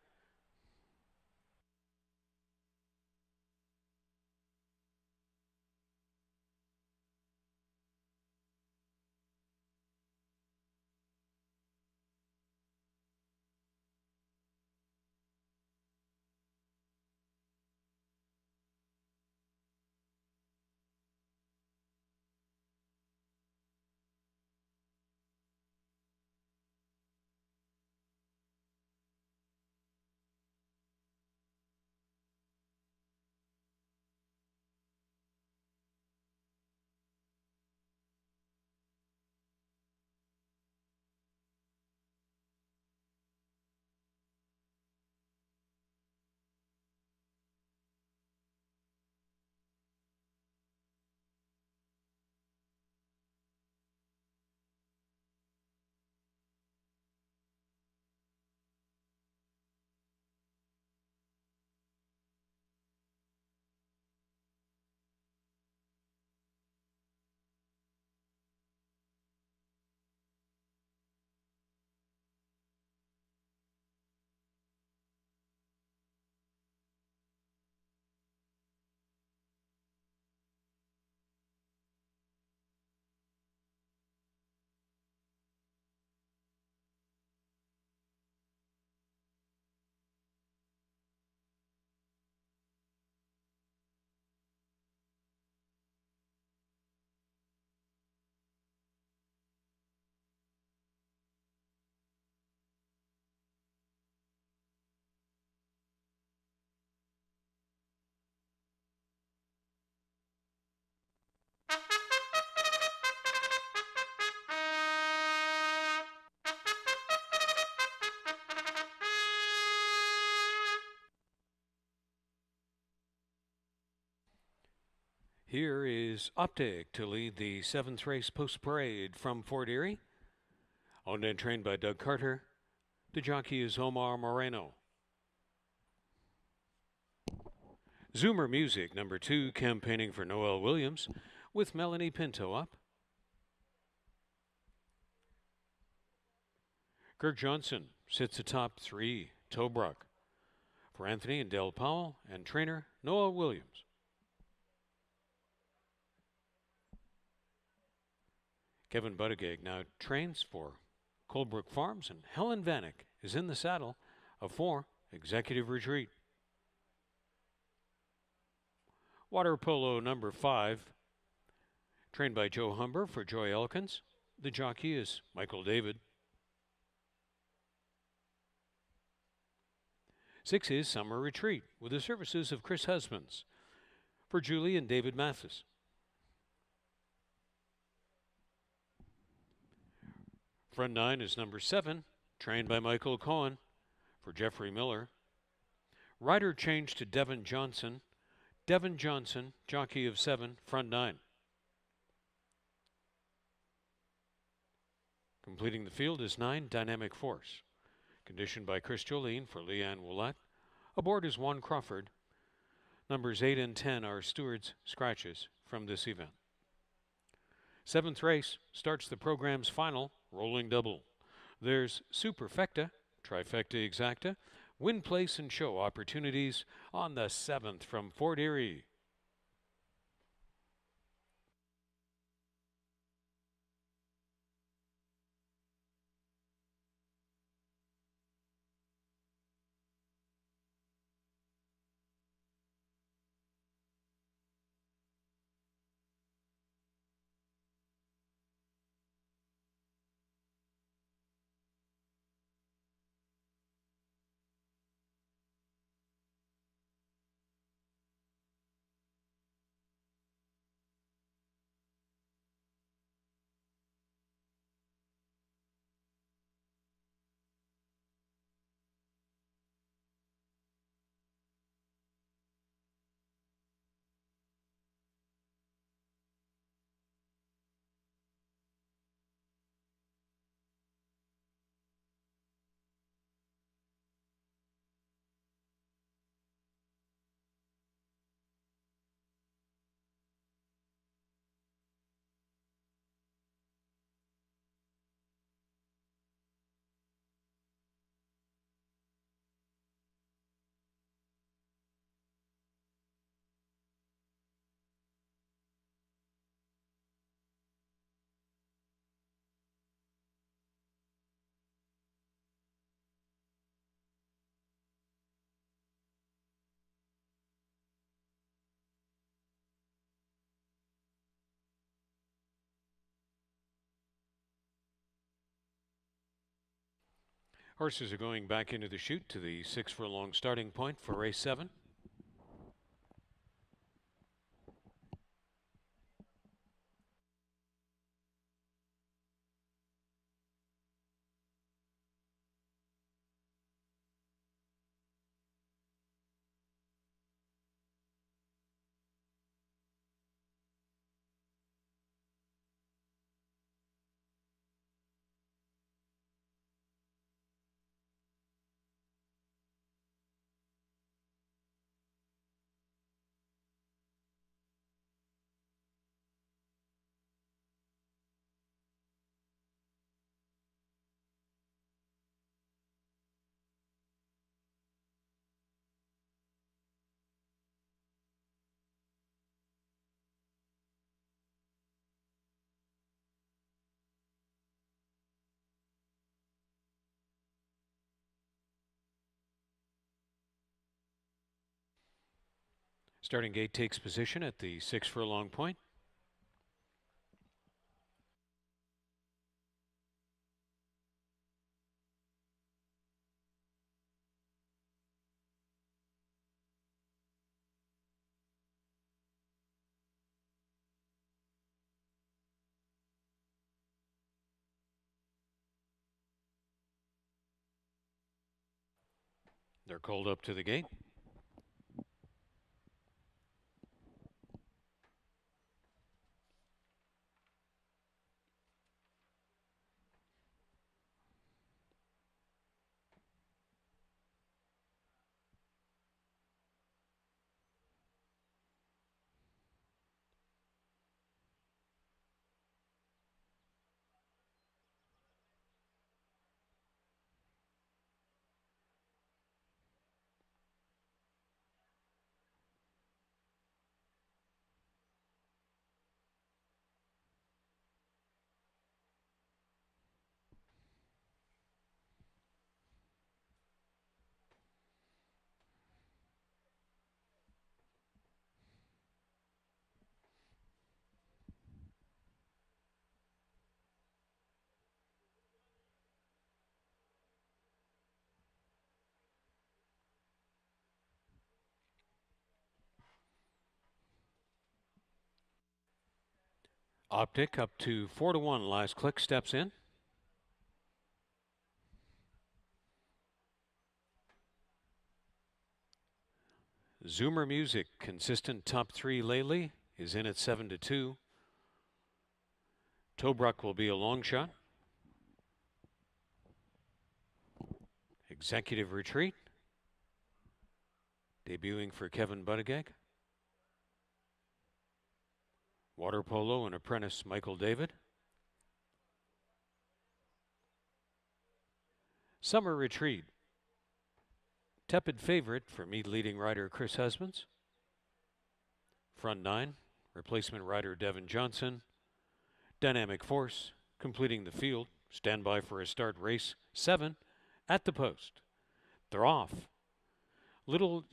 Here is Optic to lead the 7th race post parade from Fort Erie. Owned and trained by Doug Carter. The jockey is Omar Moreno. Zoomer Music, number 2, campaigning for Noel Williams, with Melanie Pinto up. Kirk Johnson sits atop 3, Tobruk, for Anthony and Del Powell, and trainer Noel Williams. Kevin Buttigieg now trains for Colebrook Farms, and Helen Vanek is in the saddle of 4, Executive Retreat. Water Polo number 5, trained by Joe Humber for Joy Elkins. The jockey is Michael David. 6 is Summer Retreat, with the services of Chris Husbands for Julie and David Mathis. Front 9 is number 7, trained by Michael Cohen for Jeffrey Miller. Rider changed to Devin Johnson. Devin Johnson, jockey of 7, front 9. Completing the field is 9, Dynamic Force. Conditioned by Chris Jolene for Leanne Willett. Aboard is 1, Crawford. Numbers 8 and 10 are stewards' scratches from this event. 7th race starts the program's final rolling double. There's Superfecta, Trifecta Exacta, win place and show opportunities on the 7th from Fort Erie. Horses are going back into the chute to the 6 furlong starting point for race 7. Starting gate takes position at the 6 furlong point. They're called up to the gate. Optic up to 4-1. Last Click steps in. Zoomer Music, consistent top 3 lately, is in at 7-2. Tobruk will be a long shot. Executive Retreat, debuting for Kevin Buttigieg. Water Polo and apprentice Michael David. Summer Retreat, tepid favorite for meet leading rider Chris Husbands. Front 9, replacement rider Devin Johnson. Dynamic Force, completing the field. Stand by for a start, race 7 at the post. They're off. Little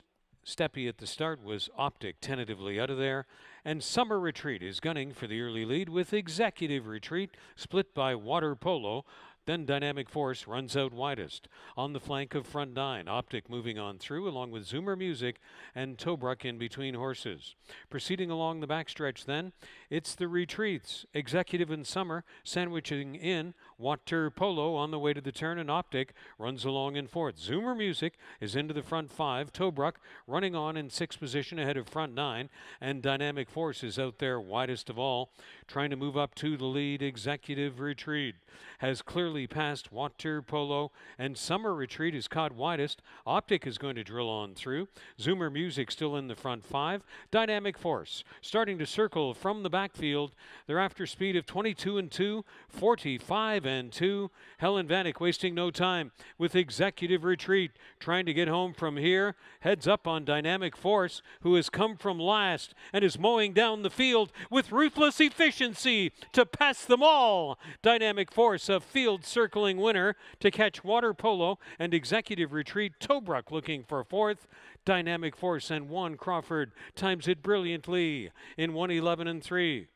steppy at the start was Optic tentatively out of there, and Summer Retreat is gunning for the early lead with Executive Retreat split by Water Polo. Then Dynamic Force runs out widest. On the flank of Front 9, Optic moving on through along with Zoomer Music and Tobruk in between horses. Proceeding along the backstretch then, it's the Retreats, Executive and Summer sandwiching in. Water Polo on the way to the turn, and Optic runs along in fourth. Zoomer Music is into the front 5. Tobruk running on in 6th position ahead of Front 9, and Dynamic Force is out there widest of all, trying to move up to the lead. Executive Retreat has clearly passed Water Polo, and Summer Retreat is caught widest. Optic is going to drill on through. Zoomer Music still in the front 5. Dynamic Force starting to circle from the backfield. They're after speed of 22 and 2, 45 and 2. Helen Vanek wasting no time with Executive Retreat trying to get home from here. Heads up on Dynamic Force, who has come from last and is mowing down the field with ruthless efficiency to pass them all. Dynamic Force, a field circling winner to catch Water Polo, and Executive Retreat. Tobruk looking for fourth. Dynamic Force and Juan Crawford times it brilliantly in 1:11 and 3.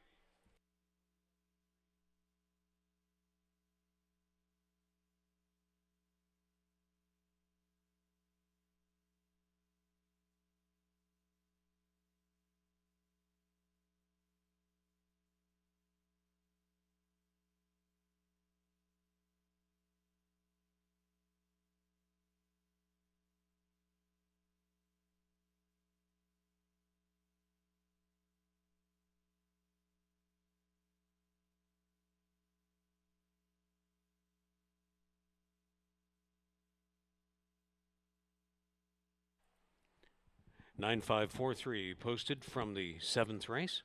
(9:5:43) posted from the 7th race.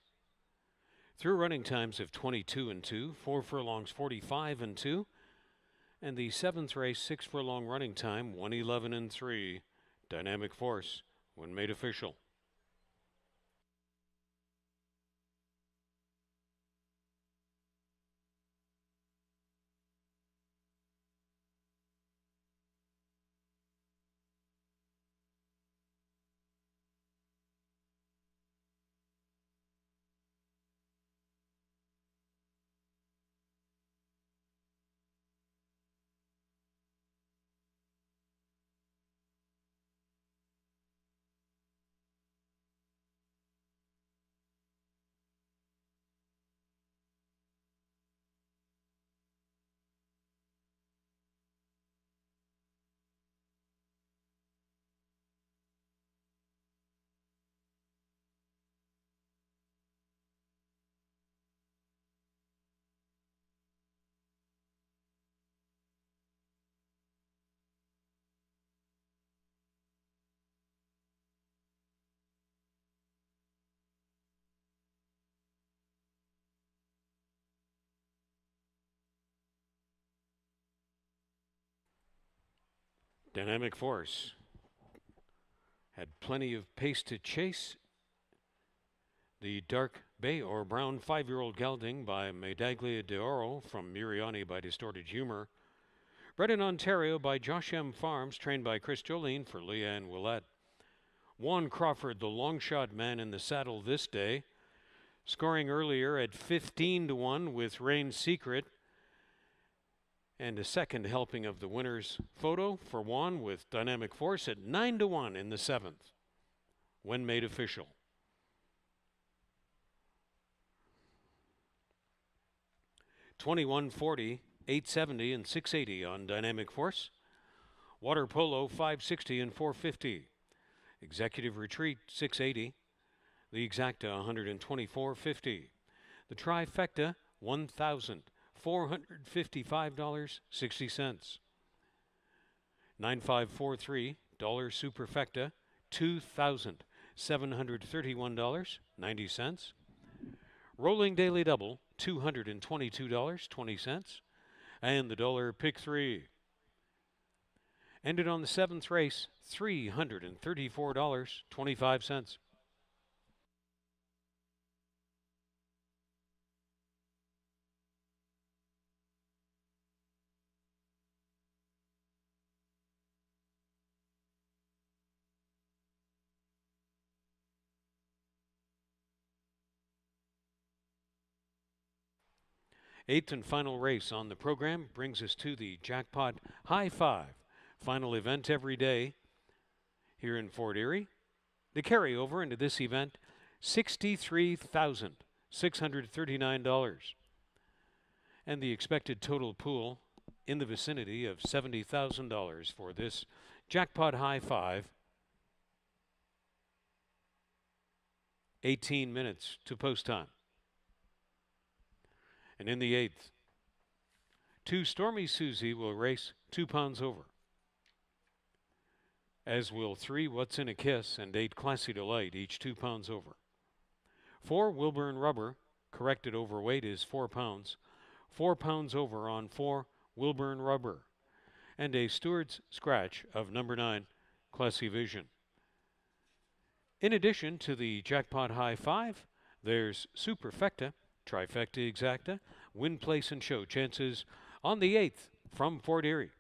Through running times of 22 and 2, 4 furlongs 45 and 2, and the 7th race 6 furlong running time 1:11 and 3. Dynamic Force when made official. Dynamic Force had plenty of pace to chase. The dark bay or brown 5-year-old gelding by Medaglia d'Oro from Miriani by Distorted Humor. Bred in Ontario by Josh M. Farms, trained by Chris Jolene for Leanne Willette. Juan Crawford, the long shot man in the saddle this day, scoring earlier at 15 to 1 with Rain Secret. And a second helping of the winner's photo for Juan with Dynamic Force at 9 to 1 in the 7th, when made official. $21.40, $8.70, and $6.80 on Dynamic Force. Water Polo $5.60 and $4.50. Executive Retreat $6.80. The Exacta $124.50. The Trifecta $1,455.60. $9543 superfecta, $2,731.90. Rolling daily double, $222.20. And the dollar pick three ended on the seventh race, $334.25. Eighth and final race on the program brings us to the Jackpot High Five, final event every day here in Fort Erie. The carryover into this event, $63,639. And the expected total pool in the vicinity of $70,000 for this Jackpot High Five. 18 minutes to post time. And in the eighth, 2 Stormy Susie will race 2 pounds over, as will 3 What's in a Kiss and 8 Classy Delight, each 2 pounds over. 4 Wilburn Rubber, corrected overweight is 4 pounds. 4 pounds over on 4 Wilburn Rubber. And a Stewart's Scratch of number 9, Classy Vision. In addition to the Jackpot High Five, there's Superfecta, Trifecta Exacta, Win, Place, and Show chances on the 8th from Fort Erie.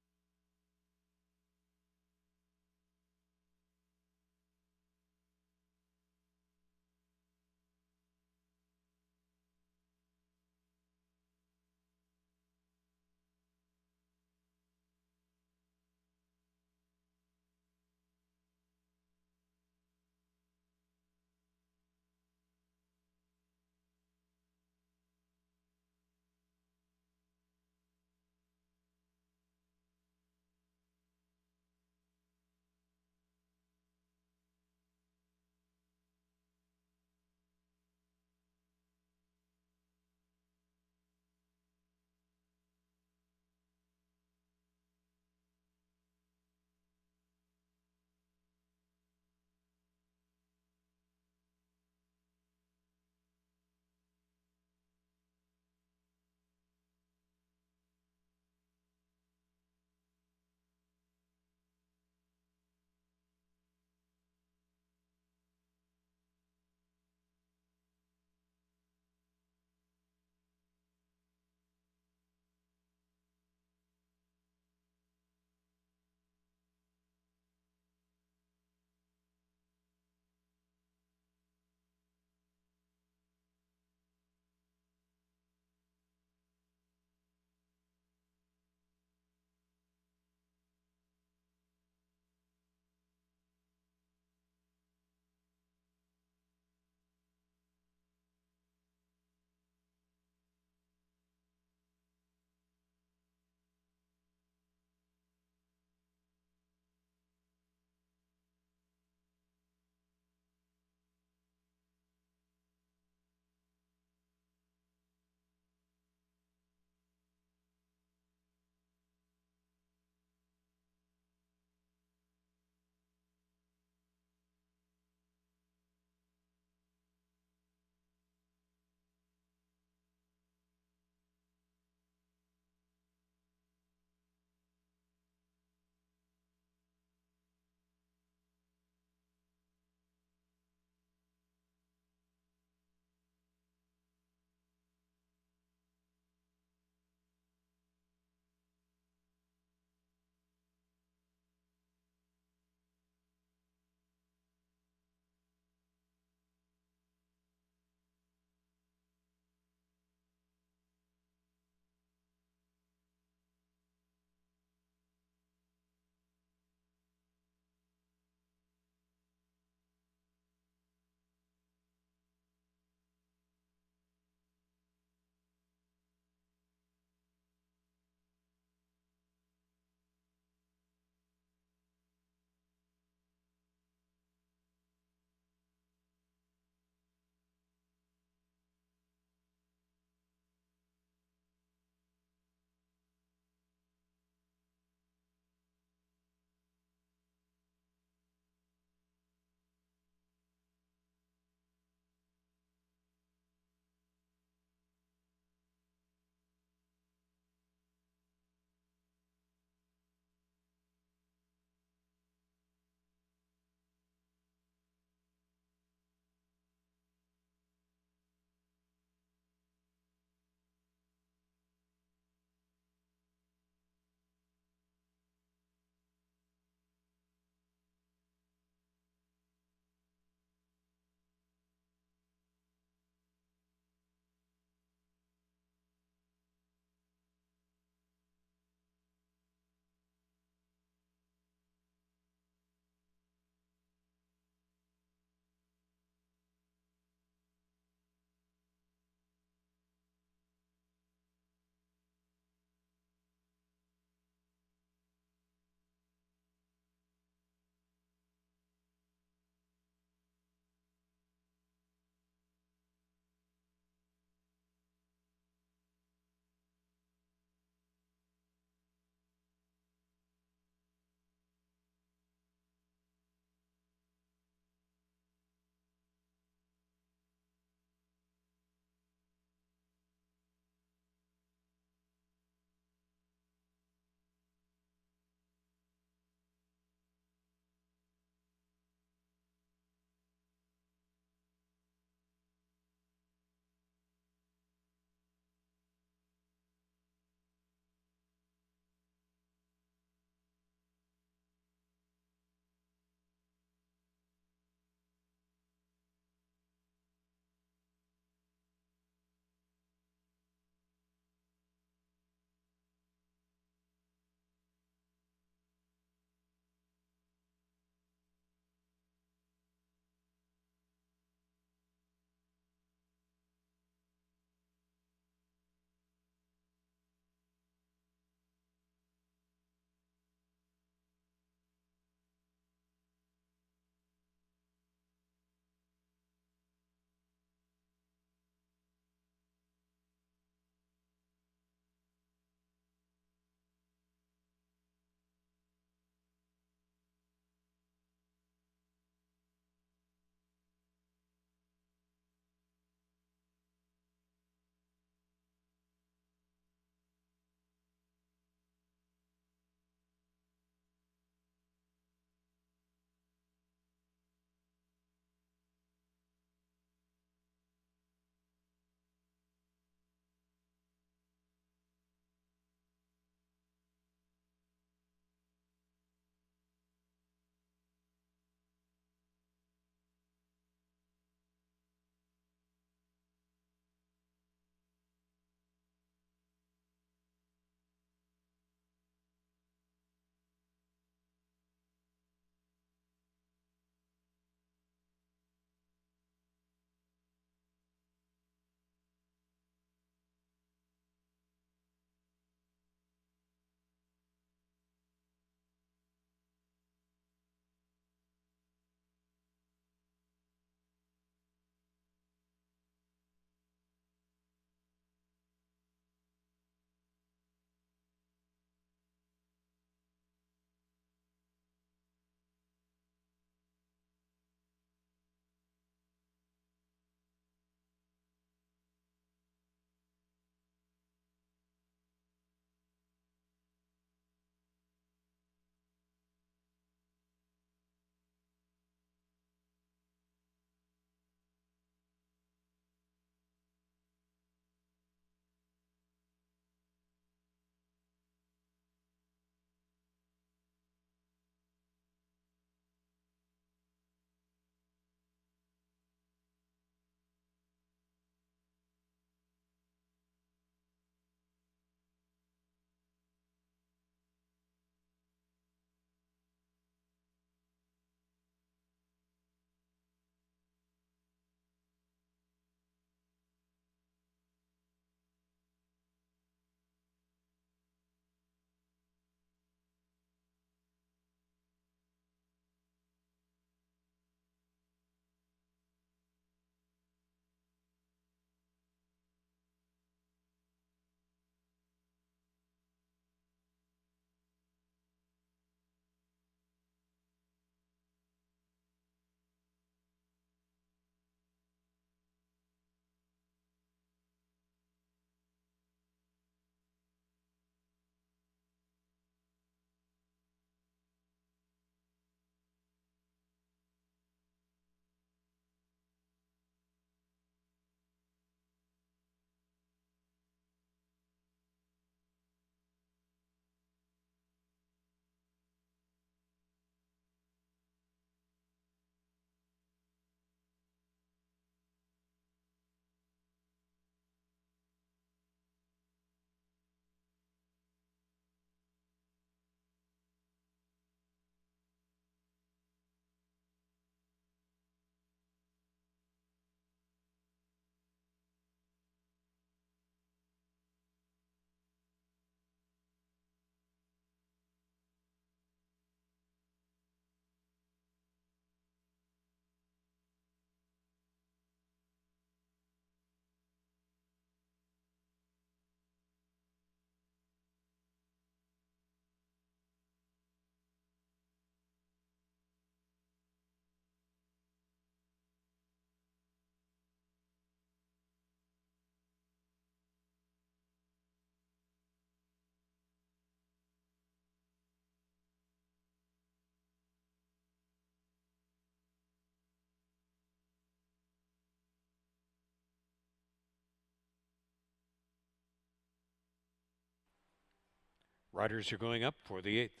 Riders are going up for the 8th.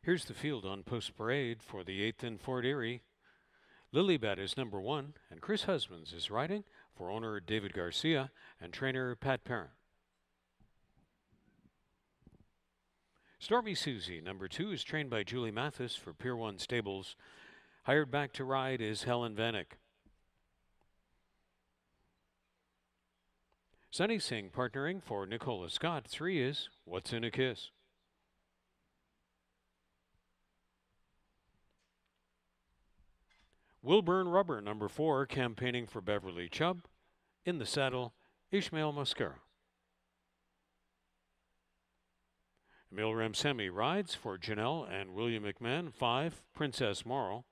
Here's the field on post parade for the 8th in Fort Erie. Lilybet is number 1, and Chris Husbands is riding for owner David Garcia and trainer Pat Parent. Stormy Susie, number 2, is trained by Julie Mathis for Pier 1 Stables. Hired back to ride is Helen Vanek. Sunny Singh partnering for Nicola Scott. 3 is What's in a Kiss. Wilburn Rubber, number 4, campaigning for Beverly Chubb. In the saddle, Ishmael Mascara. Emil Ramsemi rides for Janelle and William McMahon. 5, Princess Morrow.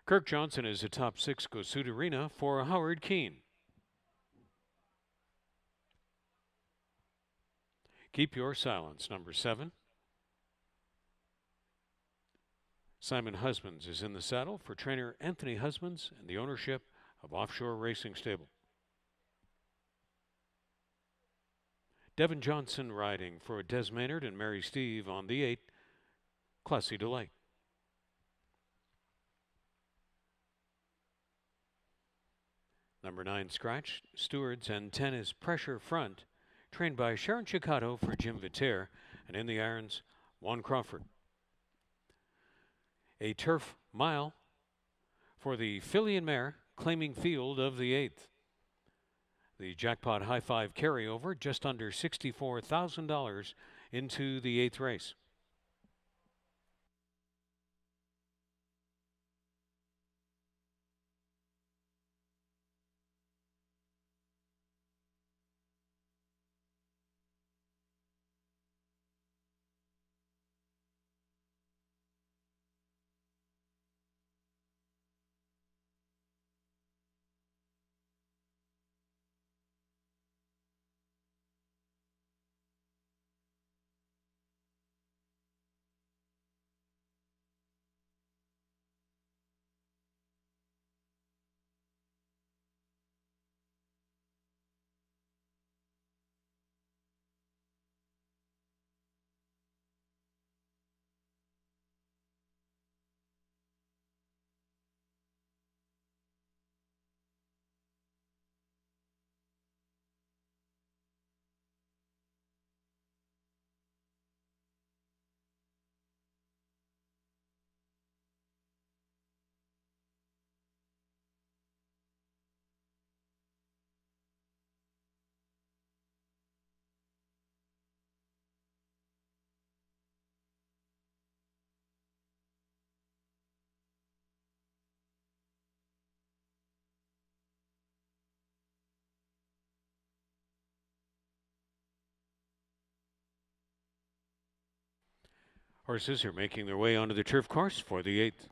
Kirk Johnson is a top 6 Gosudarina for Howard Keene. Keep Your Silence, number 7. Simon Husbands is in the saddle for trainer Anthony Husbands and the ownership of Offshore Racing Stable. Devin Johnson riding for Des Maynard and Mary Steve on the 8, Classy Delight. Number 9, Scratch, Stewards, and 10 is Pressure Front, trained by Sharon Chicato for Jim Viter, and in the irons, Juan Crawford. A turf mile for the filly and mare claiming field of the 8th. The jackpot high five carryover just under $64,000 into the 8th race. Horses are making their way onto the turf course for the 8th.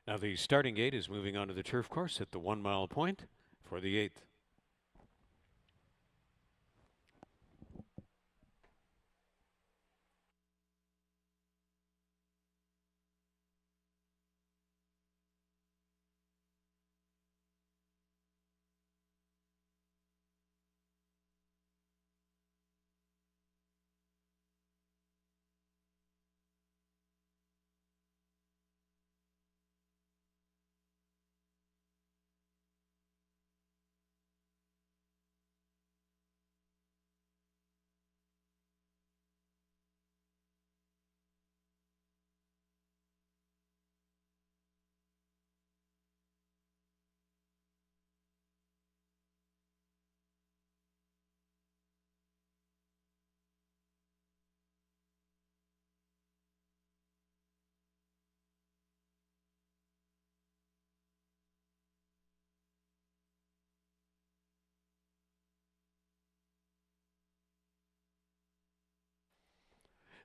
Now the starting gate is moving onto the turf course at the 1 mile point for the 8th.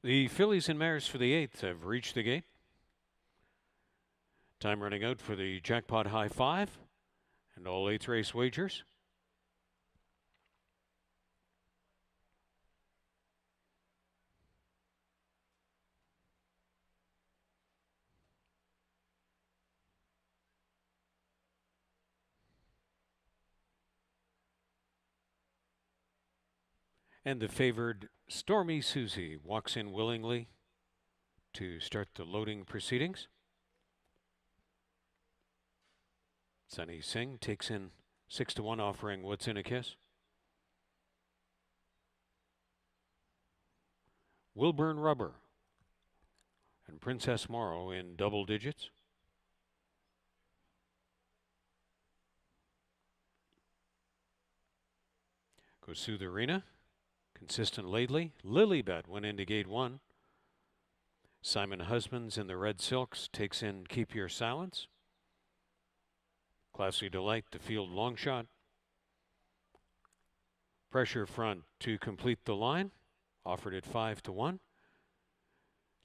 The fillies and mares for the 8th have reached the gate. Time running out for the jackpot high 5 and all 8th race wagers. And the favored Stormy Susie walks in willingly to start the loading proceedings. Sunny Singh takes in 6-1, offering What's in a Kiss. Wilburn Rubber and Princess Morrow in double digits. Goes through the arena. Consistent lately. Lilybet went into gate 1. Simon Husbands in the red silks takes in Keep Your Silence. Classy Delight, the field long shot. Pressure Front to complete the line. Offered at 5-1.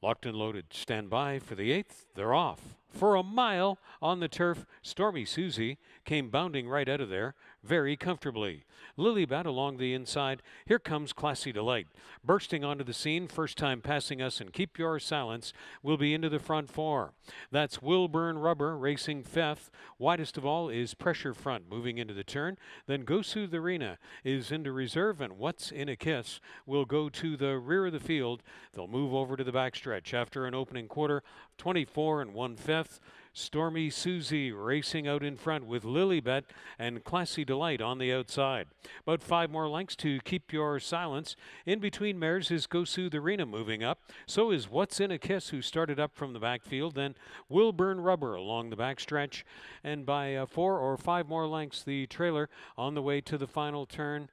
Locked and loaded. Stand by for the 8th. They're off. For a mile on the turf, Stormy Susie came bounding right out of there very comfortably. Lilybet along the inside. Here comes Classy Delight. Bursting onto the scene, first time passing us, and Keep Your Silence will be into the front 4. That's Wilburn Rubber racing 5th. Widest of all is Pressure Front moving into the turn. Then Gosu the Arena is into reserve, and What's in a Kiss will go to the rear of the field. They'll move over to the backstretch after an opening quarter, 24 1/5. Stormy Susie racing out in front with Lilybet and Classy Delight on the outside. About 5 more lengths to Keep Your Silence. In between mares is Gosu the Arena moving up. So is What's in a Kiss, who started up from the backfield. Then Wilburn Rubber along the backstretch. And by 4 or 5 more lengths, the trailer on the way to the final turn.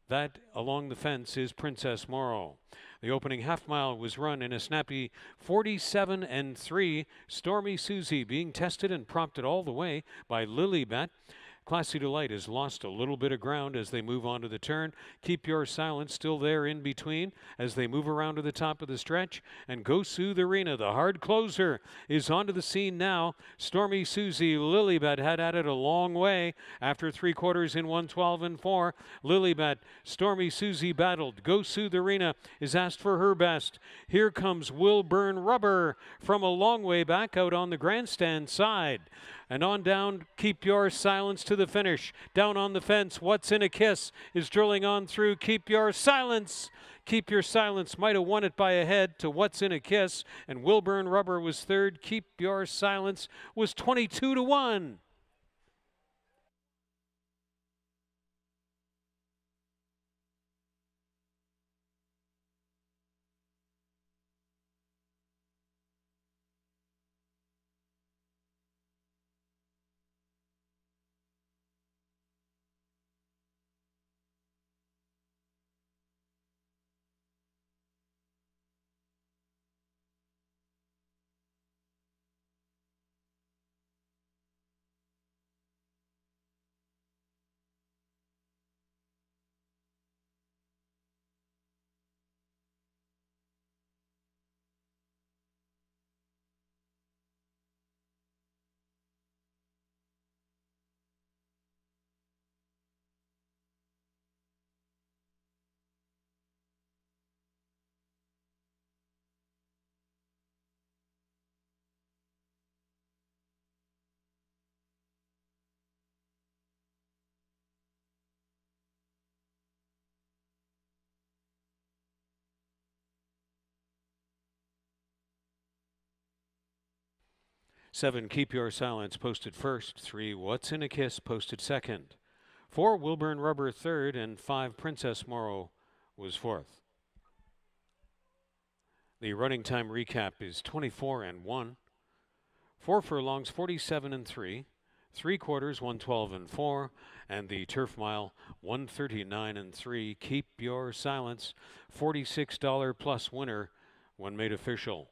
That along the fence is Princess Morrow. The opening half mile was run in a snappy 47 3. Stormy Susie being tested and prompted all the way by Lilybet. Classy Delight has lost a little bit of ground as they move on to the turn. Keep Your Silence still there in between as they move around to the top of the stretch. And Go Soothe Arena, the hard closer, is onto the scene now. Stormy Susie Lilybet had at it a long way after 3/4 in 1:12 and 4. Lilybet, Stormy Susie battled. Go Soothe Arena is asked for her best. Here comes Wilburn Rubber from a long way back out on the grandstand side. And on down, Keep Your Silence to the finish. Down on the fence, What's in a Kiss is drilling on through. Keep Your Silence. Keep Your Silence might have won it by a head to What's in a Kiss. And Wilburn Rubber was third. Keep Your Silence was 22-1. Seven, Keep Your Silence posted first. 3, What's in a Kiss posted second. 4, Wilburn Rubber third. And 5, Princess Morrow was fourth. The running time recap is 24 and 1. 4 furlongs, 47 and 3. 3/4, 112 and 4. And the turf mile, 139 and 3. Keep Your Silence, $46 plus winner when made official.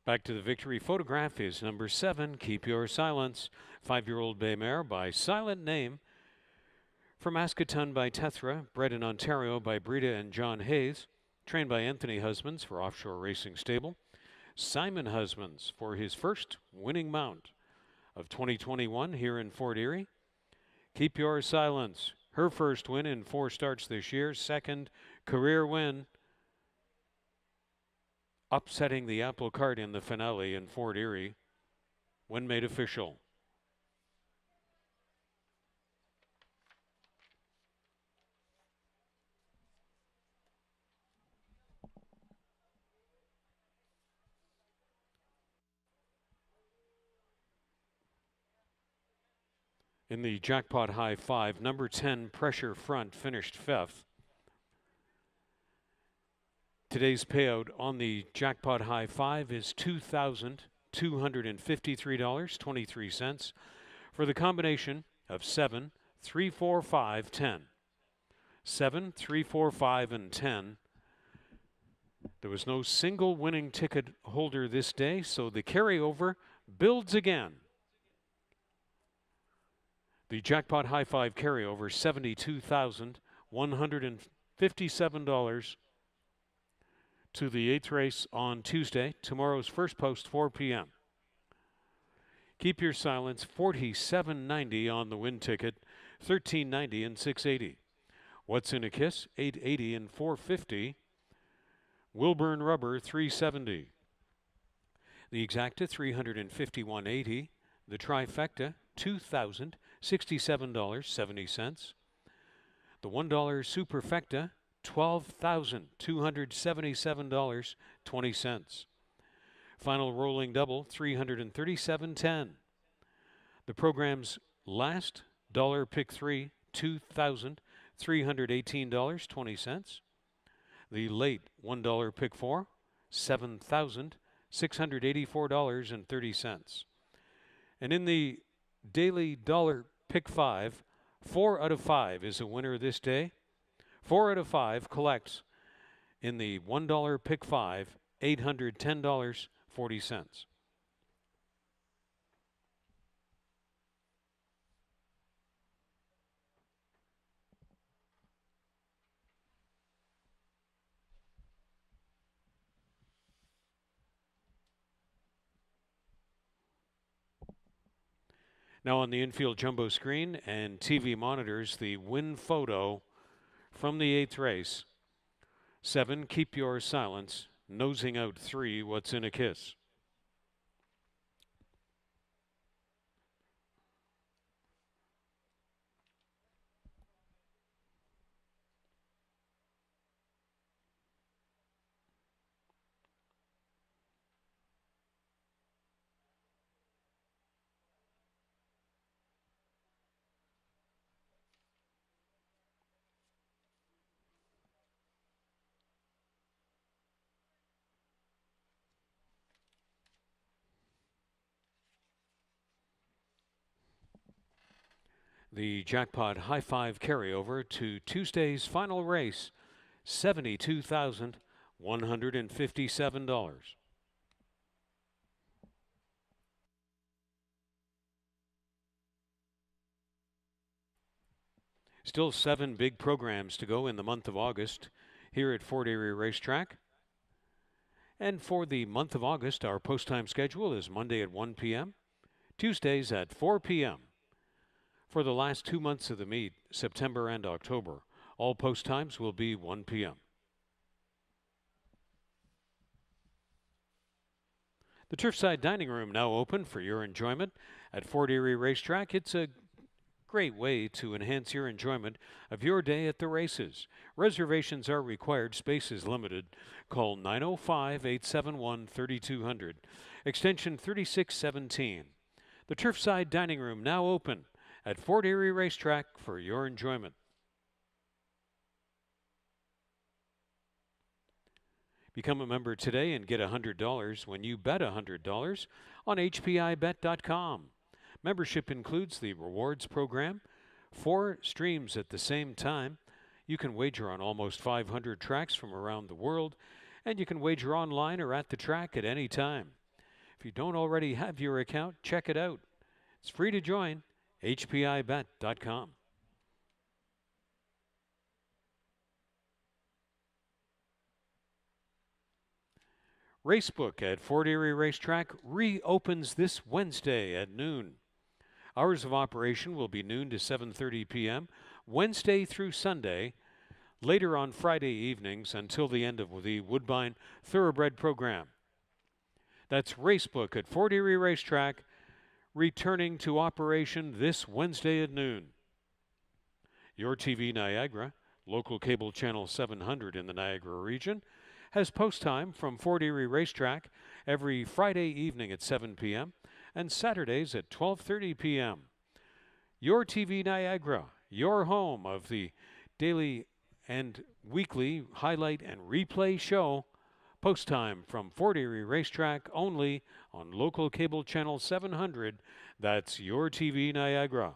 Back to the victory photograph is number 7, Keep Your Silence. 5-year-old bay mare by Silent Name. From Ascatun by Tethra, bred in Ontario by Brita and John Hayes. Trained by Anthony Husbands for Offshore Racing Stable. Simon Husbands for his first winning mount of 2021 here in Fort Erie. Keep Your Silence, her first win in 4 starts this year. Second career win, upsetting the apple cart in the finale in Fort Erie when made official. In the jackpot high 5, number 10, Pressure Front, finished 5th. Today's payout on the jackpot high 5 is $2,253.23 for the combination of 7, 3, 4, 5, 10. 7, 3, 4, 5, and 10. There was no single winning ticket holder this day, so the carryover builds again. The jackpot high five carryover, $72,157 to the 8th race on Tuesday. Tomorrow's first post, 4 p.m. Keep your silence, $47.90 on the win ticket, $13.90 and $6.80. What's in a Kiss, $8.80 and $4.50. Wilburn Rubber, $3.70. The Exacta, $351.80. The Trifecta, $2,067.70. The $1 Superfecta, $12,277.20. Final rolling double, $337.10. The program's last dollar pick three, $2,318.20. The late $1 pick four, $7,684.30. And in the daily dollar pick five, 4 out of 5 is a winner this day. 4 out of 5 collects in the $1 pick five, $810.40. Now on the infield jumbo screen and TV monitors, the win photo from the 8th race. 7, Keep Your Silence. Nosing out 3, What's in a Kiss. The jackpot high five carryover to Tuesday's final race, $72,157. Still 7 big programs to go in the month of August here at Fort Erie Racetrack. And for the month of August, our post time schedule is Monday at 1 p.m., Tuesdays at 4 p.m. For the last 2 months of the meet, September and October, all post times will be 1 p.m. The Turfside Dining Room now open for your enjoyment at Fort Erie Racetrack. It's a great way to enhance your enjoyment of your day at the races. Reservations are required. Space is limited. Call 905-871-3200, extension 3617. The Turfside Dining Room now open at Fort Erie Racetrack for your enjoyment. Become a member today and get $100 when you bet $100 on HPIBet.com. Membership includes the rewards program, 4 streams at the same time. You can wager on almost 500 tracks from around the world, and you can wager online or at the track at any time. If you don't already have your account, check it out. It's free to join, HPIBet.com. Racebook at Fort Erie Racetrack reopens this Wednesday at noon. Hours of operation will be noon to 7:30 p.m., Wednesday through Sunday, later on Friday evenings until the end of the Woodbine Thoroughbred program. That's Racebook at Fort Erie Racetrack, returning to operation this Wednesday at noon. Your TV Niagara, local cable channel 700 in the Niagara region, has post time from Fort Erie Racetrack every Friday evening at 7 p.m. and Saturdays at 12:30 p.m. Your TV Niagara, your home of the daily and weekly highlight and replay show, post time from Fort Erie Racetrack only on local cable channel 700. That's Your TV Niagara.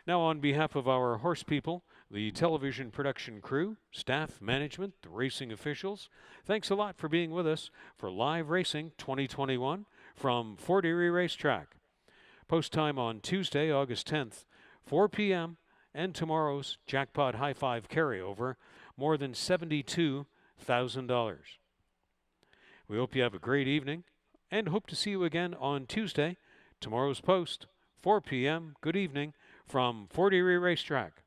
Now, on behalf of our horse people, The television production crew, staff, management, the racing officials, thanks a lot for being with us for Live Racing 2021 from Fort Erie Racetrack. Post time on Tuesday, August 10th, 4 p.m., and tomorrow's Jackpot High Five carryover, more than $72,000. We hope you have a great evening and hope to see you again on Tuesday. Tomorrow's post, 4 p.m. Good evening from Fort Erie Racetrack.